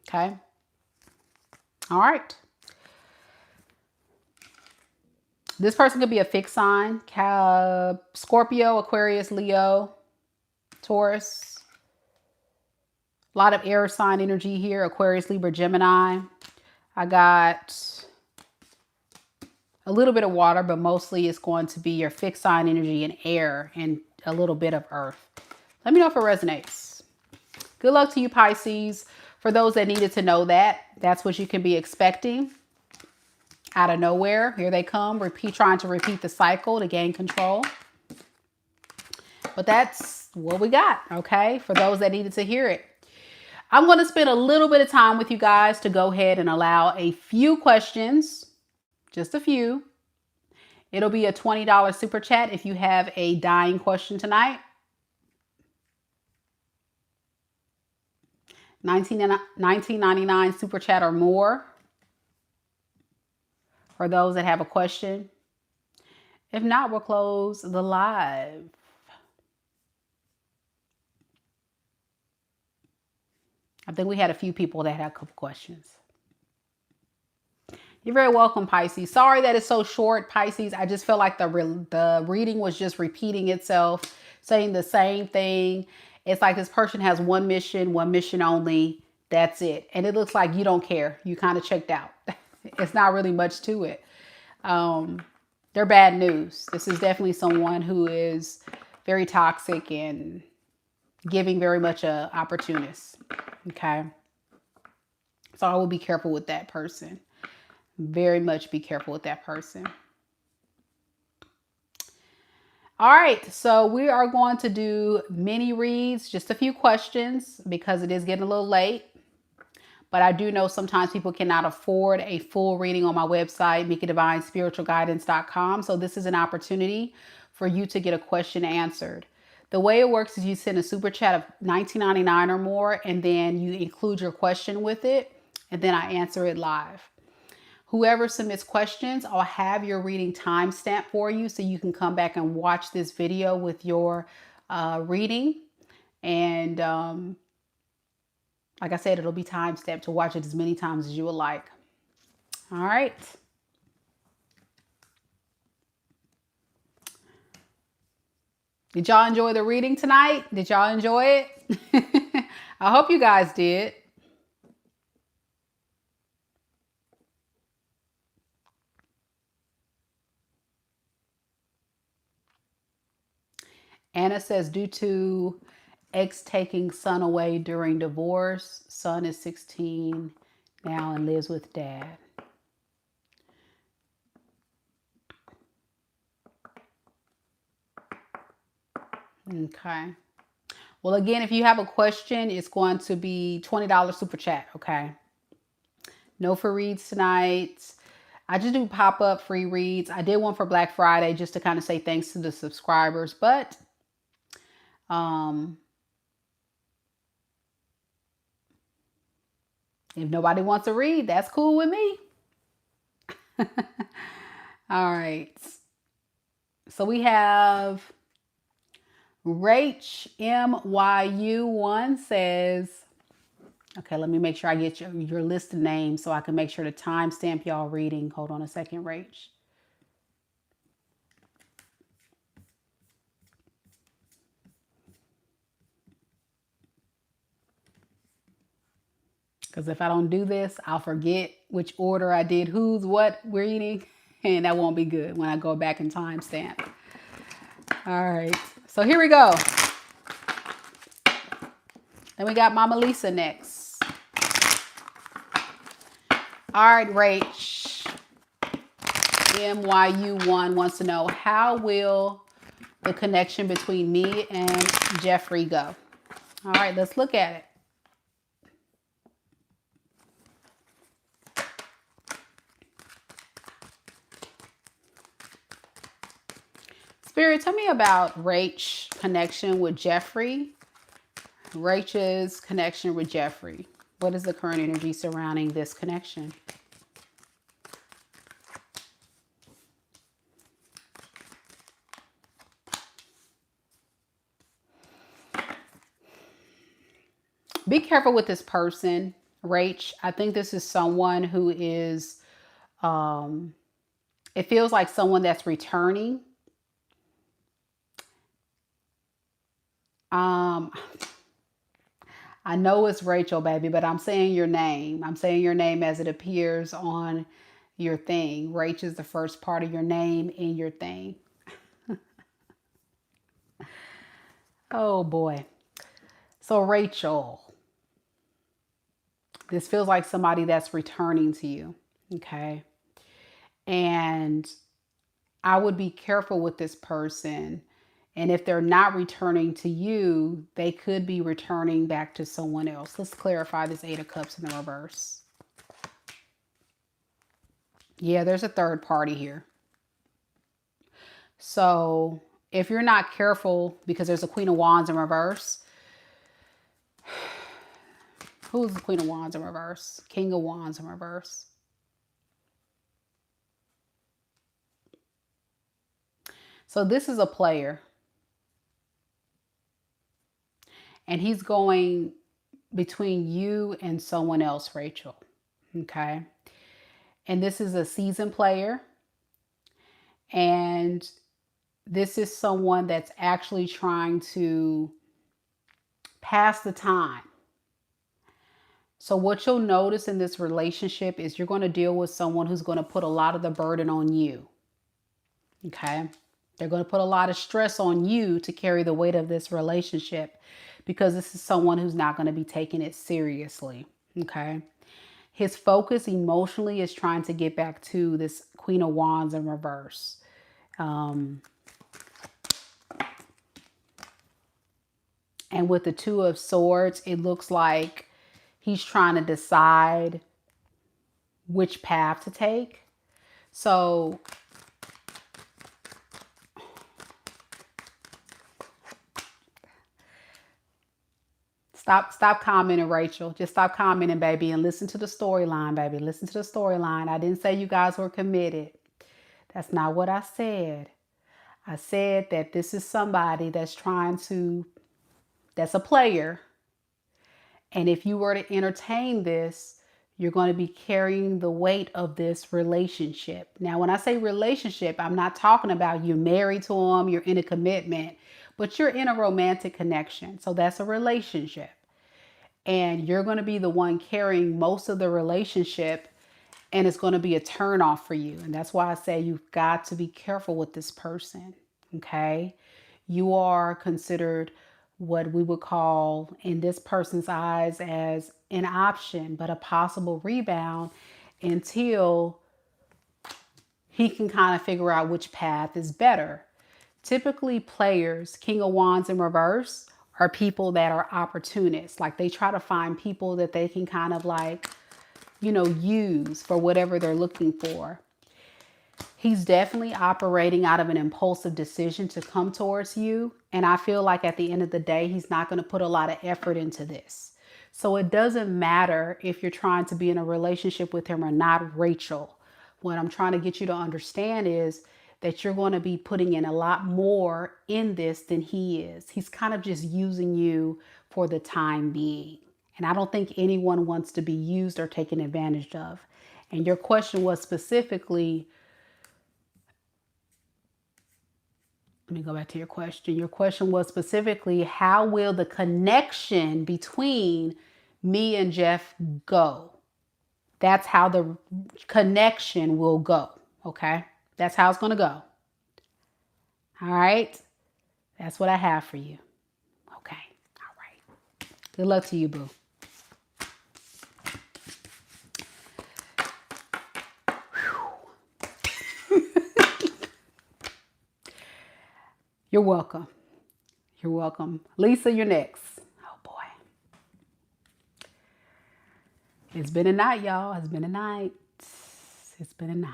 Okay. All right. This person could be a fixed sign. Scorpio, Aquarius, Leo, Taurus. A lot of air sign energy here. Aquarius, Libra, Gemini. I got a little bit of water, but mostly it's going to be your fixed sign energy and air and a little bit of earth. Let me know if it resonates. Good luck to you, Pisces. For those that needed to know that, that's what you can be expecting. Out of nowhere, here they come, trying to repeat the cycle to gain control. But that's what we got, okay? For those that needed to hear it. I'm going to spend a little bit of time with you guys to go ahead and allow a few questions, just a few. It'll be a $20 super chat if you have a dying question tonight. $19.99 super chat or more for those that have a question. If not, we'll close the live. I think we had a few people that had a couple questions. You're very welcome, Pisces. Sorry that it's so short, Pisces. I just felt like the reading was just repeating itself, saying the same thing. It's like this person has one mission only. That's it. And it looks like you don't care. You kind of checked out. It's not really much to it. They're bad news. This is definitely someone who is very toxic and giving very much a opportunist. Okay. So I will be careful with that person. Very much be careful with that person. All right. So we are going to do mini reads, just a few questions because it is getting a little late. But I do know sometimes people cannot afford a full reading on my website, MikaDivineSpiritualGuidance.com. So this is an opportunity for you to get a question answered. The way it works is you send a super chat of $19.99 or more, and then you include your question with it, and then I answer it live. Whoever submits questions, I'll have your reading timestamp for you so you can come back and watch this video with your reading. And like I said, it'll be timestamped to watch it as many times as you would like. All right. Did y'all enjoy the reading tonight? Did y'all enjoy it? I hope you guys did. Anna says, due to ex taking son away during divorce, son is 16 now and lives with dad. Okay. Well, again, if you have a question, it's going to be $20 super chat. Okay. No for reads tonight. I just do pop-up free reads. I did one for Black Friday just to kind of say thanks to the subscribers, but if nobody wants to read, that's cool with me. All right. So we have Rach MYU1 says, okay, let me make sure I get your list of names so I can make sure to timestamp y'all reading. Hold on a second, Rach. Because if I don't do this, I'll forget which order I did who's what reading, and that won't be good when I go back and timestamp. All right, so here we go. Then we got Mama Lisa next. All right, Rach. MYU1 wants to know, how will the connection between me and Jeffrey go? All right, let's look at it. Spirit, tell me about Rach's connection with Jeffrey. Rach's connection with Jeffrey. What is the current energy surrounding this connection? Be careful with this person, Rach. I think this is someone who is, it feels like someone that's returning. I know it's Rachel, baby, but I'm saying your name. I'm saying your name as it appears on your thing. Rach is the first part of your name in your thing. Oh boy. So Rachel, this feels like somebody that's returning to you. Okay. And I would be careful with this person. And if they're not returning to you, they could be returning back to someone else. Let's clarify this Eight of Cups in the reverse. Yeah, there's a third party here. So if you're not careful, because there's a Queen of Wands in reverse. Who's the Queen of Wands in reverse? King of Wands in reverse. So this is a player. And he's going between you and someone else, Rachel. Okay. And this is a seasoned player. And this is someone that's actually trying to pass the time. So what you'll notice in this relationship is you're going to deal with someone who's going to put a lot of the burden on you. Okay. They're going to put a lot of stress on you to carry the weight of this relationship, because this is someone who's not going to be taking it seriously. Okay. His focus emotionally is trying to get back to this Queen of Wands in reverse. And with the Two of Swords, it looks like he's trying to decide which path to take. So Stop commenting, Rachel. Just stop commenting, baby, and listen to the storyline, baby. Listen to the storyline. I didn't say you guys were committed. That's not what I said. I said that this is somebody that's that's a player. And if you were to entertain this, You're going to be carrying the weight of this relationship. Now, when I say relationship, I'm not talking about you're married to them, you're in a commitment, but you're in a romantic connection. So that's a relationship. And you're going to be the one carrying most of the relationship, and it's going to be a turn off for you. And that's why I say you've got to be careful with this person. Okay. You are considered what we would call in this person's eyes as an option, but a possible rebound until he can kind of figure out which path is better. Typically players, King of Wands in reverse, are people that are opportunists. Like they try to find people that they can kind of like, you know, use for whatever they're looking for. He's definitely operating out of an impulsive decision to come towards you. And I feel like at the end of the day, he's not going to put a lot of effort into this. So it doesn't matter if you're trying to be in a relationship with him or not, Rachel. What I'm trying to get you to understand is that you're going to be putting in a lot more in this than he is. He's kind of just using you for the time being. And I don't think anyone wants to be used or taken advantage of. And your question was specifically, let me go back to your question. Your question was specifically, how will the connection between me and Jeff go? That's how the connection will go. Okay. That's how it's going to go. All right. That's what I have for you. Okay. All right. Good luck to you, boo. You're welcome. You're welcome. Lisa, you're next. Oh, boy. It's been a night, y'all. It's been a night. It's been a night.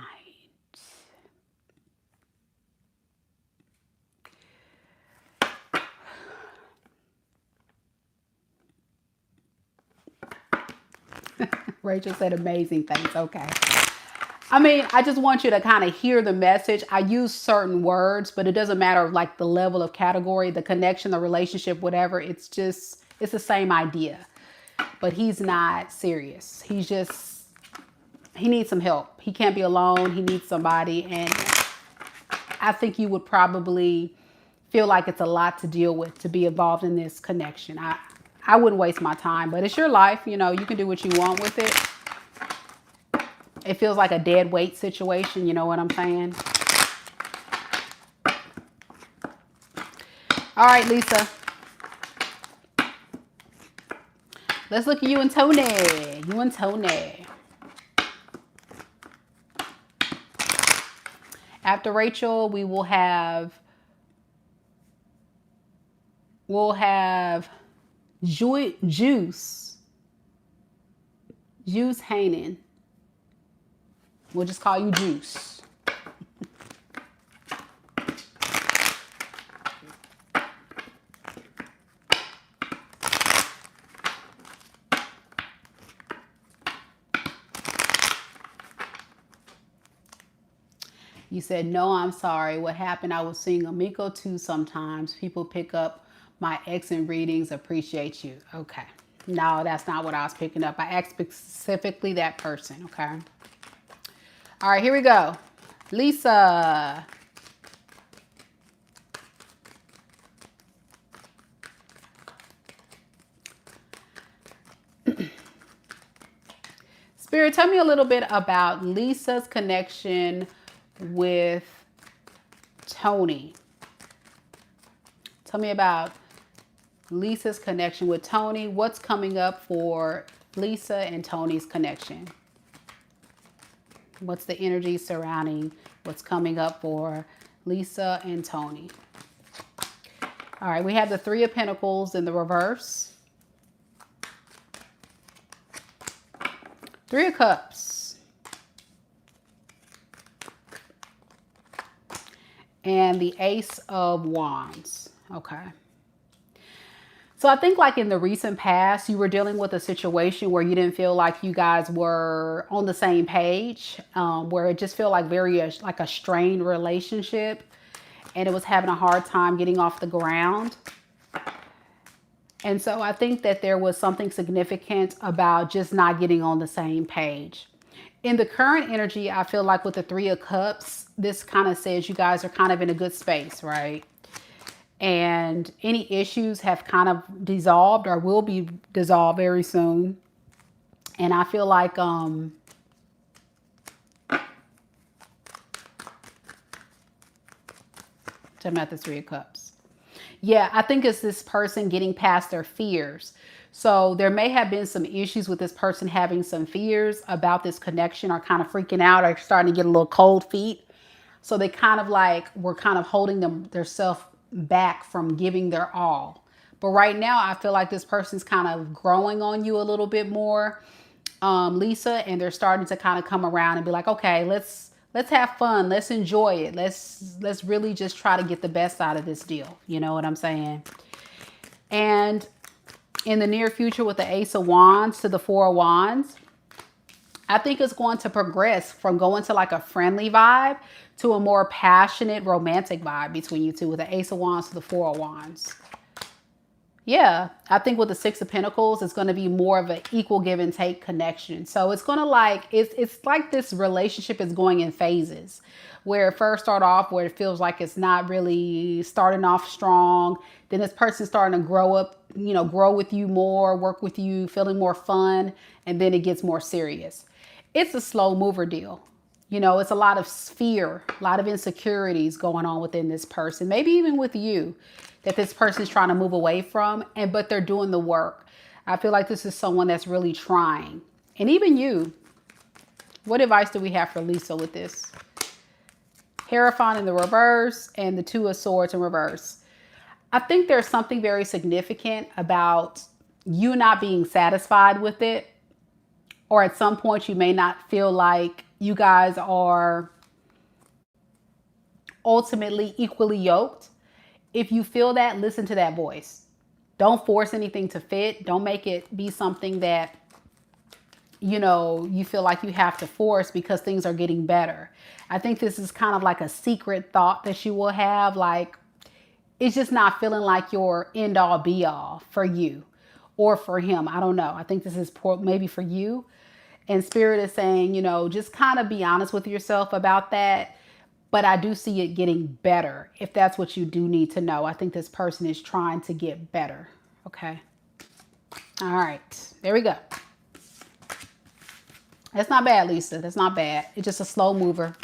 Rachel said amazing things. Okay. I mean, I just want you to kind of hear the message. I use certain words, but it doesn't matter like the level of category, the connection, the relationship, whatever. It's just, it's the same idea. But he's not serious. He's just, he needs some help. He can't be alone. He needs somebody. And I think you would probably feel like it's a lot to deal with to be involved in this connection. I wouldn't waste my time, but it's your life. You know, you can do what you want with it. It feels like a dead weight situation. You know what I'm saying? All right, Lisa. Let's look at you and Tony. You and Tony. After Rachel, we will have... We'll have Juice Hanan. We'll just call you Juice. You said, no, I'm sorry. What happened? I was seeing Amiko too sometimes. People pick up my ex in readings. Appreciate you. Okay. No, that's not what I was picking up. I asked specifically that person. Okay. All right, here we go. Lisa. Spirit, tell me a little bit about Lisa's connection with Tony. Tell me about Lisa's connection with Tony. What's coming up for Lisa and Tony's connection? What's the energy surrounding what's coming up for Lisa and Tony? All right, we have the Three of Pentacles in the reverse. Three of Cups. And the Ace of Wands. Okay. So I think like in the recent past, you were dealing with a situation where you didn't feel like you guys were on the same page, where it just felt like like a strained relationship, and it was having a hard time getting off the ground. And so I think that there was something significant about just not getting on the same page. In the current energy, I feel like with the Three of Cups, this kind of says you guys are kind of in a good space, right? And any issues have kind of dissolved or will be dissolved very soon. And I feel like I'm at the Three of Cups. Yeah, I think it's this person getting past their fears. So there may have been some issues with this person having some fears about this connection, or kind of freaking out, or starting to get a little cold feet. So they kind of like were kind of holding their self back from giving their all. But right now, I feel like this person's kind of growing on you a little bit more, Lisa, and they're starting to kind of come around and be like, okay, let's have fun, let's enjoy it, let's really just try to get the best out of this deal. You know what I'm saying? And in the near future, with the Ace of Wands to the Four of Wands, I think it's going to progress from going to like a friendly vibe to a more passionate romantic vibe between you two, with the Ace of Wands to the Four of Wands. Yeah, I think with the Six of Pentacles, it's going to be more of an equal give and take connection. So it's going to like, it's like this relationship is going in phases, where it first start off where it feels like it's not really starting off strong. Then this person's starting to grow up, you know, grow with you more, work with you, feeling more fun. And then it gets more serious. It's a slow mover deal. You know, it's a lot of fear, a lot of insecurities going on within this person, maybe even with you, that this person's trying to move away from, but they're doing the work. I feel like this is someone that's really trying. And even you, what advice do we have for Lisa with this? Hierophant in the reverse and the Two of Swords in reverse. I think there's something very significant about you not being satisfied with it. Or at some point you may not feel like you guys are ultimately equally yoked. If you feel that, listen to that voice. Don't force anything to fit. Don't make it be something that, you know, you feel like you have to force because things are getting better. I think this is kind of like a secret thought that you will have. Like, it's just not feeling like your end all be all for you or for him. I don't know. I think this is maybe for you. And Spirit is saying, you know, just kind of be honest with yourself about that. But I do see it getting better, if that's what you do need to know. I think this person is trying to get better. Okay. All right. There we go. That's not bad, Lisa. That's not bad. It's just a slow mover.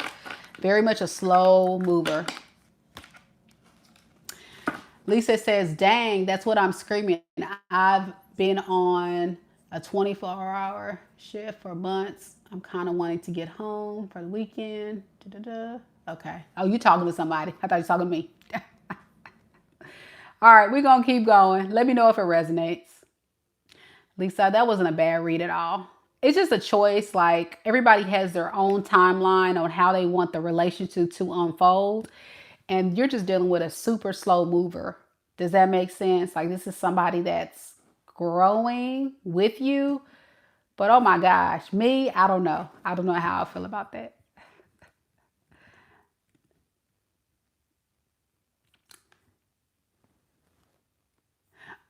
Very much a slow mover. Lisa says, dang, that's what I'm screaming. I've been on a 24-hour shift for months. I'm kind of wanting to get home for the weekend. Okay. Oh, you talking to somebody. I thought you were talking to me. All right, we're going to keep going. Let me know if it resonates. Lisa, that wasn't a bad read at all. It's just a choice. Like, everybody has their own timeline on how they want the relationship to unfold. And you're just dealing with a super slow mover. Does that make sense? Like, this is somebody that's growing with you. But oh my gosh, me, I don't know. I don't know how I feel about that.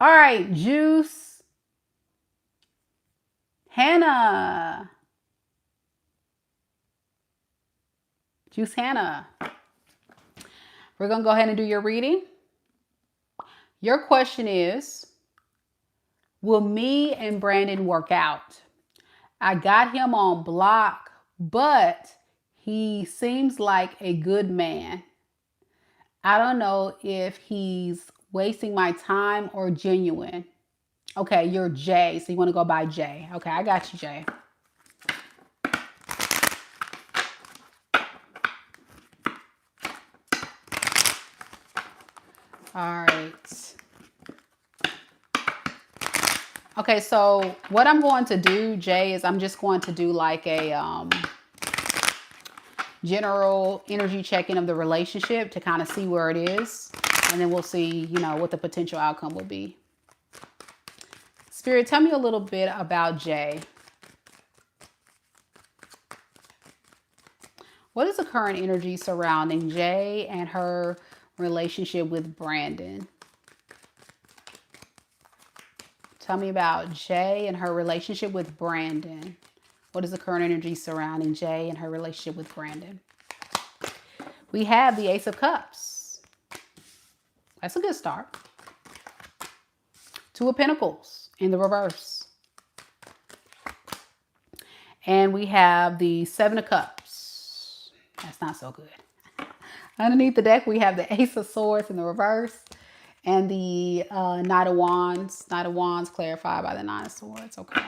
All right, Juice. Hannah. Juice Hannah. We're going to go ahead and do your reading. Your question is, will me and Brandon work out? I got him on block, but he seems like a good man. I don't know if he's wasting my time or genuine. Okay, you're Jay, so you want to go by Jay. Okay, I got you, Jay. All right. Okay, so what I'm going to do, Jay, is I'm just going to do like a general energy check-in of the relationship to kind of see where it is. And then we'll see, you know, what the potential outcome will be. Spirit, tell me a little bit about Jay. What is the current energy surrounding Jay and her relationship with Brandon? Tell me about Jay and her relationship with Brandon. What is the current energy surrounding Jay and her relationship with Brandon? We have the Ace of Cups. That's a good start. Two of Pentacles in the reverse. And we have the Seven of Cups. That's not so good. Underneath the deck, we have the Ace of Swords in the reverse. And the Knight of Wands. Knight of Wands clarified by the Nine of Swords. Okay.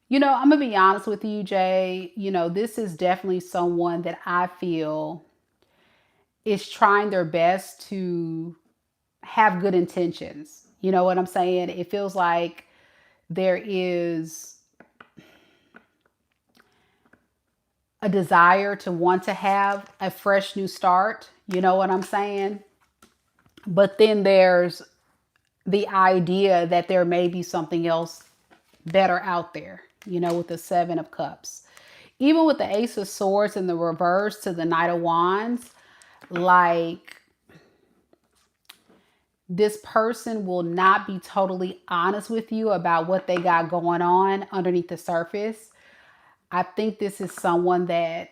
You know, I'm going to be honest with you, Jay. You know, this is definitely someone that I feel is trying their best to have good intentions. You know what I'm saying? It feels like there is a desire to want to have a fresh new start. You know what I'm saying? But then there's the idea that there may be something else better out there, you know, with the Seven of Cups. Even with the Ace of Swords in the reverse to the Knight of Wands, like, this person will not be totally honest with you about what they got going on underneath the surface. I think this is someone that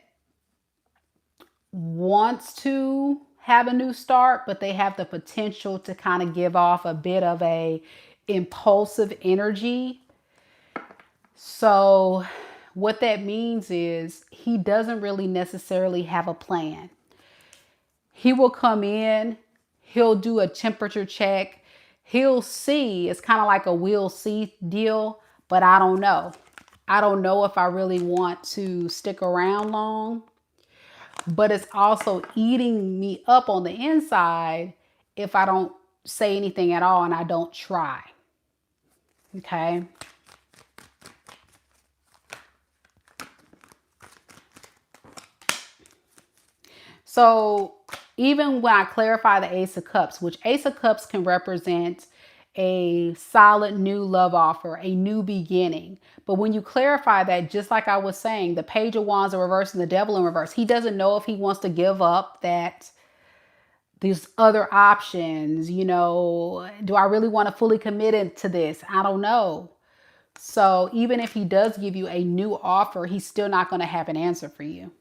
wants to have a new start, but they have the potential to kind of give off a bit of a impulsive energy. So what that means is he doesn't really necessarily have a plan. He will come in, he'll do a temperature check, he'll see. It's kind of like a we'll see deal, but I don't know. I don't know if I really want to stick around long, but it's also eating me up on the inside if I don't say anything at all and I don't try. Okay. So even when I clarify the Ace of Cups, which Ace of Cups can represent a solid new love offer, a new beginning. But when you clarify that, just like I was saying, the Page of Wands in reverse and the Devil in reverse, he doesn't know if he wants to give up these other options. You know, do I really want to fully commit to this? I don't know. So even if he does give you a new offer, he's still not going to have an answer for you.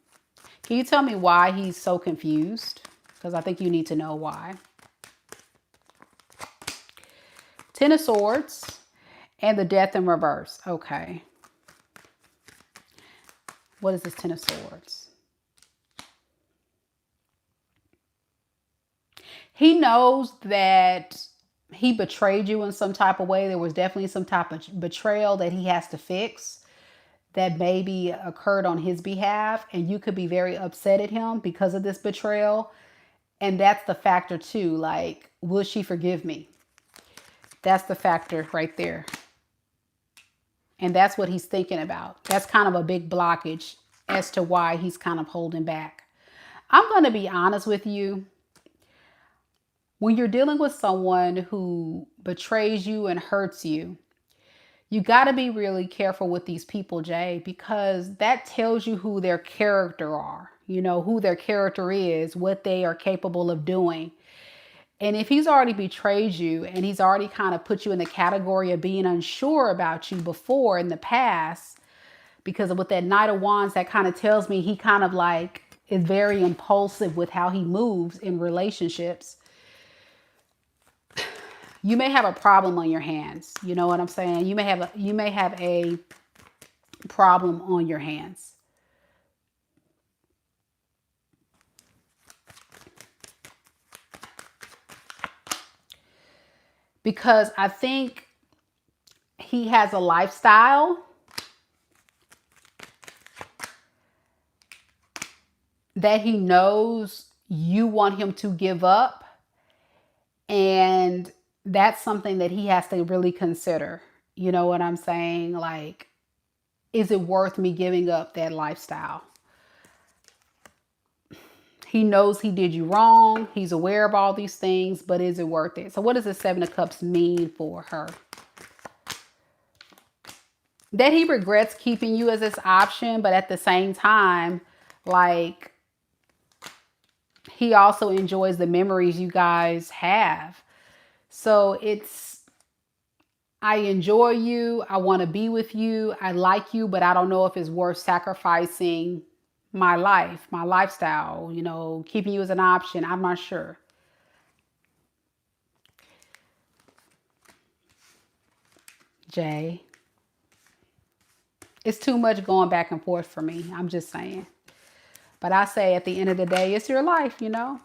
Can you tell me why he's so confused? Because I think you need to know why. Ten of Swords and the Death in reverse. Okay. What is this Ten of Swords? He knows that he betrayed you in some type of way. There was definitely some type of betrayal that he has to fix that maybe occurred on his behalf, and you could be very upset at him because of this betrayal. And that's the factor too. Like, will she forgive me? That's the factor right there. And that's what he's thinking about. That's kind of a big blockage as to why he's kind of holding back. I'm going to be honest with you. When you're dealing with someone who betrays you and hurts you, you got to be really careful with these people, Jay, because that tells you who their character are, you know, who their character is, what they are capable of doing. And if he's already betrayed you and he's already kind of put you in the category of being unsure about you before in the past, because with that Knight of Wands, that kind of tells me he kind of like is very impulsive with how he moves in relationships. You may have a problem on your hands. You know what I'm saying? You may have a problem on your hands. Because I think he has a lifestyle that he knows you want him to give up, and that's something that he has to really consider. You know what I'm saying? Like, is it worth me giving up that lifestyle? He knows he did you wrong. He's aware of all these things, but is it worth it? So what does the Seven of Cups mean for her? that he regrets keeping you as this option, but at the same time, like, he also enjoys the memories you guys have. So it's, I enjoy you. I want to be with you. I like you, but I don't know if it's worth sacrificing my life, my lifestyle, you know, keeping you as an option. I'm not sure. Jay, it's too much going back and forth for me. I'm just saying. But I say at the end of the day, it's your life, you know.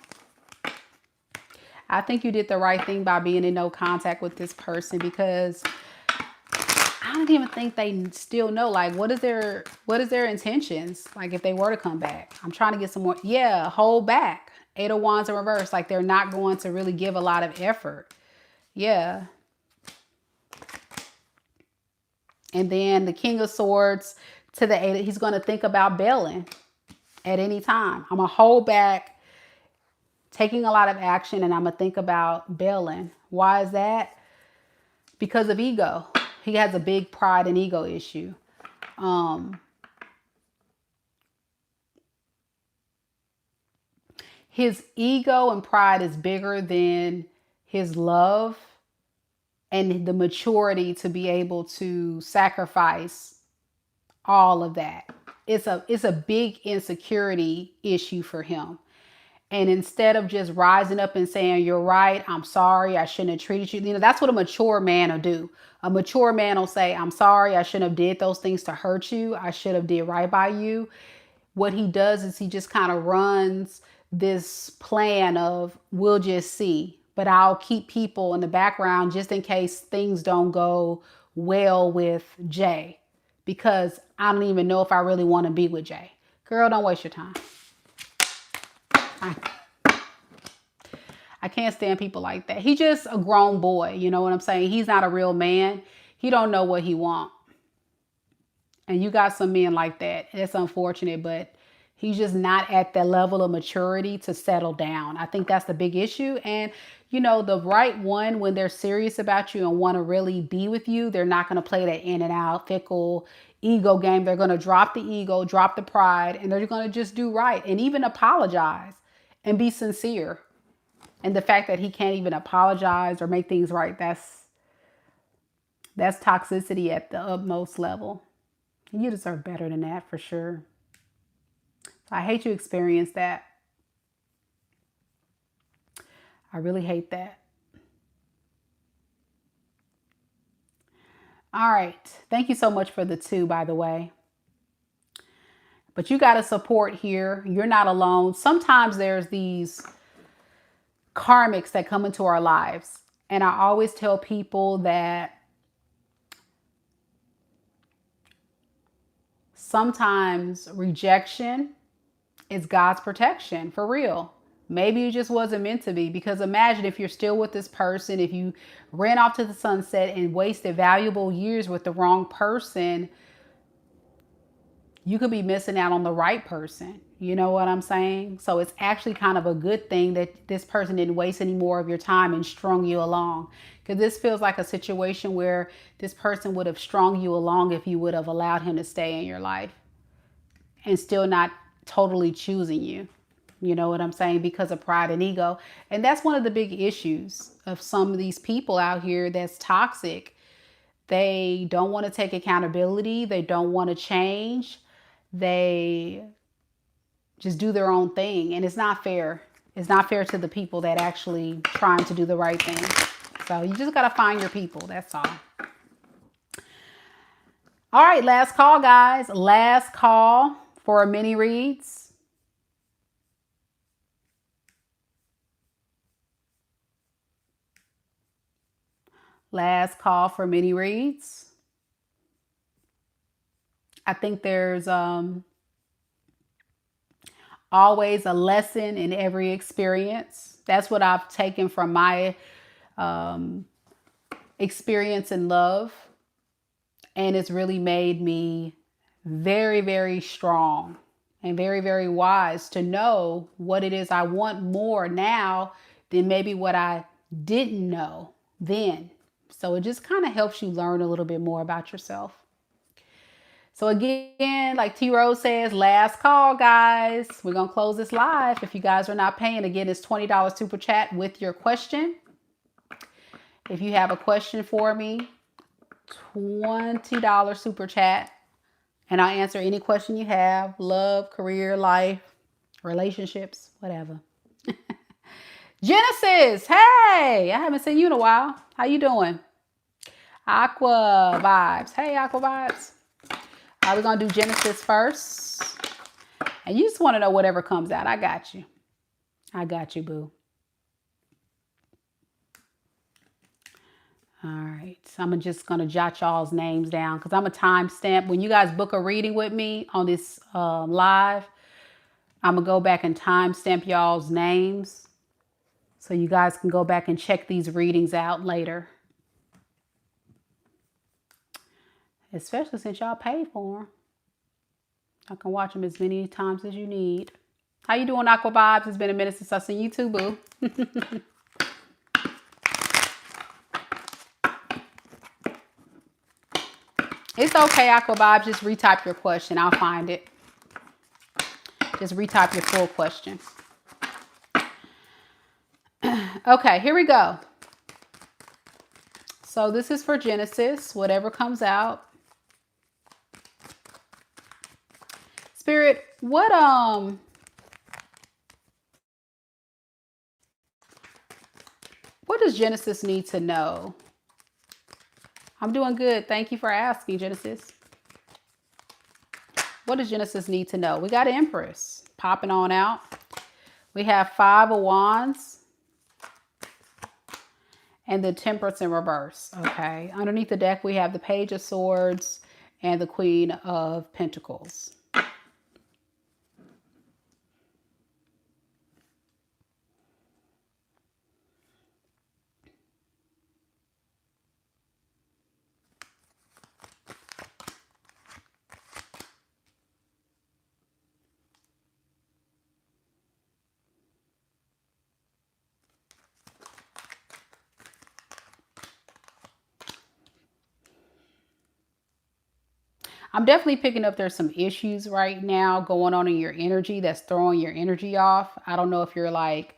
I think you did the right thing by being in no contact with this person, because I don't even think they still know, like, what is their intentions? Like, if they were to come back, I'm trying to get some more. Yeah, hold back. 8 of Wands in reverse. Like, they're not going to really give a lot of effort. Yeah. And then the King of Swords to the 8. He's going to think about bailing at any time. I'm going to hold back, taking a lot of action, and I'm going to think about bailing. Why is that? Because of ego. He has a big pride and ego issue. His ego and pride is bigger than his love and the maturity to be able to sacrifice all of that. It's a big insecurity issue for him. And instead of just rising up and saying, you're right, I'm sorry, I shouldn't have treated you. You know, that's what a mature man will do. A mature man will say, I'm sorry, I shouldn't have did those things to hurt you. I should have did right by you. What he does is he just kind of runs this plan of, we'll just see. But I'll keep people in the background just in case things don't go well with Jay. Because I don't even know if I really want to be with Jay. Girl, don't waste your time. I can't stand people like that. He's just a grown boy. You know what I'm saying? He's not a real man. He don't know what he wants. And you got some men like that. It's unfortunate, but he's just not at that level of maturity to settle down. I think that's the big issue. And, you know, the right one, when they're serious about you and want to really be with you, they're not going to play that in and out, fickle ego game. They're going to drop the ego, drop the pride, and they're going to just do right and even apologize and be sincere. And the fact that he can't even apologize or make things right, that's toxicity at the utmost level. You deserve better than that, for sure. I hate you experience that. I really hate that. All right. Thank you so much for the 2, by the way. But you got to support here. You're not alone. Sometimes there's these karmics that come into our lives. And I always tell people that sometimes rejection is God's protection, for real. Maybe it just wasn't meant to be, because imagine if you're still with this person, if you ran off to the sunset and wasted valuable years with the wrong person, you could be missing out on the right person. You know what I'm saying? So it's actually kind of a good thing that this person didn't waste any more of your time and strung you along. Because this feels like a situation where this person would have strung you along if you would have allowed him to stay in your life and still not totally choosing you. You know what I'm saying? Because of pride and ego. And that's one of the big issues of some of these people out here that's toxic. They don't want to take accountability. They don't want to change. They just do their own thing. And it's not fair. It's not fair to the people that actually trying to do the right thing. So you just got to find your people. That's all. All right. Last call, guys. Last call for mini reads. Last call for mini reads. I think there's always a lesson in every experience. That's what I've taken from my experience in love. And it's really made me very, very strong and very, very wise to know what it is I want more now than maybe what I didn't know then. So it just kind of helps you learn a little bit more about yourself. So again, like T Rose says, last call, guys. We're going to close this live. If you guys are not paying, again, it's $20 super chat with your question. If you have a question for me, $20 super chat. And I'll answer any question you have. Love, career, life, relationships, whatever. Genesis, hey, I haven't seen you in a while. How you doing? Aqua Vibes. Hey, Aqua Vibes. All right, we're going to do Genesis first. And you just want to know whatever comes out. I got you. I got you, boo. All right. So I'm just going to jot y'all's names down because I'm a timestamp. When you guys book a reading with me on this live, I'm going to go back and timestamp y'all's names so you guys can go back and check these readings out later. Especially since y'all paid for them. I can watch them as many times as you need. How you doing, Aqua Vibes? It's been a minute since I've seen you too, boo. It's okay, Aqua Vibes. Just retype your question. I'll find it. Just retype your full question. Okay, here we go. So this is for Genesis, whatever comes out. Spirit, what does Genesis need to know? I'm doing good. Thank you for asking, Genesis. What does Genesis need to know? We got Empress popping on out. We have 5 of Wands. And the Temperance in reverse, okay? Underneath the deck, we have the Page of Swords and the Queen of Pentacles. I'm definitely picking up there's some issues right now going on in your energy that's throwing your energy off. I don't know if you're like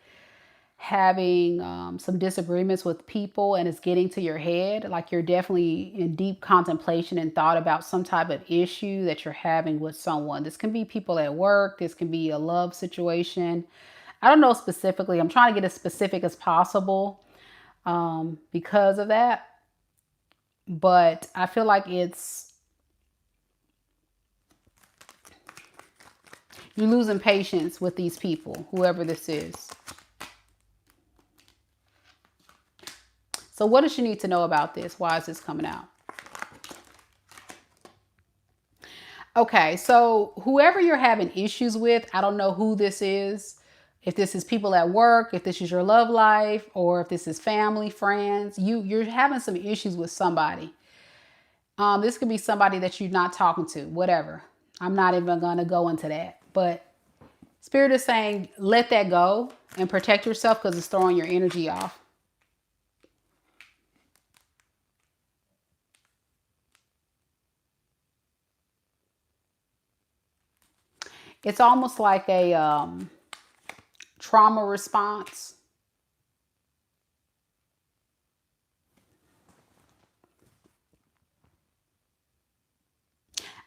having some disagreements with people and it's getting to your head. Like you're definitely in deep contemplation and thought about some type of issue that you're having with someone. This can be people at work. This can be a love situation. I don't know specifically. I'm trying to get as specific as possible because of that. But I feel like you're losing patience with these people, whoever this is. So what does she need to know about this? Why is this coming out? Okay, so whoever you're having issues with, I don't know who this is. If this is people at work, if this is your love life, or if this is family, friends, you're having some issues with somebody. This could be somebody that you're not talking to, whatever. I'm not even going to go into that. But Spirit is saying, let that go and protect yourself because it's throwing your energy off. It's almost like a trauma response.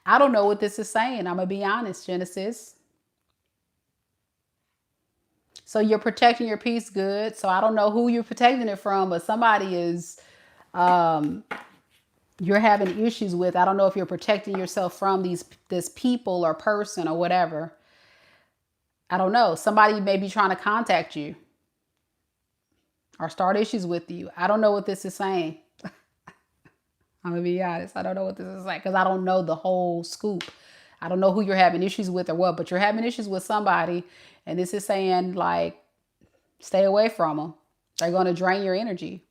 I don't know what this is saying. I'm going to be honest, Genesis. So you're protecting your peace, good. So I don't know who you're protecting it from, but somebody is, you're having issues with. I don't know if you're protecting yourself from this people or person or whatever. I don't know. Somebody may be trying to contact you or start issues with you. I don't know what this is saying. I'm going to be honest. I don't know what this is saying because I don't know the whole scoop. I don't know who you're having issues with or what, but you're having issues with somebody. And this is saying, like, stay away from them. They're going to drain your energy.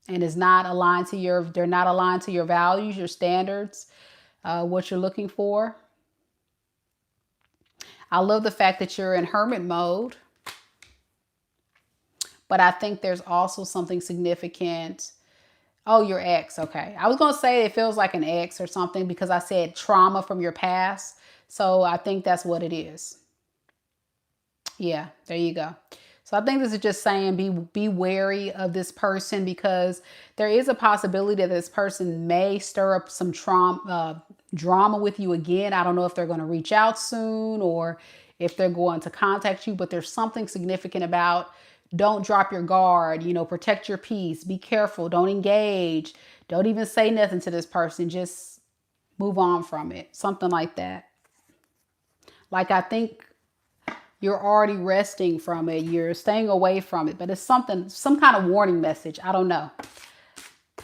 And it's not aligned to they're not aligned to your values, your standards, what you're looking for. I love the fact that you're in hermit mode. But I think there's also something significant Oh, your ex. Okay. I was going to say it feels like an ex or something because I said trauma from your past. So I think that's what it is. Yeah, there you go. So I think this is just saying be wary of this person because there is a possibility that this person may stir up some drama with you again. I don't know if they're going to reach out soon or if they're going to contact you, but there's something significant about don't drop your guard, protect your peace, be careful, don't engage, don't even say nothing to this person, just move on from it. Something like that. Like I think you're already resting from it. You're staying away from it, but it's something, some kind of warning message. I don't know.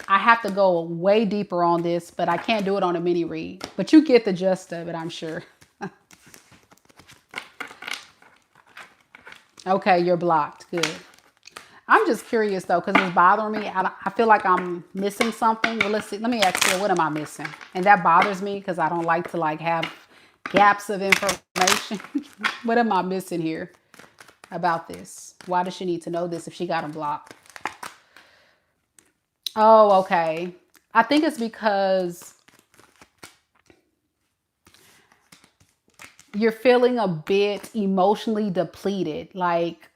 I have to go way deeper on this, but I can't do it on a mini read. But you get the gist of it, I'm sure. Okay, you're blocked. Good. I'm just curious though, because it's bothering me. I feel like I'm missing something. Well, let's see. Let me ask you, what am I missing? And that bothers me because I don't like to have gaps of information. What am I missing here about this? Why does she need to know this if she got him blocked? Oh, okay. I think it's because you're feeling a bit emotionally depleted. Like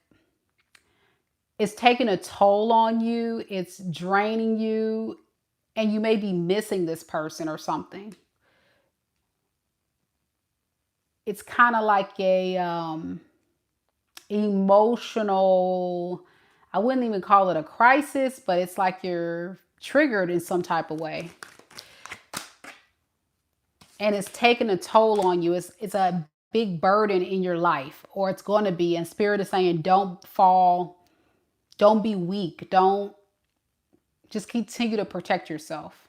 it's taking a toll on you, it's draining you, and you may be missing this person or something. It's kind of like a emotional, I wouldn't even call it a crisis, but it's like you're triggered in some type of way. And it's taking a toll on you. It's a big burden in your life, or it's going to be. And Spirit is saying, don't fall, don't be weak, don't, just continue to protect yourself.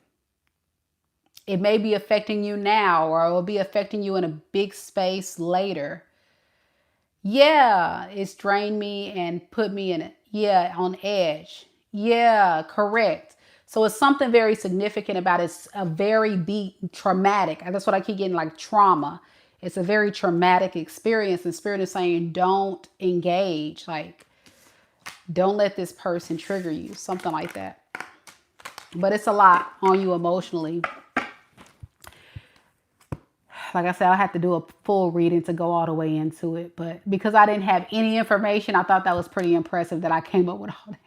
It may be affecting you now, or it will be affecting you in a big space later. Yeah, it's drained me and put me in it. Yeah, on edge. Yeah, correct. So it's something very significant about it. It's a very big traumatic. And that's what I keep getting, like trauma. It's a very traumatic experience. And Spirit is saying, don't engage. Like, don't let this person trigger you. Something like that. But it's a lot on you emotionally. Like I said, I had to do a full reading to go all the way into it. But because I didn't have any information, I thought that was pretty impressive that I came up with all that.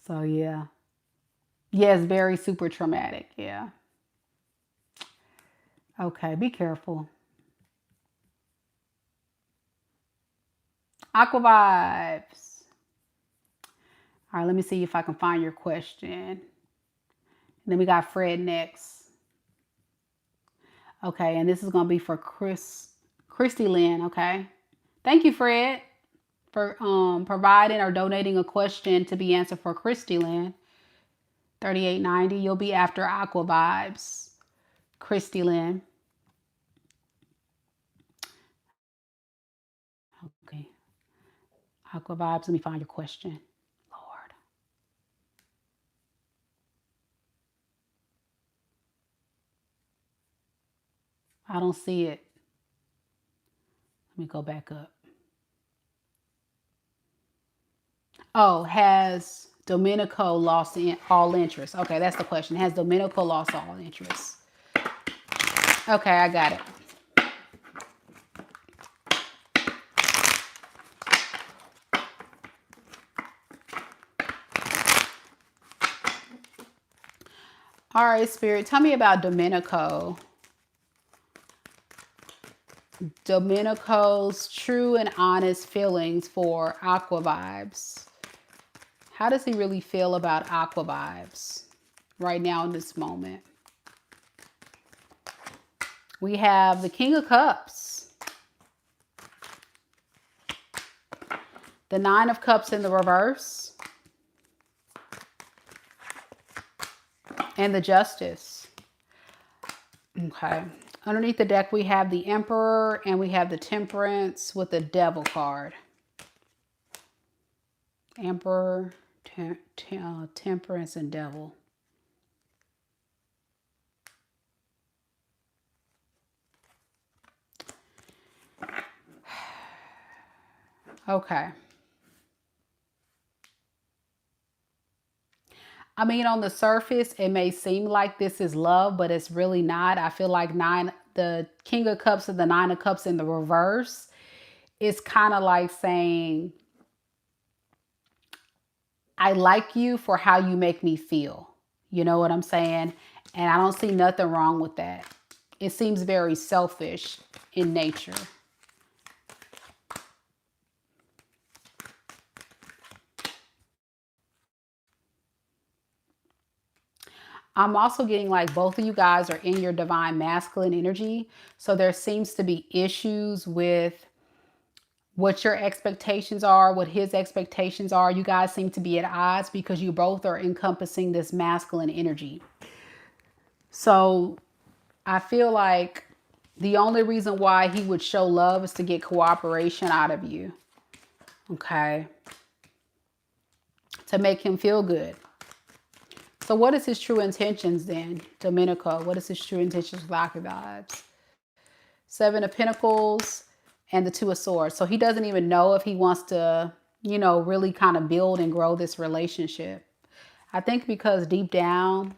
So yeah. Yes, very super traumatic. Yeah. Okay, be careful. Aqua vibes. All right, let me see if I can find your question. And then we got Fred next. Okay, and this is gonna be for Christy Lynn. Okay. Thank you, Fred, for providing or donating a question to be answered for Christy Lynn. 38.90. You'll be after Aqua Vibes, Christy Lynn. Okay. Aqua Vibes. Let me find your question. Lord. I don't see it. Let me go back up. Oh, has Domenico lost all interest? Okay, that's the question. Has Domenico lost all interest? Okay, I got it. All right, Spirit, tell me about Domenico. Domenico's true and honest feelings for Aqua Vibes. How does he really feel about Aqua Vibes right now in this moment? We have the King of Cups, the Nine of Cups in the reverse, and the Justice. Okay. Underneath the deck, we have the Emperor and we have the Temperance with the Devil card. Emperor, Temperance, and Devil. Okay. I mean, on the surface, it may seem like this is love, but it's really not. I feel like the King of Cups and the Nine of Cups in the reverse is kind of like saying, I like you for how you make me feel. You know what I'm saying? And I don't see nothing wrong with that. It seems very selfish in nature. I'm also getting like both of you guys are in your divine masculine energy. So there seems to be issues with what your expectations are, what his expectations are. You guys seem to be at odds because you both are encompassing this masculine energy. So I feel like the only reason why he would show love is to get cooperation out of you. Okay. To make him feel good. So what is his true intentions then, Dominica? What is his true intentions with AQUARIUS? Seven of Pentacles and the Two of Swords. So he doesn't even know if he wants to, you know, really kind of build and grow this relationship. I think because deep down,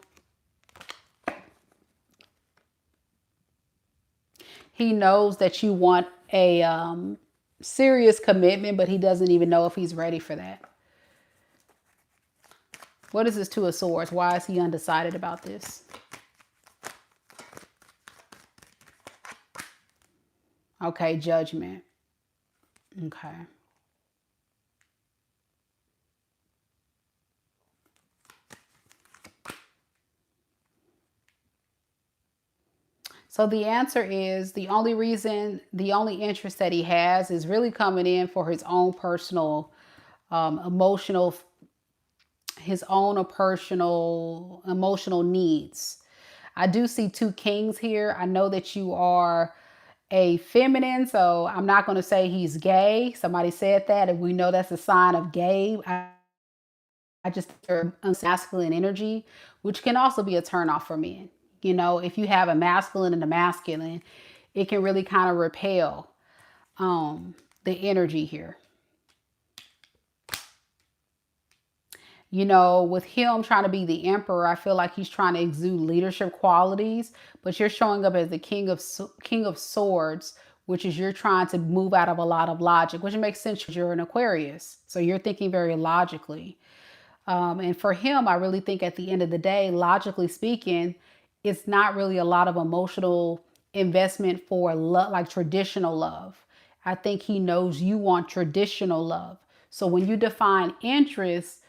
he knows that you want a serious commitment, but he doesn't even know if he's ready for that. What is this Two of Swords? Why is he undecided about this? Okay, Judgment. Okay. So the answer is the only interest that he has is really coming in for his own personal, emotional needs. I do see two kings here. I know that you are a feminine, so I'm not going to say he's gay. Somebody said that, and we know that's a sign of gay. I just hear masculine energy, which can also be a turnoff for men. You know, if you have a masculine and a masculine, it can really kind of repel the energy here. You know, with him trying to be the emperor, I feel like he's trying to exude leadership qualities, but you're showing up as the king of swords, which is you're trying to move out of a lot of logic, which makes sense because you're an Aquarius. So you're thinking very logically. And for him, I really think at the end of the day, logically speaking, it's not really a lot of emotional investment for love, like traditional love. I think he knows you want traditional love. So when you define interest,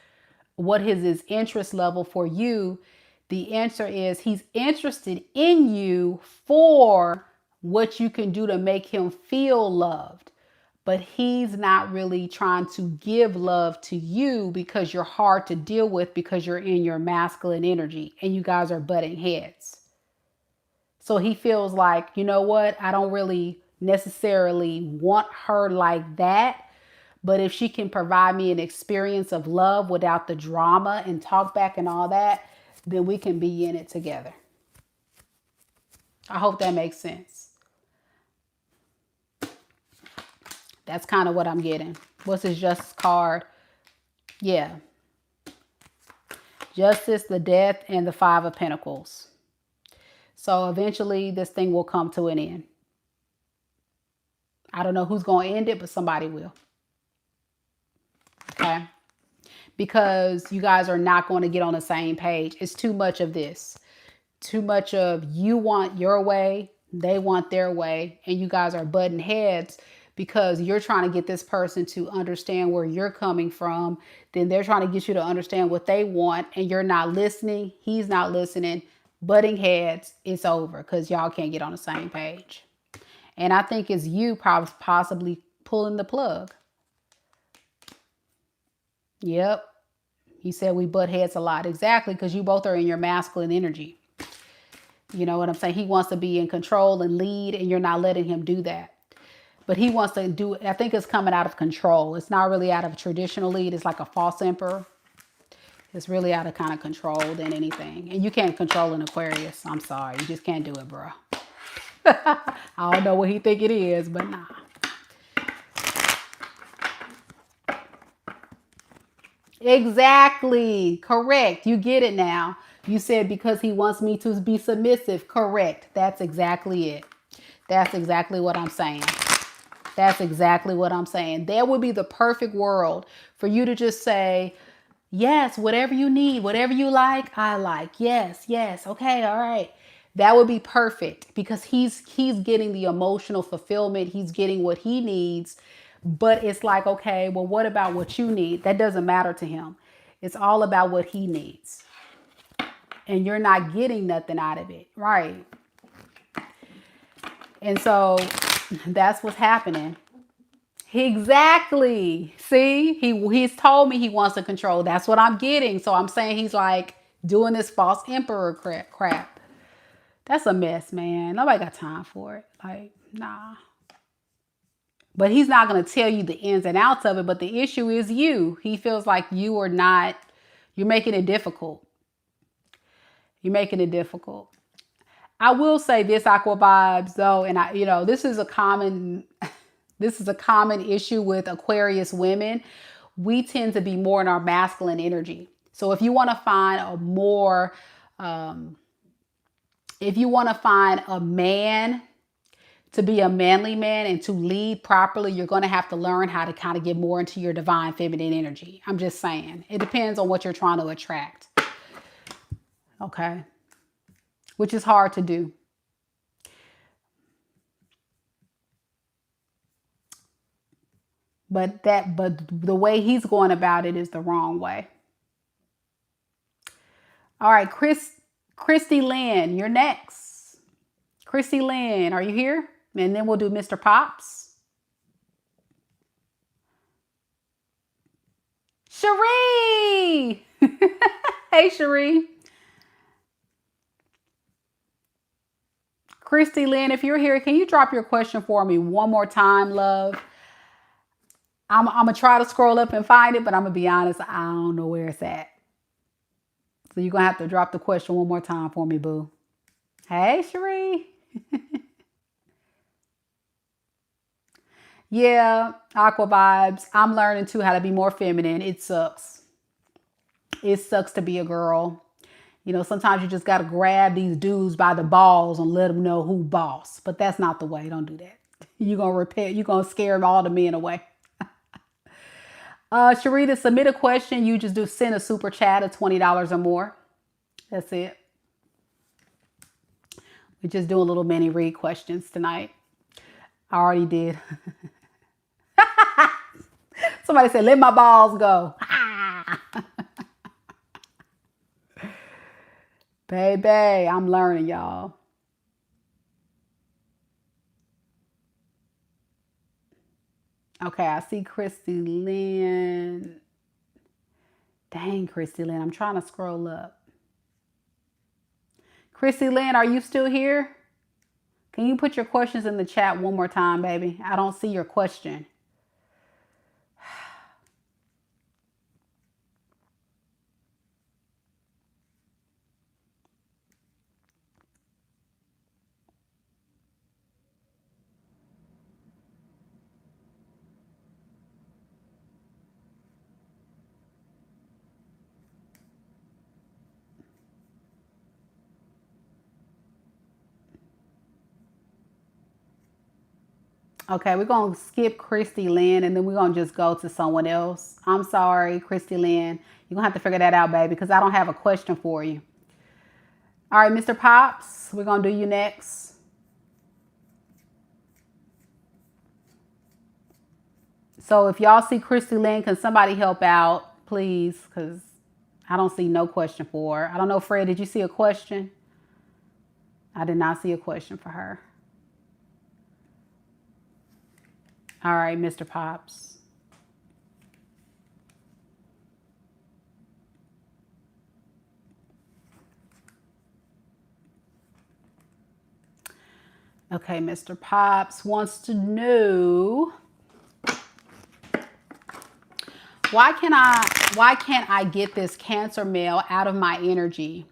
what is his interest level for you? The answer is he's interested in you for what you can do to make him feel loved. But he's not really trying to give love to you because you're hard to deal with because you're in your masculine energy and you guys are butting heads. So he feels like, you know what? I don't really necessarily want her like that. But if she can provide me an experience of love without the drama and talk back and all that, then we can be in it together. I hope that makes sense. That's kind of what I'm getting. What's his Justice card? Yeah. Justice, the Death, and the Five of Pentacles. So eventually this thing will come to an end. I don't know who's going to end it, but somebody will. Okay? Because you guys are not going to get on the same page. It's too much of this. Too much of you want your way, they want their way, and you guys are butting heads because you're trying to get this person to understand where you're coming from. Then they're trying to get you to understand what they want, and you're not listening. He's not listening. Butting heads, it's over because y'all can't get on the same page. And I think it's you possibly pulling the plug. Yep. He said we butt heads a lot. Exactly, because you both are in your masculine energy. You know what I'm saying? He wants to be in control and lead, and you're not letting him do that. But he wants to do, I think it's coming out of control. It's not really out of traditional lead. It's like a false emperor. It's really out of kind of control than anything. And you can't control an Aquarius. I'm sorry. You just can't do it, bro. I don't know what he think it is, but nah. Exactly. Correct. You get it now. You said because he wants me to be submissive. Correct. That's exactly it. That's exactly what I'm saying. That's exactly what I'm saying. That would be the perfect world for you to just say, yes, whatever you need, whatever you like, I like. Yes, yes. Okay, all right. That would be perfect because he's getting the emotional fulfillment. He's getting what he needs. But it's like, okay, well, what about what you need? That doesn't matter to him. It's all about what he needs. And you're not getting nothing out of it. Right. And so that's what's happening. Exactly. See, he's told me he wants to control. That's what I'm getting. So I'm saying he's like doing this false emperor crap. That's a mess, man. Nobody got time for it. Like, nah. But he's not going to tell you the ins and outs of it. But the issue is you. He feels like you are not, you're making it difficult. You're making it difficult. I will say this, Aqua Vibes, though, and this is a common issue with Aquarius women. We tend to be more in our masculine energy. So if you want to find a man to be a manly man and to lead properly, you're going to have to learn how to kind of get more into your divine feminine energy. I'm just saying. It depends on what you're trying to attract. Okay. Which is hard to do. But the way he's going about it is the wrong way. All right, Christy Lynn, you're next. Christy Lynn, are you here? And then we'll do Mr. Pops. Cherie! Hey, Cherie. Christy Lynn, if you're here, can you drop your question for me one more time, love? I'm going to try to scroll up and find it, but I'm going to be honest, I don't know where it's at. So you're going to have to drop the question one more time for me, boo. Hey, Cherie. Yeah, Aqua Vibes. I'm learning too how to be more feminine. It sucks. It sucks to be a girl. Sometimes you just got to grab these dudes by the balls and let them know who boss. But that's not the way. Don't do that. You're going to scare all the men away. Sharita, submit a question. You just send a super chat of $20 or more. That's it. We're just doing little mini read questions tonight. I already did. Somebody said, let my balls go. Baby, I'm learning, y'all. Okay, I see Christy Lynn. Dang, Christy Lynn, I'm trying to scroll up. Christy Lynn, are you still here? Can you put your questions in the chat one more time, baby? I don't see your question. Okay, we're going to skip Christy Lynn and then we're going to just go to someone else. I'm sorry, Christy Lynn. You're going to have to figure that out, baby, because I don't have a question for you. All right, Mr. Pops, we're going to do you next. So if y'all see Christy Lynn, can somebody help out, please? Because I don't see no question for her. I don't know, Fred, did you see a question? I did not see a question for her. All right, Mr. Pops. Okay, Mr. Pops wants to know, why can't I get this Cancer male out of my energy?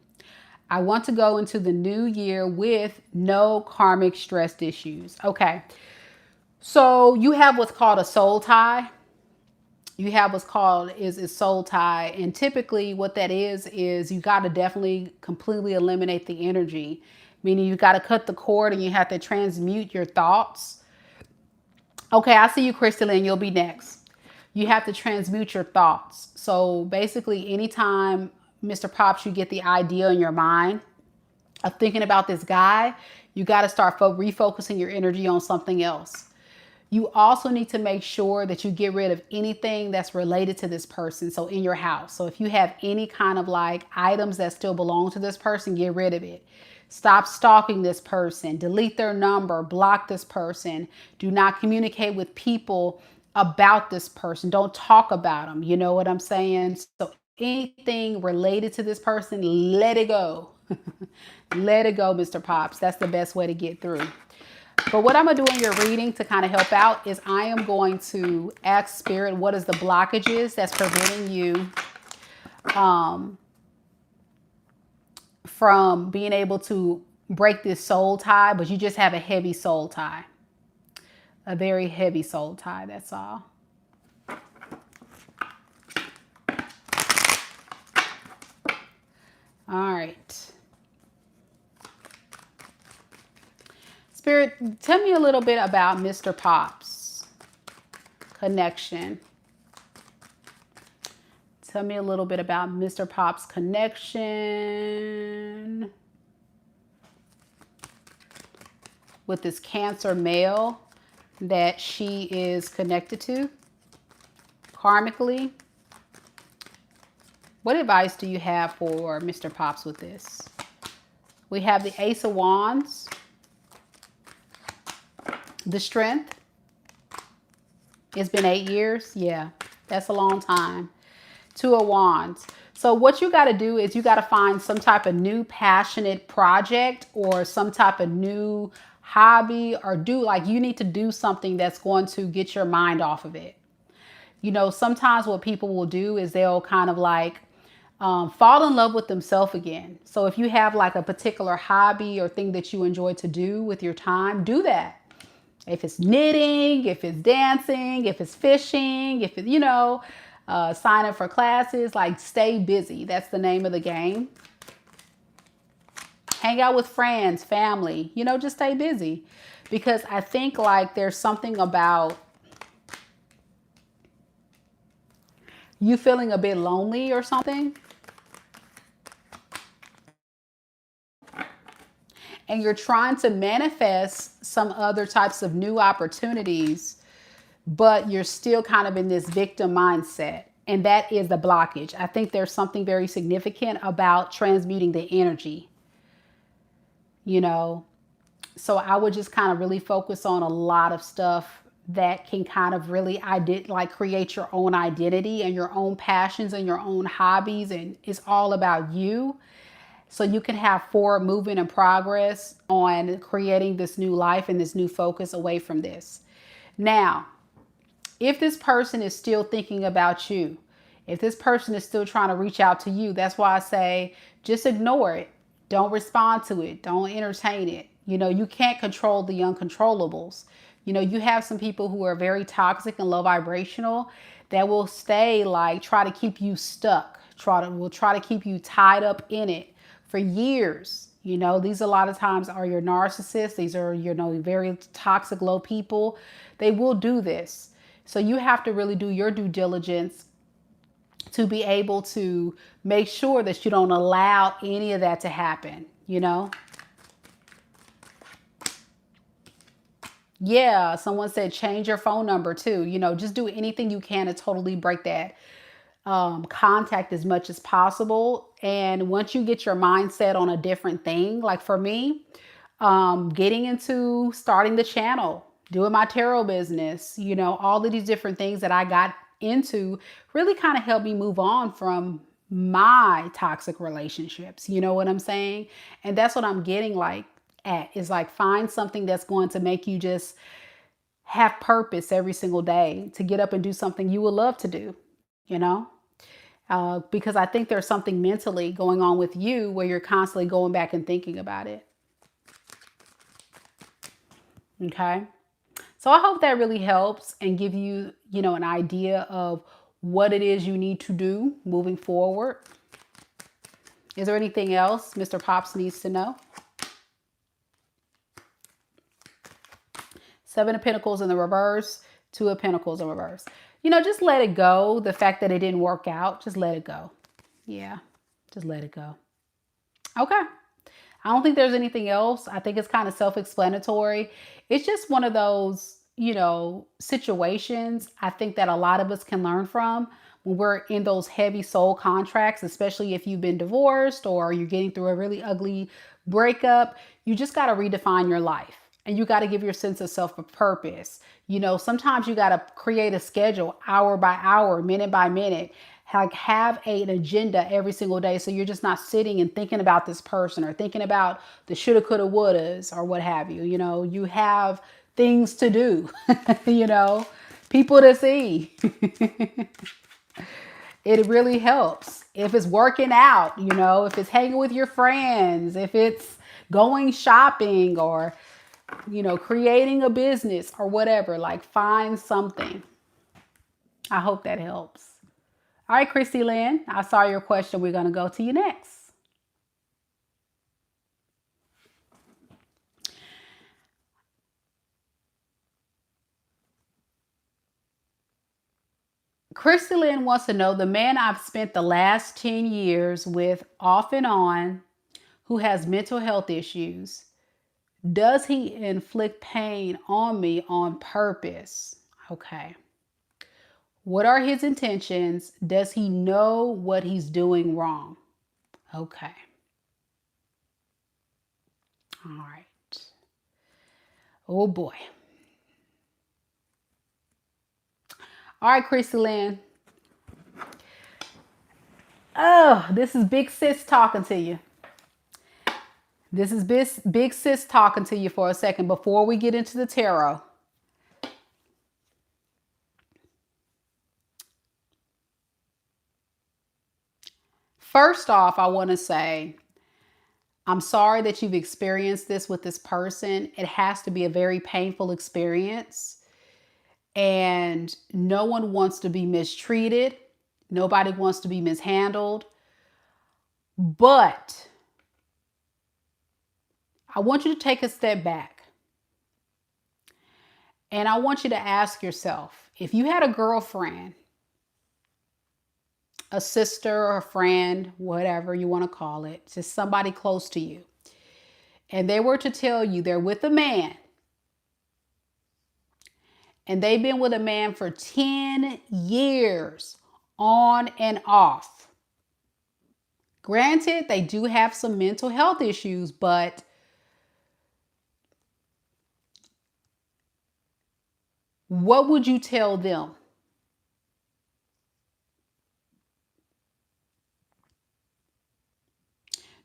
I want to go into the new year with no karmic stress issues. Okay. So you have what's called a soul tie. You have what's called is soul tie. And typically what that is you got to definitely completely eliminate the energy, meaning you got to cut the cord and you have to transmute your thoughts. Okay, I see you, Crystalline. You'll be next. You have to transmute your thoughts. So basically, anytime, Mr. Pops, you get the idea in your mind of thinking about this guy, you got to start refocusing your energy on something else. You also need to make sure that you get rid of anything that's related to this person. So in your house. So if you have any kind of like items that still belong to this person, get rid of it. Stop stalking this person, delete their number, block this person. Do not communicate with people about this person. Don't talk about them. You know what I'm saying? So anything related to this person, let it go. Let it go, Mr. Pops. That's the best way to get through. But what I'm going to do in your reading to kind of help out is I am going to ask Spirit, what is the blockages that's preventing you from being able to break this soul tie, but you just have a heavy soul tie. A very heavy soul tie, that's all. All right. Spirit, tell me a little bit about Mr. Pop's connection. Tell me a little bit about Mr. Pop's connection with this Cancer male that she is connected to karmically. What advice do you have for Mr. Pops with this? We have the Ace of Wands. The Strength. It's been 8 years. Yeah, that's a long time. Two of Wands. So what you got to do is you got to find some type of new passionate project or some type of new hobby, or you need to do something that's going to get your mind off of it. You know, sometimes what people will do is they'll kind of like fall in love with themselves again. So if you have like a particular hobby or thing that you enjoy to do with your time, do that. If it's knitting, if it's dancing, if it's fishing, if it's, sign up for classes, like stay busy. That's the name of the game. Hang out with friends, family, just stay busy. Because I think like there's something about you feeling a bit lonely or something. And you're trying to manifest some other types of new opportunities, but you're still kind of in this victim mindset. And that is the blockage. I think there's something very significant about transmuting the energy, So I would just kind of really focus on a lot of stuff that can kind of really create your own identity and your own passions and your own hobbies. And it's all about you. So you can have forward movement and progress on creating this new life and this new focus away from this. Now, if this person is still thinking about you, if this person is still trying to reach out to you, that's why I say just ignore it. Don't respond to it. Don't entertain it. You can't control the uncontrollables. You have some people who are very toxic and low vibrational that will stay try to keep you stuck, will try to keep you tied up in it for years. These a lot of times are your narcissists. These are, very toxic, low people. They will do this. So you have to really do your due diligence to be able to make sure that you don't allow any of that to happen, Yeah, someone said change your phone number too. Just do anything you can to totally break that contact as much as possible. And once you get your mindset on a different thing, like for me, getting into starting the channel, doing my tarot business, all of these different things that I got into really kind of helped me move on from my toxic relationships. You know what I'm saying? And that's what I'm getting is find something that's going to make you just have purpose every single day to get up and do something you would love to do, because I think there's something mentally going on with you where you're constantly going back and thinking about it. Okay. So I hope that really helps and give you, an idea of what it is you need to do moving forward. Is there anything else Mr. Pops needs to know? Seven of Pentacles in the reverse, Two of Pentacles in reverse. You know, just let it go. The fact that it didn't work out, just let it go. Yeah, just let it go. Okay. I don't think there's anything else. I think it's kind of self-explanatory. It's just one of those, you know, situations I think that a lot of us can learn from when we're in those heavy soul contracts, especially if you've been divorced or you're getting through a really ugly breakup. You just got to redefine your life. And you got to give your sense of self a purpose. You know, sometimes you got to create a schedule hour by hour, minute by minute. Like have an agenda every single day. So you're just not sitting and thinking about this person or thinking about the shoulda, coulda, wouldas or what have you. You know, you have things to do, you know, people to see. It really helps. If it's working out, you know, if it's hanging with your friends, if it's going shopping or, you know, creating a business or whatever, like find something. I hope that helps. All right, Christy Lynn, I saw your question. We're going to go to you next. Christy Lynn wants to know, the man I've spent the last 10 years with off and on, who has mental health issues, does he inflict pain on me on purpose? Okay. What are his intentions? Does he know what he's doing wrong? Okay. All right. Oh boy. All right, Christy Lynn. Oh, this is Big Sis talking to you. This is Big Sis talking to you for a second before we get into the tarot. First off, I want to say, I'm sorry that you've experienced this with this person. It has to be a very painful experience. And no one wants to be mistreated. Nobody wants to be mishandled. But I want you to take a step back. And I want you to ask yourself, if you had a girlfriend, a sister or a friend, whatever you want to call it, just somebody close to you, and they were to tell you they're with a man, and they've been with a man for 10 years on and off. Granted, they do have some mental health issues, but what would you tell them?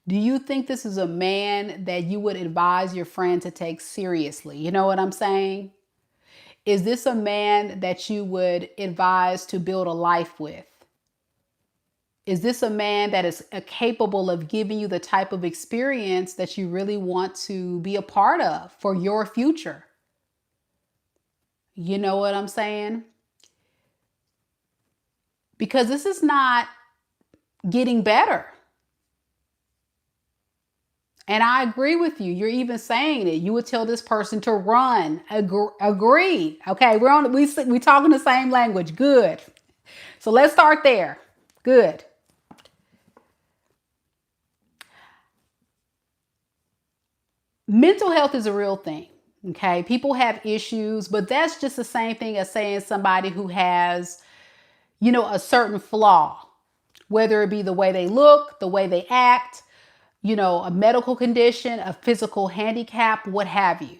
Do you think this is a man that you would advise your friend to take seriously? You know what I'm saying? Is this a man that you would advise to build a life with? Is this a man that is capable of giving you the type of experience that you really want to be a part of for your future? You know what I'm saying? Because this is not getting better. And I agree with you. You're even saying it. You would tell this person to run. Agree. Okay, we talking the same language. Good. So let's start there. Good. Mental health is a real thing. Okay, people have issues, but that's just the same thing as saying somebody who has, you know, a certain flaw, whether it be the way they look, the way they act, you know, a medical condition, a physical handicap, what have you.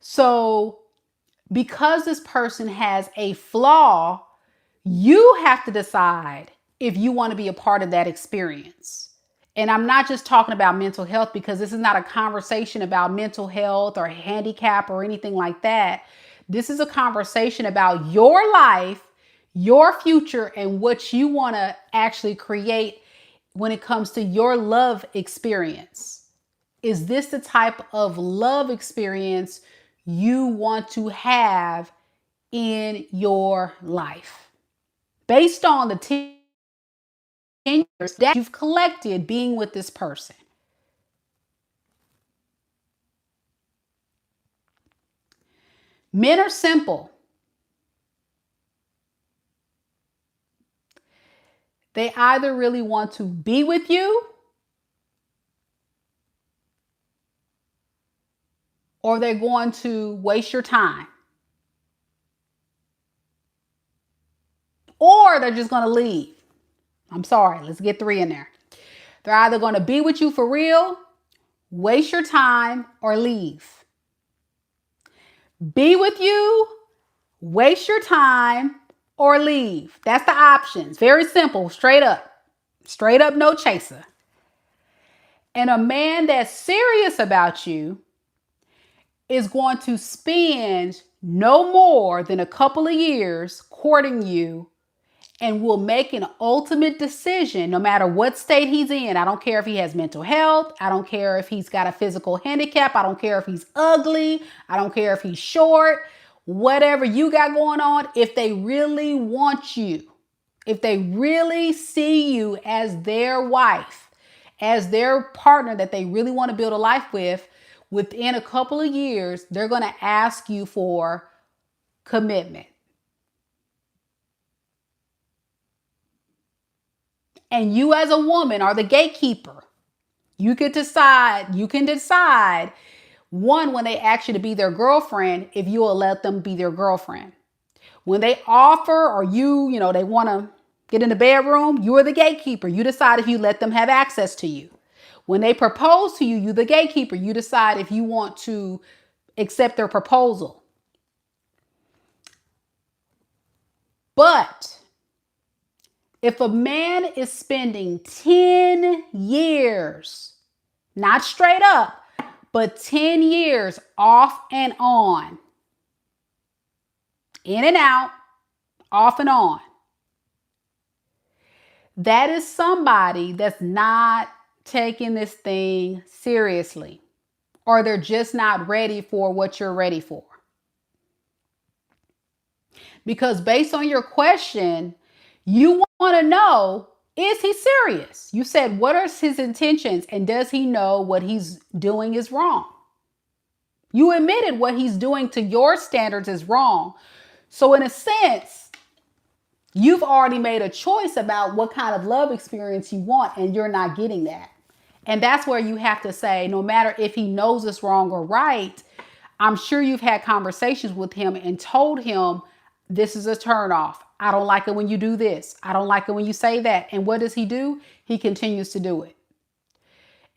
So because this person has a flaw, you have to decide if you want to be a part of that experience. And I'm not just talking about mental health, because this is not a conversation about mental health or handicap or anything like that. This is a conversation about your life, your future, and what you want to actually create when it comes to your love experience. Is this the type of love experience you want to have in your life? based on the 10 years that you've collected being with this person. Men are simple. They either really want to be with you or they're going to waste your time. Or they're just going to leave. I'm sorry, let's get 3 in there. They're either going to be with you for real, waste your time, or leave. Be with you, waste your time, or leave. That's the options. Very simple, straight up. Straight up, no chaser. And a man that's serious about you is going to spend no more than a couple of years courting you and will make an ultimate decision no matter what state he's in. I don't care if he has mental health. I don't care if he's got a physical handicap. I don't care if he's ugly. I don't care if he's short. Whatever you got going on, if they really want you, if they really see you as their wife, as their partner that they really want to build a life with, within a couple of years, they're going to ask you for commitment. And you as a woman are the gatekeeper. You can decide, one, when they ask you to be their girlfriend, if you will let them be their girlfriend. When they offer or they want to get in the bedroom, you are the gatekeeper. You decide if you let them have access to you. When they propose to you, you're the gatekeeper. You decide if you want to accept their proposal. But if a man is spending 10 years, not straight up, but 10 years off and on, in and out, off and on, that is somebody that's not taking this thing seriously, or they're just not ready for what you're ready for. Because based on your question, you want to know, is he serious? You said, what are his intentions? And does he know what he's doing is wrong? You admitted what he's doing to your standards is wrong. So in a sense, you've already made a choice about what kind of love experience you want, and you're not getting that. And that's where you have to say, no matter if he knows it's wrong or right, I'm sure you've had conversations with him and told him, this is a turnoff. I don't like it when you do this. I don't like it when you say that. And what does he do? He continues to do it.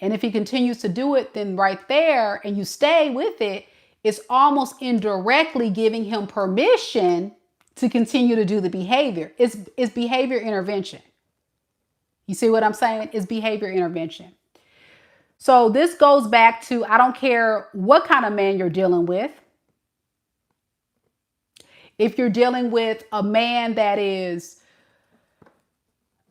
And if he continues to do it, then right there, and you stay with it, it's almost indirectly giving him permission to continue to do the behavior. It's behavior intervention. You see what I'm saying? It's behavior intervention. So this goes back to, I don't care what kind of man you're dealing with. If you're dealing with a man that is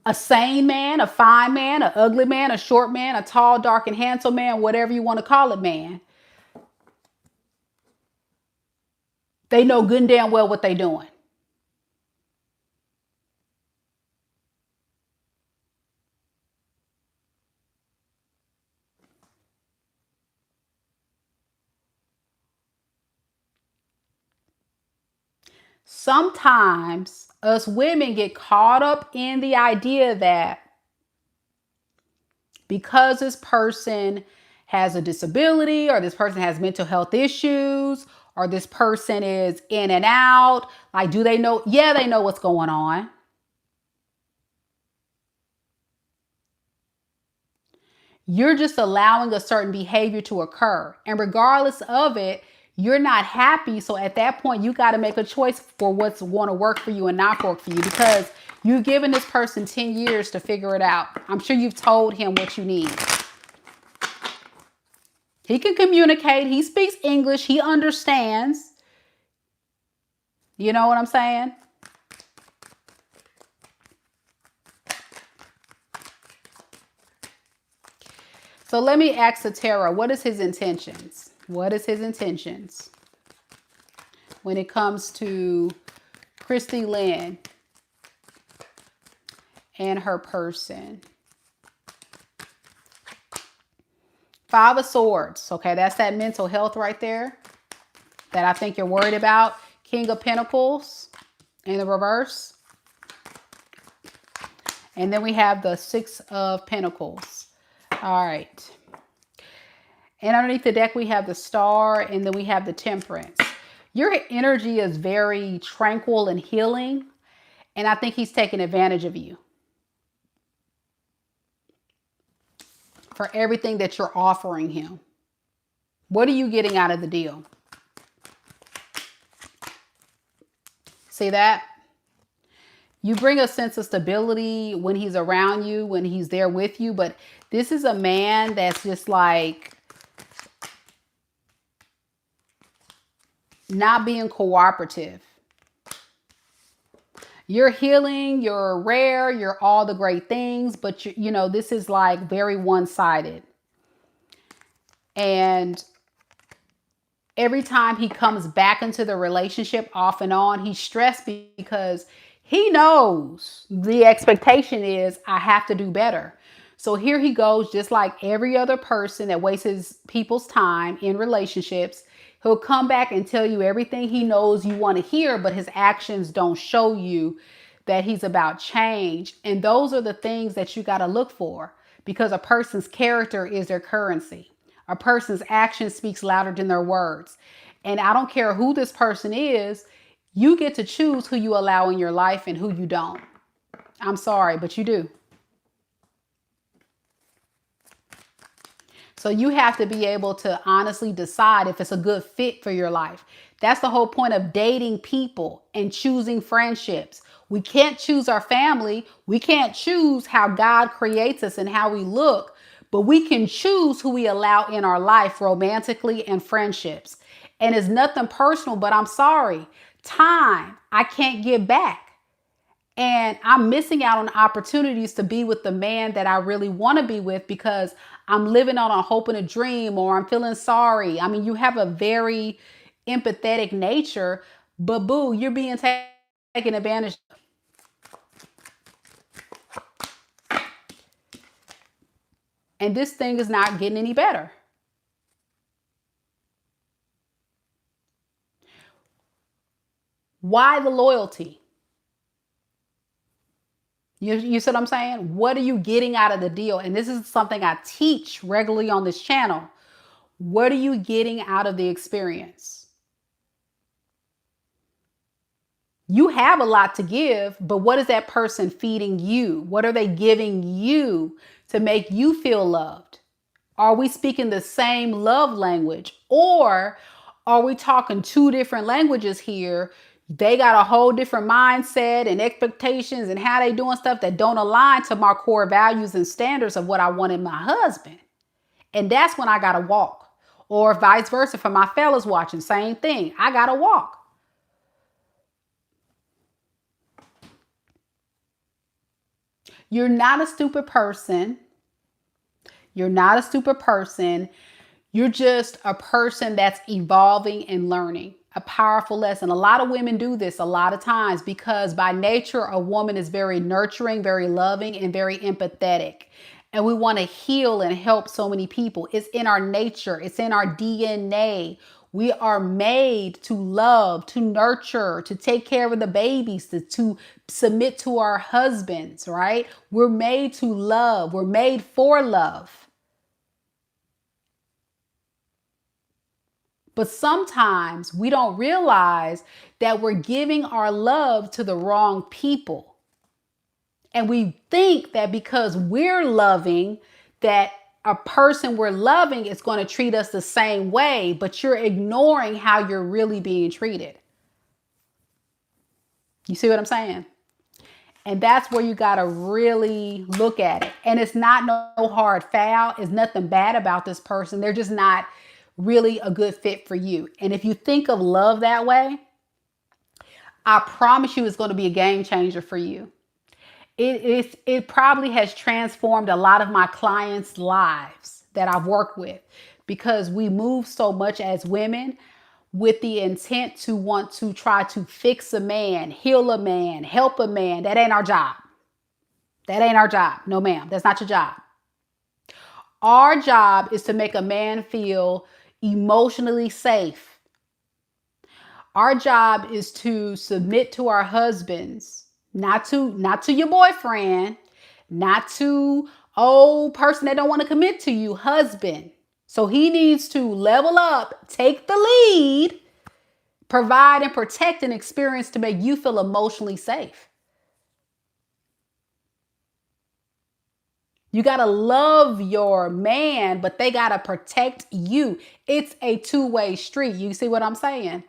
a sane man, a fine man, an ugly man, a short man, a tall, dark, and handsome man, whatever you want to call it, man, they know good and damn well what they're doing. Sometimes us women get caught up in the idea that because this person has a disability, or this person has mental health issues, or this person is in and out, like, do they know? Yeah, they know what's going on. You're just allowing a certain behavior to occur. And regardless of it, you're not happy. So at that point, you got to make a choice for what's going to work for you and not work for you, because you've given this person 10 years to figure it out. I'm sure you've told him what you need. He can communicate. He speaks English. He understands. You know what I'm saying? So let me ask the tarot, what is his intentions? What is his intentions when it comes to Christy Lynn? and her person. Five of Swords. Okay, that's that mental health right there that I think you're worried about. King of Pentacles in the reverse. And then we have the Six of Pentacles. All right. And underneath the deck, we have the Star, and then we have the Temperance. Your energy is very tranquil and healing, and I think he's taking advantage of you for everything that you're offering him. What are you getting out of the deal? See that? You bring a sense of stability when he's around you, when he's there with you, but this is a man that's just like not being cooperative. You're healing, you're rare, you're all the great things, but you know, this is like very one-sided. And every time he comes back into the relationship off and on, he's stressed because he knows the expectation is I have to do better. So here he goes, just like every other person that wastes people's time in relationships. He'll come back and tell you everything he knows you want to hear, but his actions don't show you that he's about change. And those are the things that you got to look for, because a person's character is their currency. A person's action speaks louder than their words. And I don't care who this person is, you get to choose who you allow in your life and who you don't. I'm sorry, but you do. So you have to be able to honestly decide if it's a good fit for your life. That's the whole point of dating people and choosing friendships. We can't choose our family. We can't choose how God creates us and how we look, but we can choose who we allow in our life romantically and friendships. And it's nothing personal, but I'm sorry. Time, I can't give back. And I'm missing out on opportunities to be with the man that I really want to be with because I'm living on a hope and a dream, or I'm feeling sorry. I mean, you have a very empathetic nature, but boo, you're being taken advantage of. And this thing is not getting any better. Why the loyalty? You see what I'm saying? What are you getting out of the deal? And this is something I teach regularly on this channel. What are you getting out of the experience? You have a lot to give, but what is that person feeding you? What are they giving you to make you feel loved? Are we speaking the same love language, or are we talking two different languages here? They got a whole different mindset and expectations and how they doing stuff that don't align to my core values and standards of what I want in my husband. And that's when I got to walk. Or vice versa for my fellas watching, same thing. I got to walk. You're not a stupid person. You're not a stupid person. You're just a person that's evolving and learning. A powerful lesson. A lot of women do this a lot of times because by nature, a woman is very nurturing, very loving, and very empathetic. And we want to heal and help so many people. It's in our nature. It's in our DNA. We are made to love, to nurture, to take care of the babies, to submit to our husbands, right? We're made to love. We're made for love. But sometimes we don't realize that we're giving our love to the wrong people. And we think that because we're loving, that a person we're loving is going to treat us the same way, but you're ignoring how you're really being treated. You see what I'm saying? And that's where you got to really look at it. And it's not no hard foul. It's nothing bad about this person. They're just not really a good fit for you. And if you think of love that way, I promise you it's going to be a game changer for you. It probably has transformed a lot of my clients' lives that I've worked with, because we move so much as women with the intent to want to try to fix a man, heal a man, help a man. That ain't our job. That ain't our job. No, ma'am. That's not your job. Our job is to make a man feel emotionally safe. Our job is to submit to our husbands, not to your boyfriend, not to person that don't want to commit to you, husband. So he needs to level up, take the lead, provide and protect an experience to make you feel emotionally safe. You got to love your man, but they got to protect you. It's a two-way street. You see what I'm saying?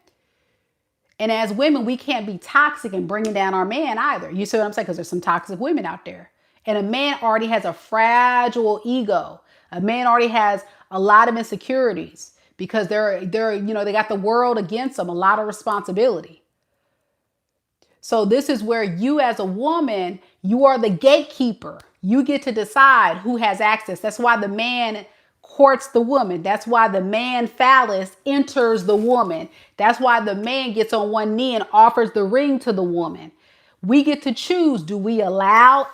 And as women, we can't be toxic and bringing down our man either. You see what I'm saying? Because there's some toxic women out there. And a man already has a fragile ego. A man already has a lot of insecurities because they're they got the world against them, a lot of responsibility. So this is where you as a woman, you are the gatekeeper. You get to decide who has access. That's why the man courts the woman. That's why the man phallus enters the woman. That's why the man gets on one knee and offers the ring to the woman. We get to choose. Do we allow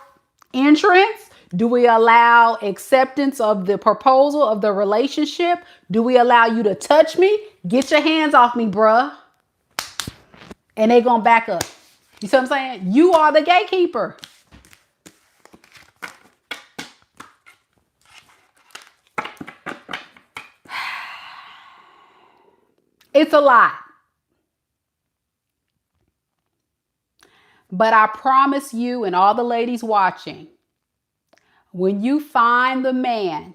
entrance? Do we allow acceptance of the proposal of the relationship? Do we allow you to touch me? Get your hands off me, bruh. And they gonna back up. You see what I'm saying? You are the gatekeeper. It's a lot. But I promise you and all the ladies watching, when you find the man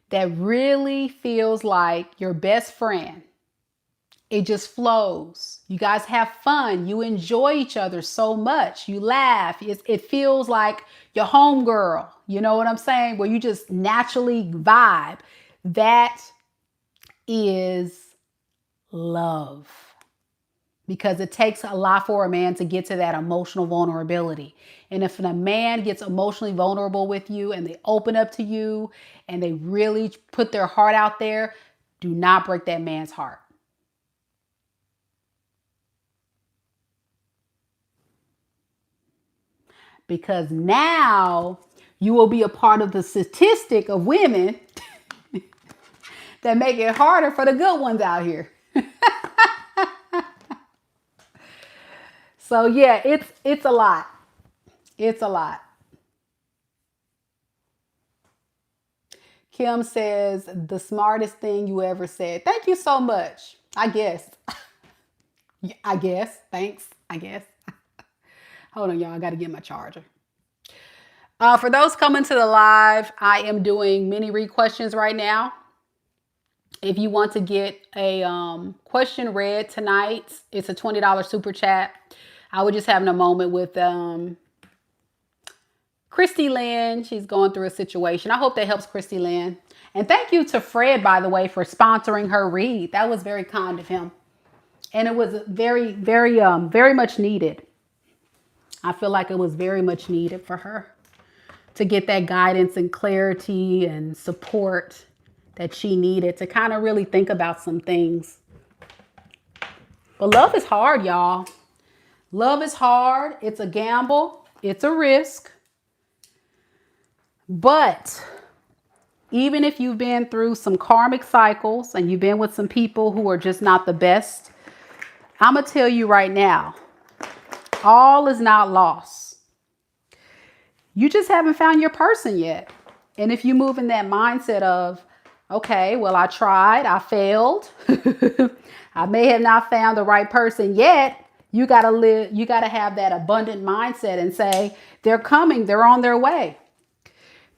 that really feels like your best friend, it just flows. You guys have fun. You enjoy each other so much. You laugh. It feels like your homegirl. You know what I'm saying? Where you just naturally vibe. That is love. Because it takes a lot for a man to get to that emotional vulnerability. And if a man gets emotionally vulnerable with you and they open up to you and they really put their heart out there, do not break that man's heart. Because now you will be a part of the statistic of women that make it harder for the good ones out here. So yeah, it's a lot. It's a lot. Kim says, the smartest thing you ever said. Thank you so much. I guess. I guess. Thanks. I guess. Hold on, y'all. I got to get my charger. For those coming to the live, I am doing mini read questions right now. If you want to get a question read tonight, it's a $20 super chat. I was just having a moment with Christy Lynn. She's going through a situation. I hope that helps Christy Lynn. And thank you to Fred, by the way, for sponsoring her read. That was very kind of him. And it was very, very much needed. I feel like it was very much needed for her to get that guidance and clarity and support that she needed to kind of really think about some things. But love is hard, y'all. Love is hard. It's a gamble. It's a risk. But even if you've been through some karmic cycles and you've been with some people who are just not the best, I'm going to tell you right now, all is not lost. You just haven't found your person yet. And if you move in that mindset of, okay, well, I tried, I failed. I may have not found the right person yet. You got to have that abundant mindset and say, they're coming, they're on their way.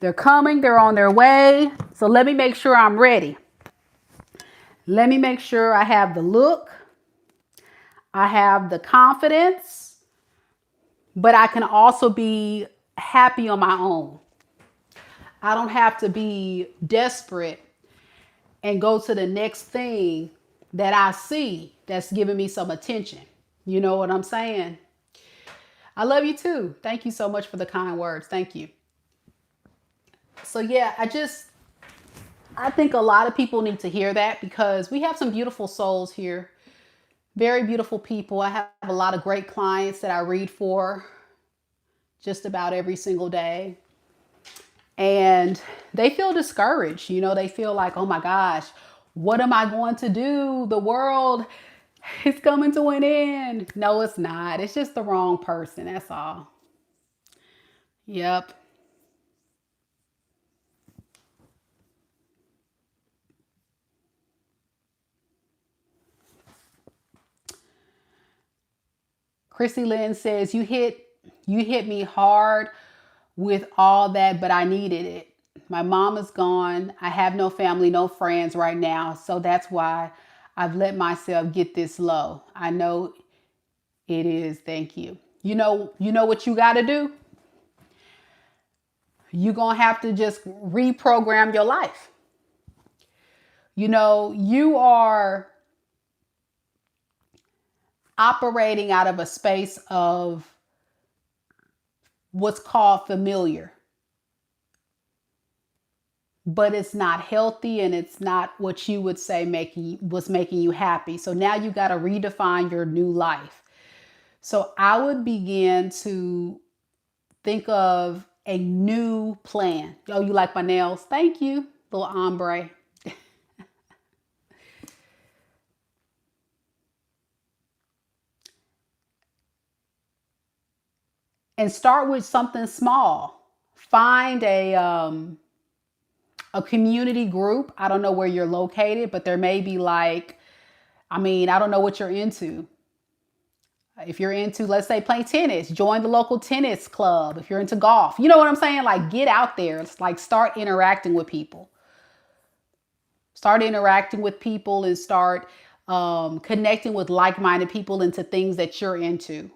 They're coming, they're on their way. So let me make sure I'm ready. Let me make sure I have the look. I have the confidence, but I can also be happy on my own. I don't have to be desperate and go to the next thing that I see that's giving me some attention. You know what I'm saying? I love you too. Thank you so much for the kind words. Thank you. So yeah, I think a lot of people need to hear that because we have some beautiful souls here. Very beautiful people. I have a lot of great clients that I read for. just about every single day. And they feel discouraged. You know, they feel like, oh my gosh, what am I going to do? The world is coming to an end. No, it's not. It's just the wrong person. That's all. Yep. Chrissy Lynn says, you hit me hard with all that, but I needed it. My mom is gone. I have no family, no friends right now. So that's why I've let myself get this low. I know it is. Thank you. You know what you got to do? You're going to have to just reprogram your life. You know, you are operating out of a space of what's called familiar. But it's not healthy and it's not what you would say was making you happy. So now you got to redefine your new life. So I would begin to think of a new plan. Oh, you like my nails? Thank you, little ombre. And start with something small. Find a community group. I don't know where you're located, but there may be like, I don't know what you're into. If you're into, let's say, playing tennis, join the local tennis club. If you're into golf, you know what I'm saying? Like, get out there. It's like, start interacting with people. Start interacting with people and start connecting with like-minded people into things that you're into.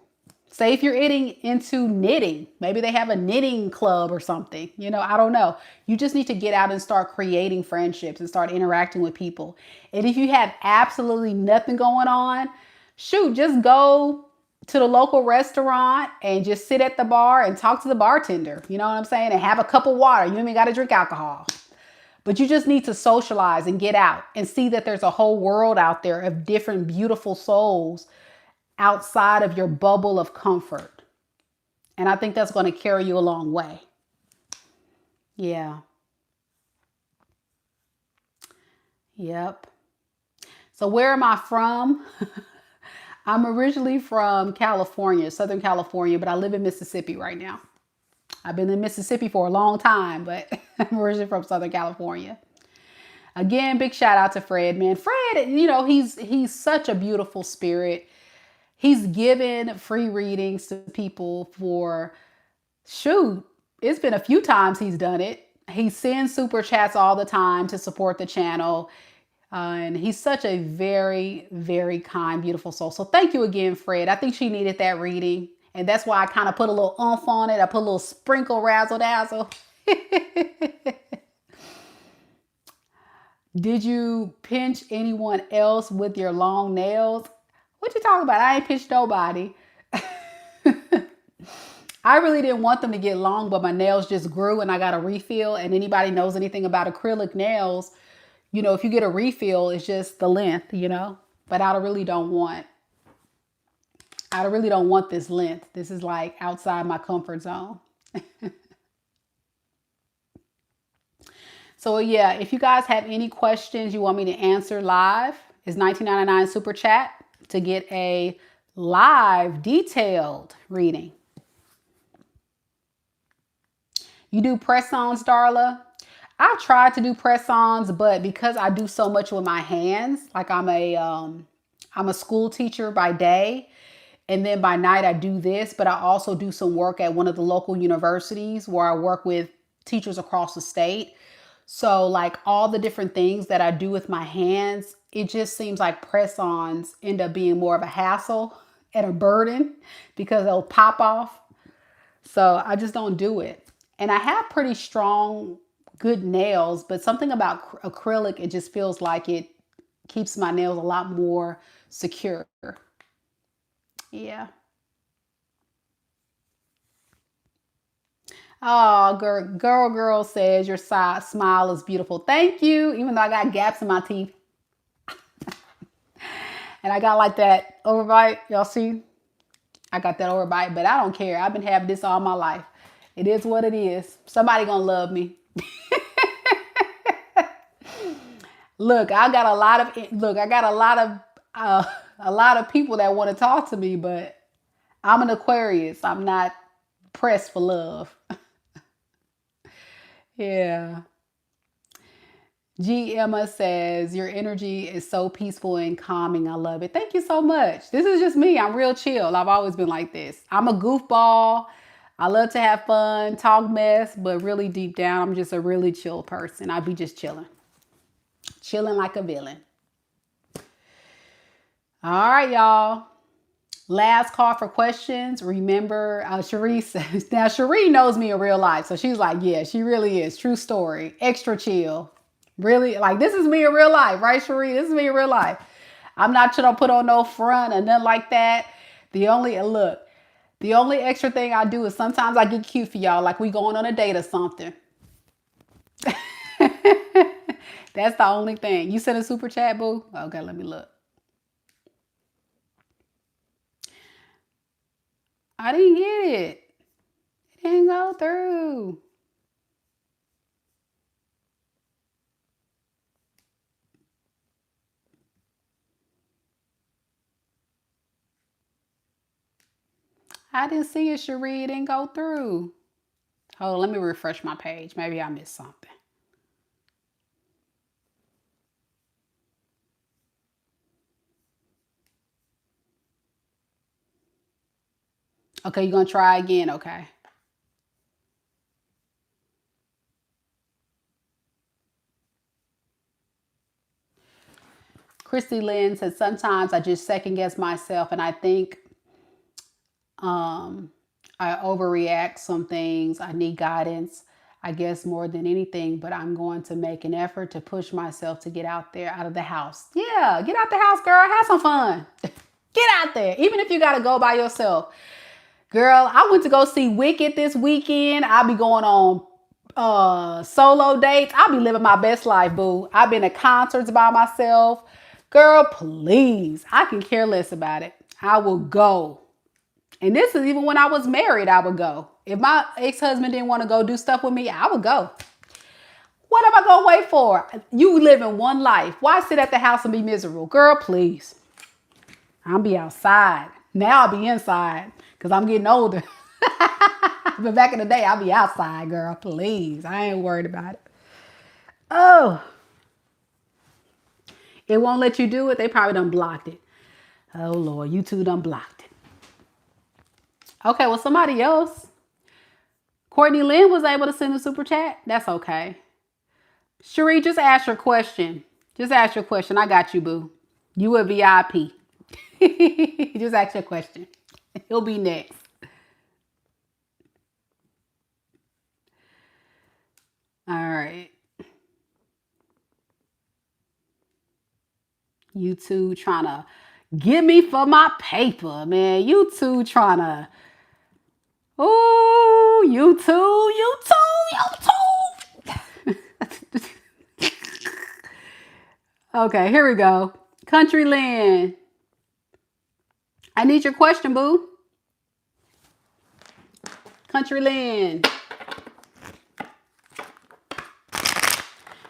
Say if you're into knitting, maybe they have a knitting club or something. You know, I don't know. You just need to get out and start creating friendships and start interacting with people. And if you have absolutely nothing going on, shoot, just go to the local restaurant and just sit at the bar and talk to the bartender. You know what I'm saying? And have a cup of water. You ain't got to drink alcohol. But you just need to socialize and get out and see that there's a whole world out there of different beautiful souls outside of your bubble of comfort. And I think that's going to carry you a long way. Yeah. Yep. So where am I from? I'm originally from California, Southern California, but I live in Mississippi right now. I've been in Mississippi for a long time, but I'm originally from Southern California. Again, big shout out to Fred, man. Fred, you know, he's such a beautiful spirit. He's given free readings to people for, shoot, it's been a few times he's done it. He sends super chats all the time to support the channel. And he's such a very, very kind, beautiful soul. So thank you again, Fred. I think she needed that reading. And that's why I kind of put a little oomph on it. I put a little sprinkle razzle dazzle. Did you pinch anyone else with your long nails? What you talking about? I ain't pinched nobody. I really didn't want them to get long, but my nails just grew and I got a refill. And anybody knows anything about acrylic nails, you know, if you get a refill, it's just the length, you know. But I really don't want this length. This is like outside my comfort zone. So yeah, if you guys have any questions you want me to answer live, it's $19.99 super chat to get a live detailed reading. You do press-ons, Darla? I've tried to do press-ons, but because I do so much with my hands, like I'm a school teacher by day, and then by night I do this, but I also do some work at one of the local universities where I work with teachers across the state. So like all the different things that I do with my hands, it just seems like press-ons end up being more of a hassle and a burden because they'll pop off. So I just don't do it. And I have pretty strong, good nails, but something about acrylic, it just feels like it keeps my nails a lot more secure. Yeah. Oh, girl says your smile is beautiful. Thank you. Even though I got gaps in my teeth. And I got like that overbite. Y'all see? I got that overbite, but I don't care. I've been having this all my life. It is what it is. Somebody gonna love me. Look, I got a lot of people that want to talk to me, but I'm an Aquarius. I'm not pressed for love. Yeah. G. Emma says, your energy is so peaceful and calming. I love it. Thank you so much. This is just me. I'm real chill. I've always been like this. I'm a goofball. I love to have fun, talk mess, but really deep down, I'm just a really chill person. I be just chilling. Chilling like a villain. All right, y'all. Last call for questions. Remember, Cherie says, now Cherie knows me in real life. So she's like, yeah, she really is. True story. Extra chill. Really, like this is me in real life, right, Cherie? This is me in real life. I'm not trying to put on no front or nothing like that. The only extra thing I do is sometimes I get cute for y'all, like we going on a date or something. That's the only thing. You sent a super chat, boo? Okay, let me look. I didn't get it. It didn't go through. I didn't see it, Cherie. It didn't go through. Hold on, let me refresh my page. Maybe I missed something. Okay, you're going to try again, okay. Christy Lynn says, sometimes I just second guess myself and I think I overreact some things. I need guidance, I guess, more than anything, but I'm going to make an effort to push myself to get out there, out of the house. Yeah, get out the house, girl. Have some fun. Get out there. Even if you got to go by yourself. Girl, I went to go see Wicked this weekend. I'll be going on solo dates. I'll be living my best life, boo. I've been at concerts by myself. Girl, please. I can care less about it. I will go. And this is even when I was married, I would go. If my ex-husband didn't want to go do stuff with me, I would go. What am I going to wait for? You live in one life. Why sit at the house and be miserable? Girl, please. I'll be outside. Now I'll be inside because I'm getting older. But back in the day, I'll be outside, girl. Please. I ain't worried about it. Oh. It won't let you do it. They probably done blocked it. Oh, Lord. YouTube done blocked it. Okay, well, somebody else. Courtney Lynn was able to send a super chat. That's okay. Cherie, just ask your question. Just ask your question. I got you, boo. You a VIP. Just ask your question. He'll be next. All right. You two trying to get me for my paper, man. You two trying to... Oh, you two. Okay, here we go. Country Land. I need your question, boo. Country Land.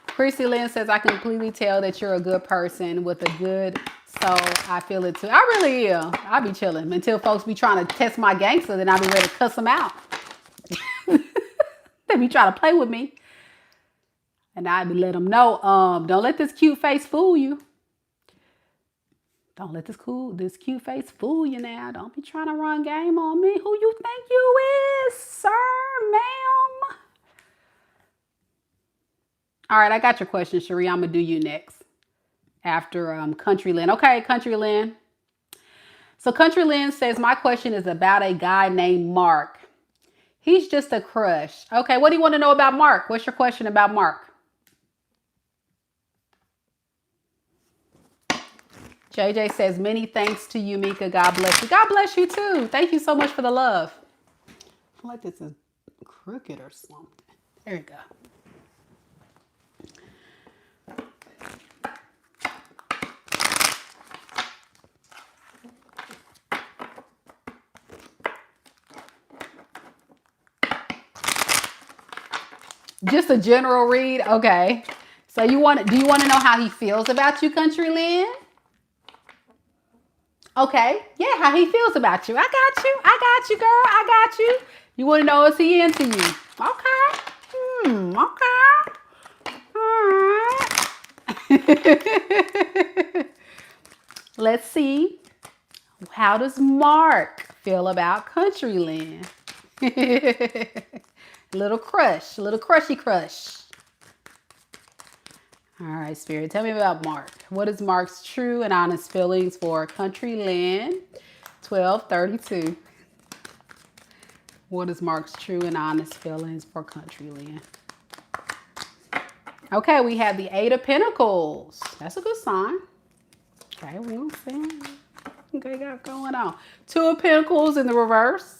Chrissy Lynn says, I completely tell that you're a good person with a good soul. I feel it too. I really am. I be chilling until folks be trying to test my gangster, then I be ready to cuss them out. They be trying to play with me. And I be let them know, don't let this cute face fool you. Don't let this cute face fool you now. Don't be trying to run game on me. Who you think you is, sir, ma'am? All right, I got your question, Cherie. I'm going to do you next after Country Lynn. Okay, Country Lynn. So Country Lynn says, my question is about a guy named Mark. He's just a crush. Okay, what do you want to know about Mark? What's your question about Mark? JJ says, many thanks to you, Mika. God bless you. God bless you too. Thank you so much for the love. I feel like this is crooked or something. There you go. Just a general read? Okay. So do you want to know how he feels about you, Country Lynn? Okay. Yeah, how he feels about you. I got you. I got you, girl. I got you. You want to know is he into you? Okay. Okay. All right. Let's see. How does Mark feel about Country Lynn? Little crush, little crushy crush. All right, Spirit, tell me about Mark. What is Mark's true and honest feelings for Country Lynn? 1232. What is Mark's true and honest feelings for Country Lynn? Okay, we have the Eight of Pentacles. That's a good sign. Okay, we don't see. Okay, got going on. Two of Pentacles in the reverse.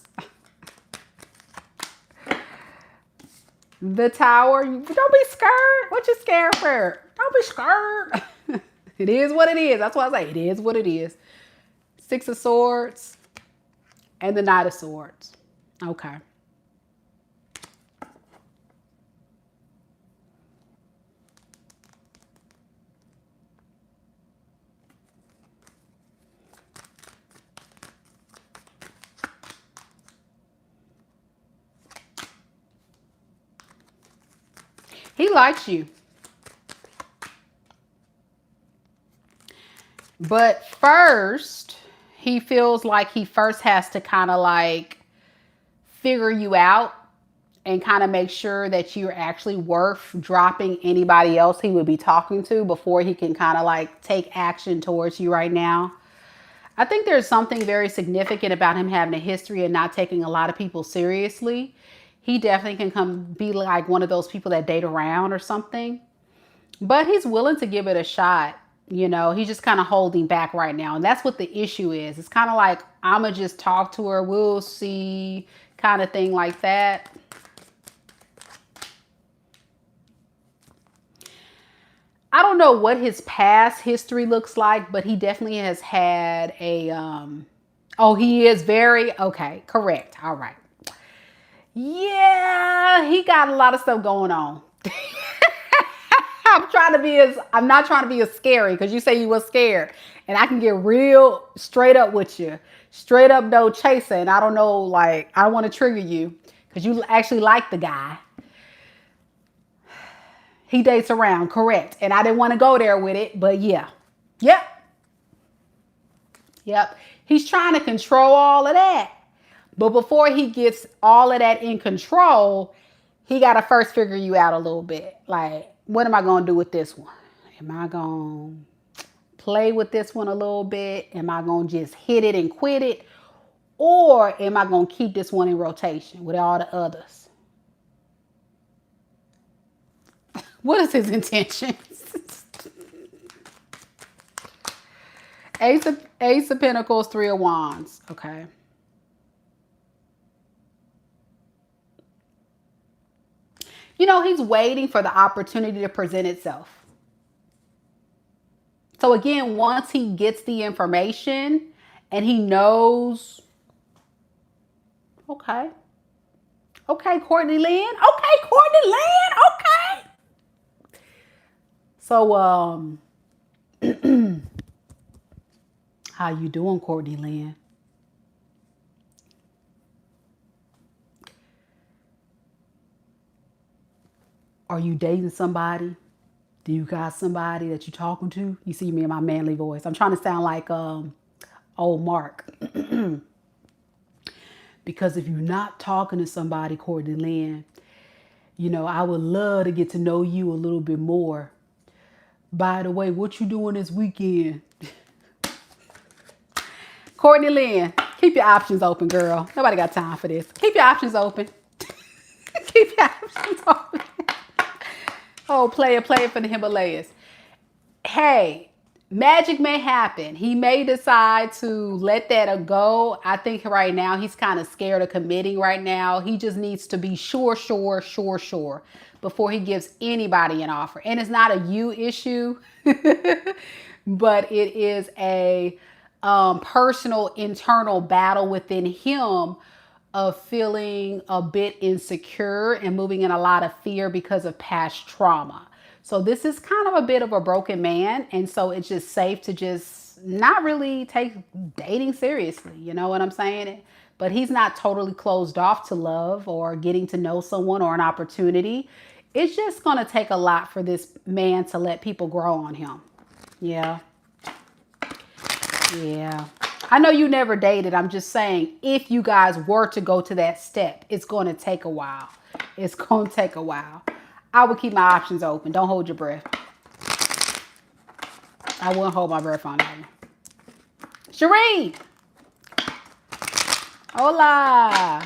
The Tower. Don't be scared. What you scared for? Don't be scared. It is what it is. That's why I say it is what it is. Six of Swords and the Knight of Swords. Okay. He likes you. But first, he feels like he first has to kind of like figure you out and kind of make sure that you're actually worth dropping anybody else he would be talking to before he can kind of like take action towards you right now. I think there's something very significant about him having a history and not taking a lot of people seriously. He definitely can be like one of those people that date around or something. But he's willing to give it a shot. You know, he's just kind of holding back right now. And that's what the issue is. It's kind of like, I'm going to just talk to her. We'll see, kind of thing like that. I don't know what his past history looks like, but he definitely has had a, oh, he is very, okay, correct. All right. Yeah, he got a lot of stuff going on. I'm not trying to be as scary because you say you were scared. And I can get real straight up with you. Straight up no chaser. And I don't know, like, I don't want to trigger you because you actually like the guy. He dates around, correct. And I didn't want to go there with it, but yeah. Yep. He's trying to control all of that. But before he gets all of that in control, he got to first figure you out a little bit. Like, what am I going to do with this one? Am I going to play with this one a little bit? Am I going to just hit it and quit it? Or am I going to keep this one in rotation with all the others? What is his intentions? Ace of Pentacles, Three of Wands. Okay. You know, he's waiting for the opportunity to present itself. So again, once he gets the information and he knows, okay, Courtney Lynn, okay, Courtney Lynn, okay. So, how you doing, Courtney Lynn? Are you dating somebody? Do you got somebody that you're talking to? You see me in my manly voice. I'm trying to sound like old Mark. Because if you're not talking to somebody, Courtney Lynn, you know, I would love to get to know you a little bit more. By the way, what you doing this weekend? Courtney Lynn, keep your options open, girl. Nobody got time for this. Keep your options open. Keep your options open. Oh, play it for the Himalayas. Hey, magic may happen. He may decide to let that go. I think right now he's kind of scared of committing right now. He just needs to be sure before he gives anybody an offer. And it's not a you issue, but it is a personal internal battle within him of feeling a bit insecure and moving in a lot of fear because of past trauma. So this is kind of a bit of a broken man. And so it's just safe to just not really take dating seriously. You know what I'm saying? But he's not totally closed off to love or getting to know someone or an opportunity. It's just going to take a lot for this man to let people grow on him. Yeah. Yeah. I know you never dated. I'm just saying, if you guys were to go to that step, it's going to take a while. It's going to take a while. I would keep my options open. Don't hold your breath. I wouldn't hold my breath on that one. Cherie! Hola!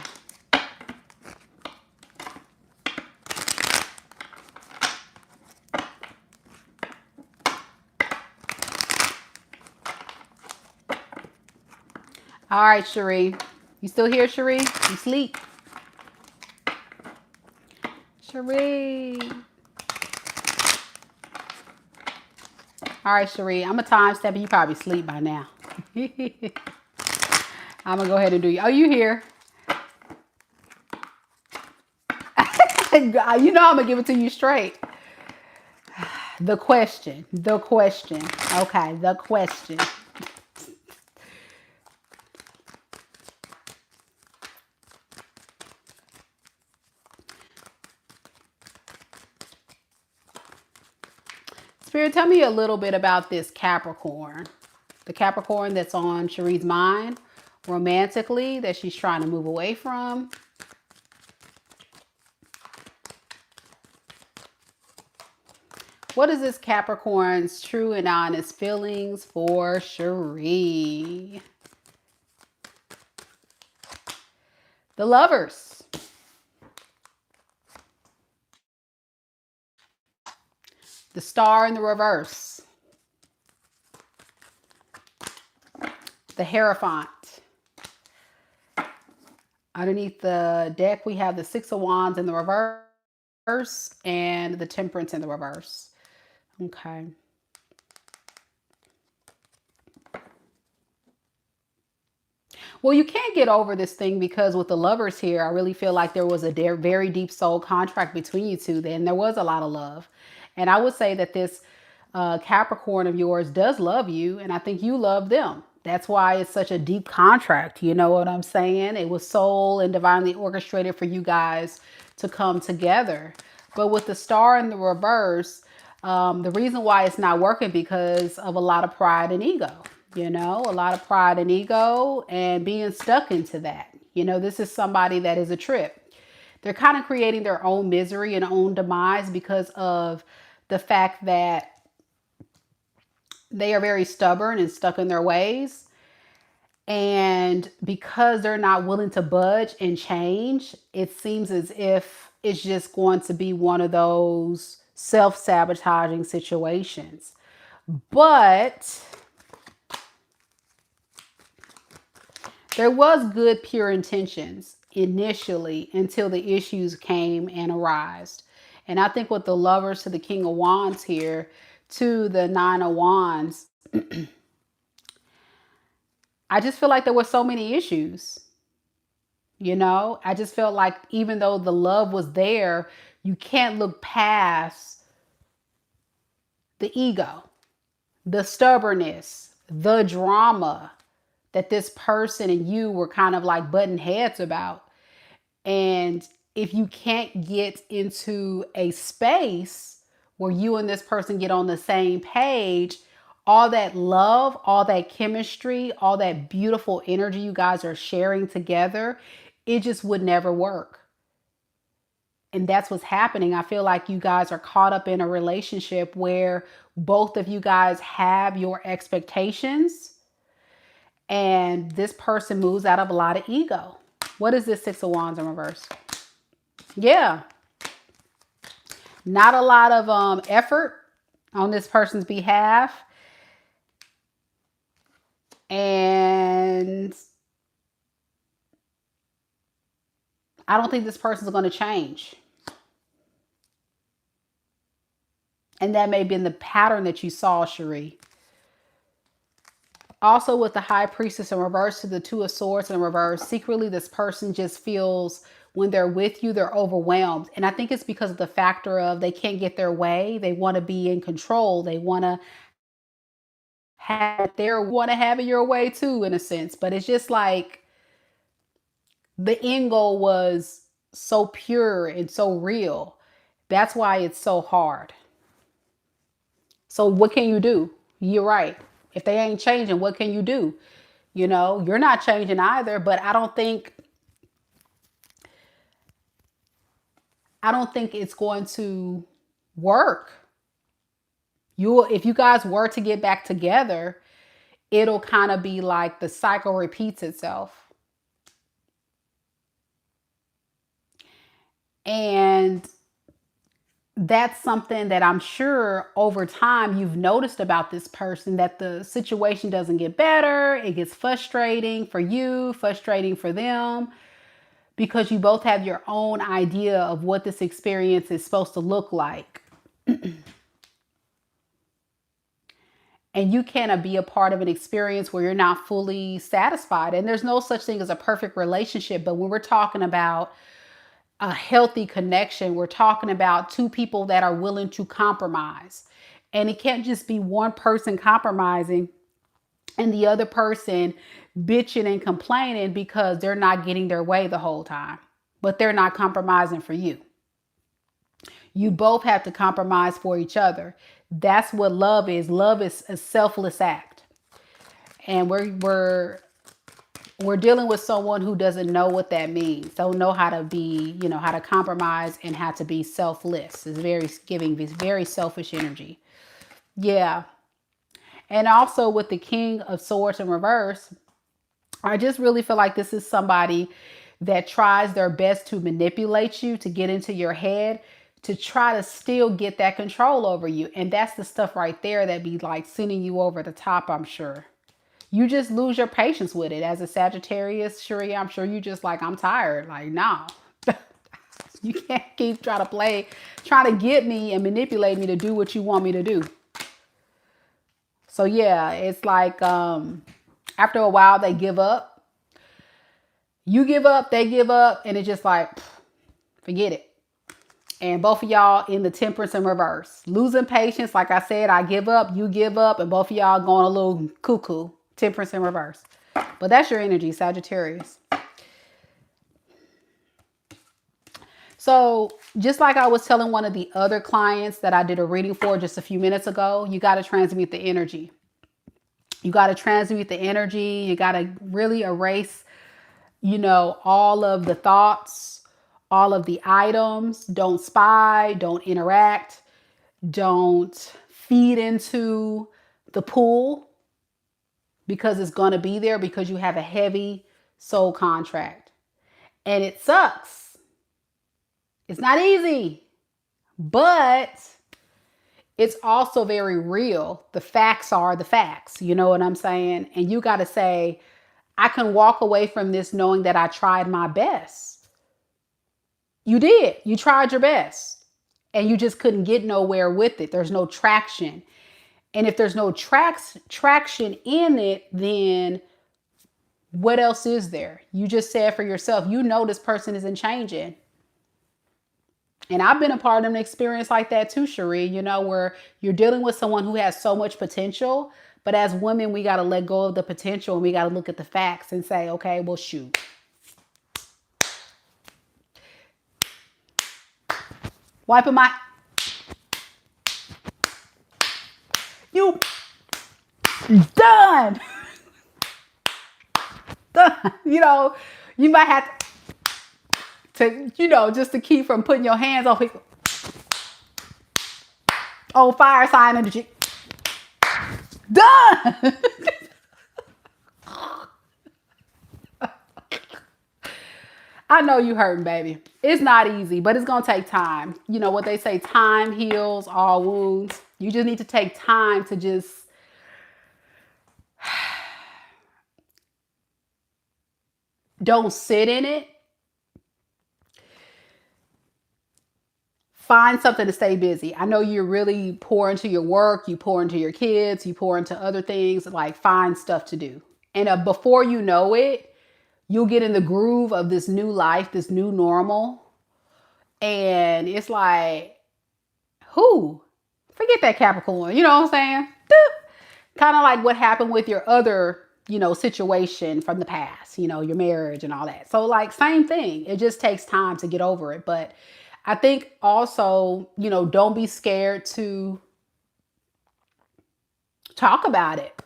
All right, Cherie. You still here, Cherie? You sleep? Cherie. All right, Cherie. I'm a time step and you probably sleep by now. I'm going to go ahead and do you. Oh, you here? You know I'm going to give it to you straight. The question. The question. Okay, the question. Spirit, tell me a little bit about this Capricorn. The Capricorn that's on Cherie's mind romantically that she's trying to move away from. What is this Capricorn's true and honest feelings for Cherie? The Lovers. The Star in the reverse. The Hierophant. Underneath the deck, we have the Six of Wands in the reverse and the Temperance in the reverse. Okay. Well, you can't get over this thing because with the Lovers here, I really feel like there was a very deep soul contract between you two. Then there was a lot of love. And I would say that this Capricorn of yours does love you, and I think you love them. That's why it's such a deep contract. You know what I'm saying? It was soul and divinely orchestrated for you guys to come together. But with the Star in the reverse, the reason why it's not working because of a lot of pride and ego. You know, a lot of pride and ego and being stuck into that. You know, this is somebody that is a trip. They're kind of creating their own misery and own demise because of the fact that they are very stubborn and stuck in their ways. And because they're not willing to budge and change, it seems as if it's just going to be one of those self-sabotaging situations. But there was good, pure intentions initially until the issues came and arose. And I think with the Lovers to the King of Wands here, to the Nine of Wands, I just feel like there were so many issues. You know, I just felt like even though the love was there, you can't look past the ego, the stubbornness, the drama that this person and you were kind of like butting heads about. And if you can't get into a space where you and this person get on the same page, all that love, all that chemistry, all that beautiful energy you guys are sharing together, it just would never work. And that's what's happening. I feel like you guys are caught up in a relationship where both of you guys have your expectations and this person moves out of a lot of ego. What is this Six of Wands in reverse? Yeah. Not a lot of effort on this person's behalf. And I don't think this person's going to change. And that may have been the pattern that you saw, Cherie. Also with the High Priestess in reverse to the Two of Swords in reverse, secretly this person just feels when they're with you, they're overwhelmed. And I think it's because of the factor of they can't get their way. They want to be in control. They want to have it your way too, in a sense. But it's just like the end goal was so pure and so real. That's why it's so hard. So what can you do? You're right. If they ain't changing, what can you do? You know, you're not changing either, but I don't think it's going to work. If you guys were to get back together, it'll kind of be like the cycle repeats itself. And that's something that I'm sure over time you've noticed about this person, that the situation doesn't get better. It gets frustrating for you, frustrating for them, because you both have your own idea of what this experience is supposed to look like. And you cannot be a part of an experience where you're not fully satisfied. And there's no such thing as a perfect relationship. But when we're talking about a healthy connection, we're talking about two people that are willing to compromise. And it can't just be one person compromising and the other person bitching and complaining because they're not getting their way the whole time, but they're not compromising for you. You both have to compromise for each other. That's what love is. Love is a selfless act. And we're dealing with someone who doesn't know what that means. Don't know how to be, how to compromise and how to be selfless. It's very giving, this very selfish energy. Yeah. And also with the King of Swords in reverse, I just really feel like this is somebody that tries their best to manipulate you, to get into your head, to try to still get that control over you. And that's the stuff right there that be like sending you over the top, I'm sure. You just lose your patience with it. As a Sagittarius, Cherie, I'm sure you just like, I'm tired. Like, no. You can't keep trying to get me and manipulate me to do what you want me to do. So yeah, it's like after a while they give up. You give up, they give up, and it's just like, forget it. And both of y'all in the Temperance in reverse. Losing patience, like I said, I give up, you give up, and both of y'all going a little cuckoo. Temperance in reverse. But that's your energy, Sagittarius. So just like I was telling one of the other clients that I did a reading for just a few minutes ago, you got to transmute the energy. You got to transmute the energy. You got to really erase, all of the thoughts, all of the items. Don't spy, don't interact, don't feed into the pool, because it's going to be there because you have a heavy soul contract. And it sucks. It's not easy, but it's also very real. The facts are the facts. You know what I'm saying? And you got to say, I can walk away from this knowing that I tried my best. You did. You tried your best. And you just couldn't get nowhere with it. There's no traction. And if there's no traction in it, then what else is there? You just said for yourself, this person isn't changing. And I've been a part of an experience like that too, Cherie, where you're dealing with someone who has so much potential. But as women, we got to let go of the potential and we got to look at the facts and say, okay, well, shoot. Wiping my... You... Done. Done. You might have to, just to keep from putting your hands on people. Oh, fire sign energy. Done. I know you hurting, baby. It's not easy, but it's going to take time. You know what they say, time heals all wounds. You just need to take time to just don't sit in it. find something to stay busy. I know you're really pour into your work, you pour into your kids, you pour into other things, like find stuff to do. And before you know it, you'll get in the groove of this new life, this new normal. And it's like, who? Forget that Capricorn. You know what I'm saying? Kind of like what happened with your other, situation from the past, your marriage and all that. So like same thing. It just takes time to get over it. But I think also, don't be scared to talk about it.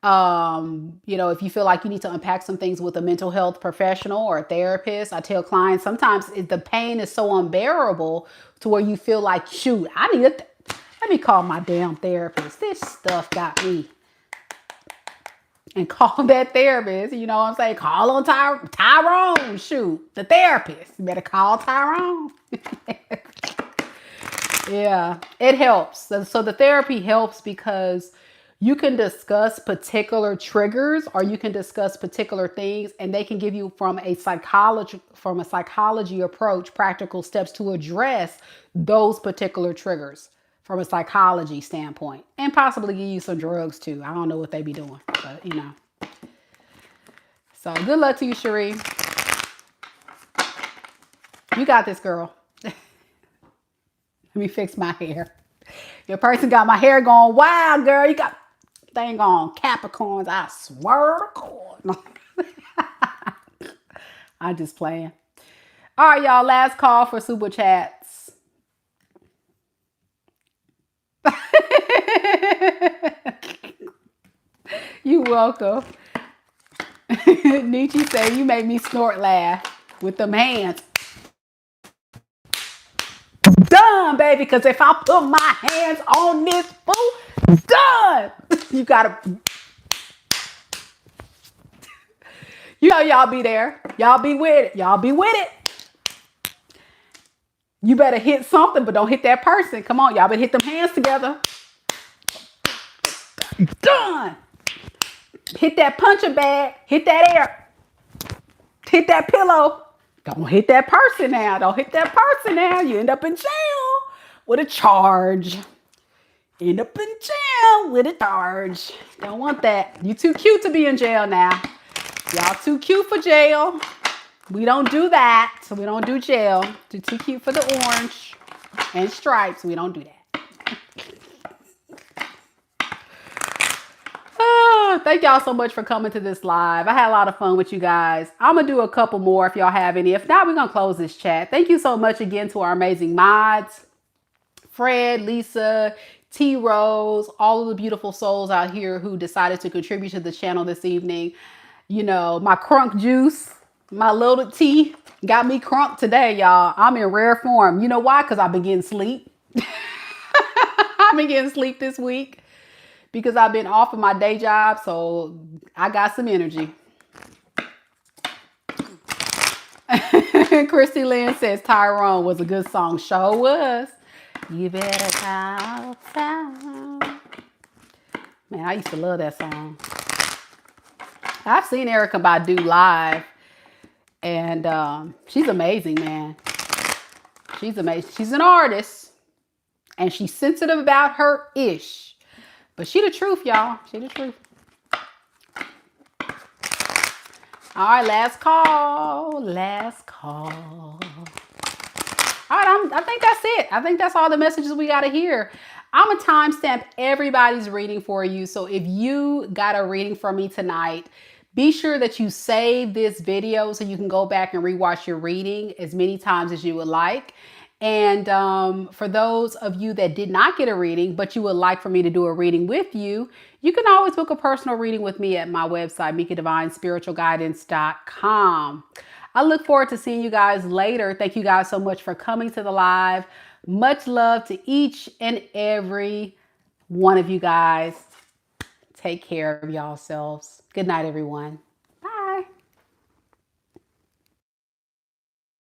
If you feel like you need to unpack some things with a mental health professional or a therapist, I tell clients sometimes the pain is so unbearable to where you feel like, shoot, I need let me call my damn therapist. This stuff got me. And call that therapist, you know what I'm saying? Call on Tyrone, shoot, the therapist. You better call Tyrone. Yeah, it helps. So the therapy helps because you can discuss particular triggers or you can discuss particular things, and they can give you from a psychology approach, practical steps to address those particular triggers from a psychology standpoint, and possibly give you some drugs too. I don't know what they be doing, but So good luck to you, Cherie. You got this, girl. Let me fix my hair. Your person got my hair going wild, girl. You got thing on Capricorns. I swear to God. I'm just playing. All right, y'all. Last call for super chats. You welcome. Nietzsche said you made me snort laugh with them hands. Done, baby, because if I put my hands on this fool, done. You gotta, y'all be there. Y'all be with it. Y'all be with it. You better hit something, but don't hit that person. Come on, y'all better hit them hands together. Done. Hit that punching bag. Hit that air. Hit that pillow. Don't hit that person now. Don't hit that person now. You end up in jail with a charge. End up in jail with a charge. Don't want that. You too cute to be in jail now. Y'all too cute for jail. We don't do that. So we don't do jail. Too cute for the orange and stripes. We don't do that. Thank y'all so much for coming to this live. I had a lot of fun with you guys. I'm going to do a couple more if y'all have any. If not, we're going to close this chat. Thank you so much again to our amazing mods. Fred, Lisa, T Rose, all of the beautiful souls out here who decided to contribute to the channel this evening. My crunk juice, my loaded tea got me crunk today, y'all. I'm in rare form. You know why? Because I've been getting sleep. I've been getting sleep this week because I've been off of my day job. So I got some energy. Christy Lynn says Tyrone was a good song. Sure was. You better call Tyrone. Man, I used to love that song. I've seen Erykah Badu live, and she's amazing, man. She's amazing. She's an artist, and she's sensitive about her ish. But she the truth, y'all. She the truth. All right, last call. Last call. All right, I think that's it. I think that's all the messages we got to hear. I'm going to timestamp everybody's reading for you. So if you got a reading from me tonight, be sure that you save this video so you can go back and rewatch your reading as many times as you would like. And for those of you that did not get a reading, but you would like for me to do a reading with you, you can always book a personal reading with me at my website, MikaDivineSpiritualGuidance.com. I look forward to seeing you guys later. Thank you guys so much for coming to the live. Much love to each and every one of you guys. Take care of yourselves. Good night, everyone.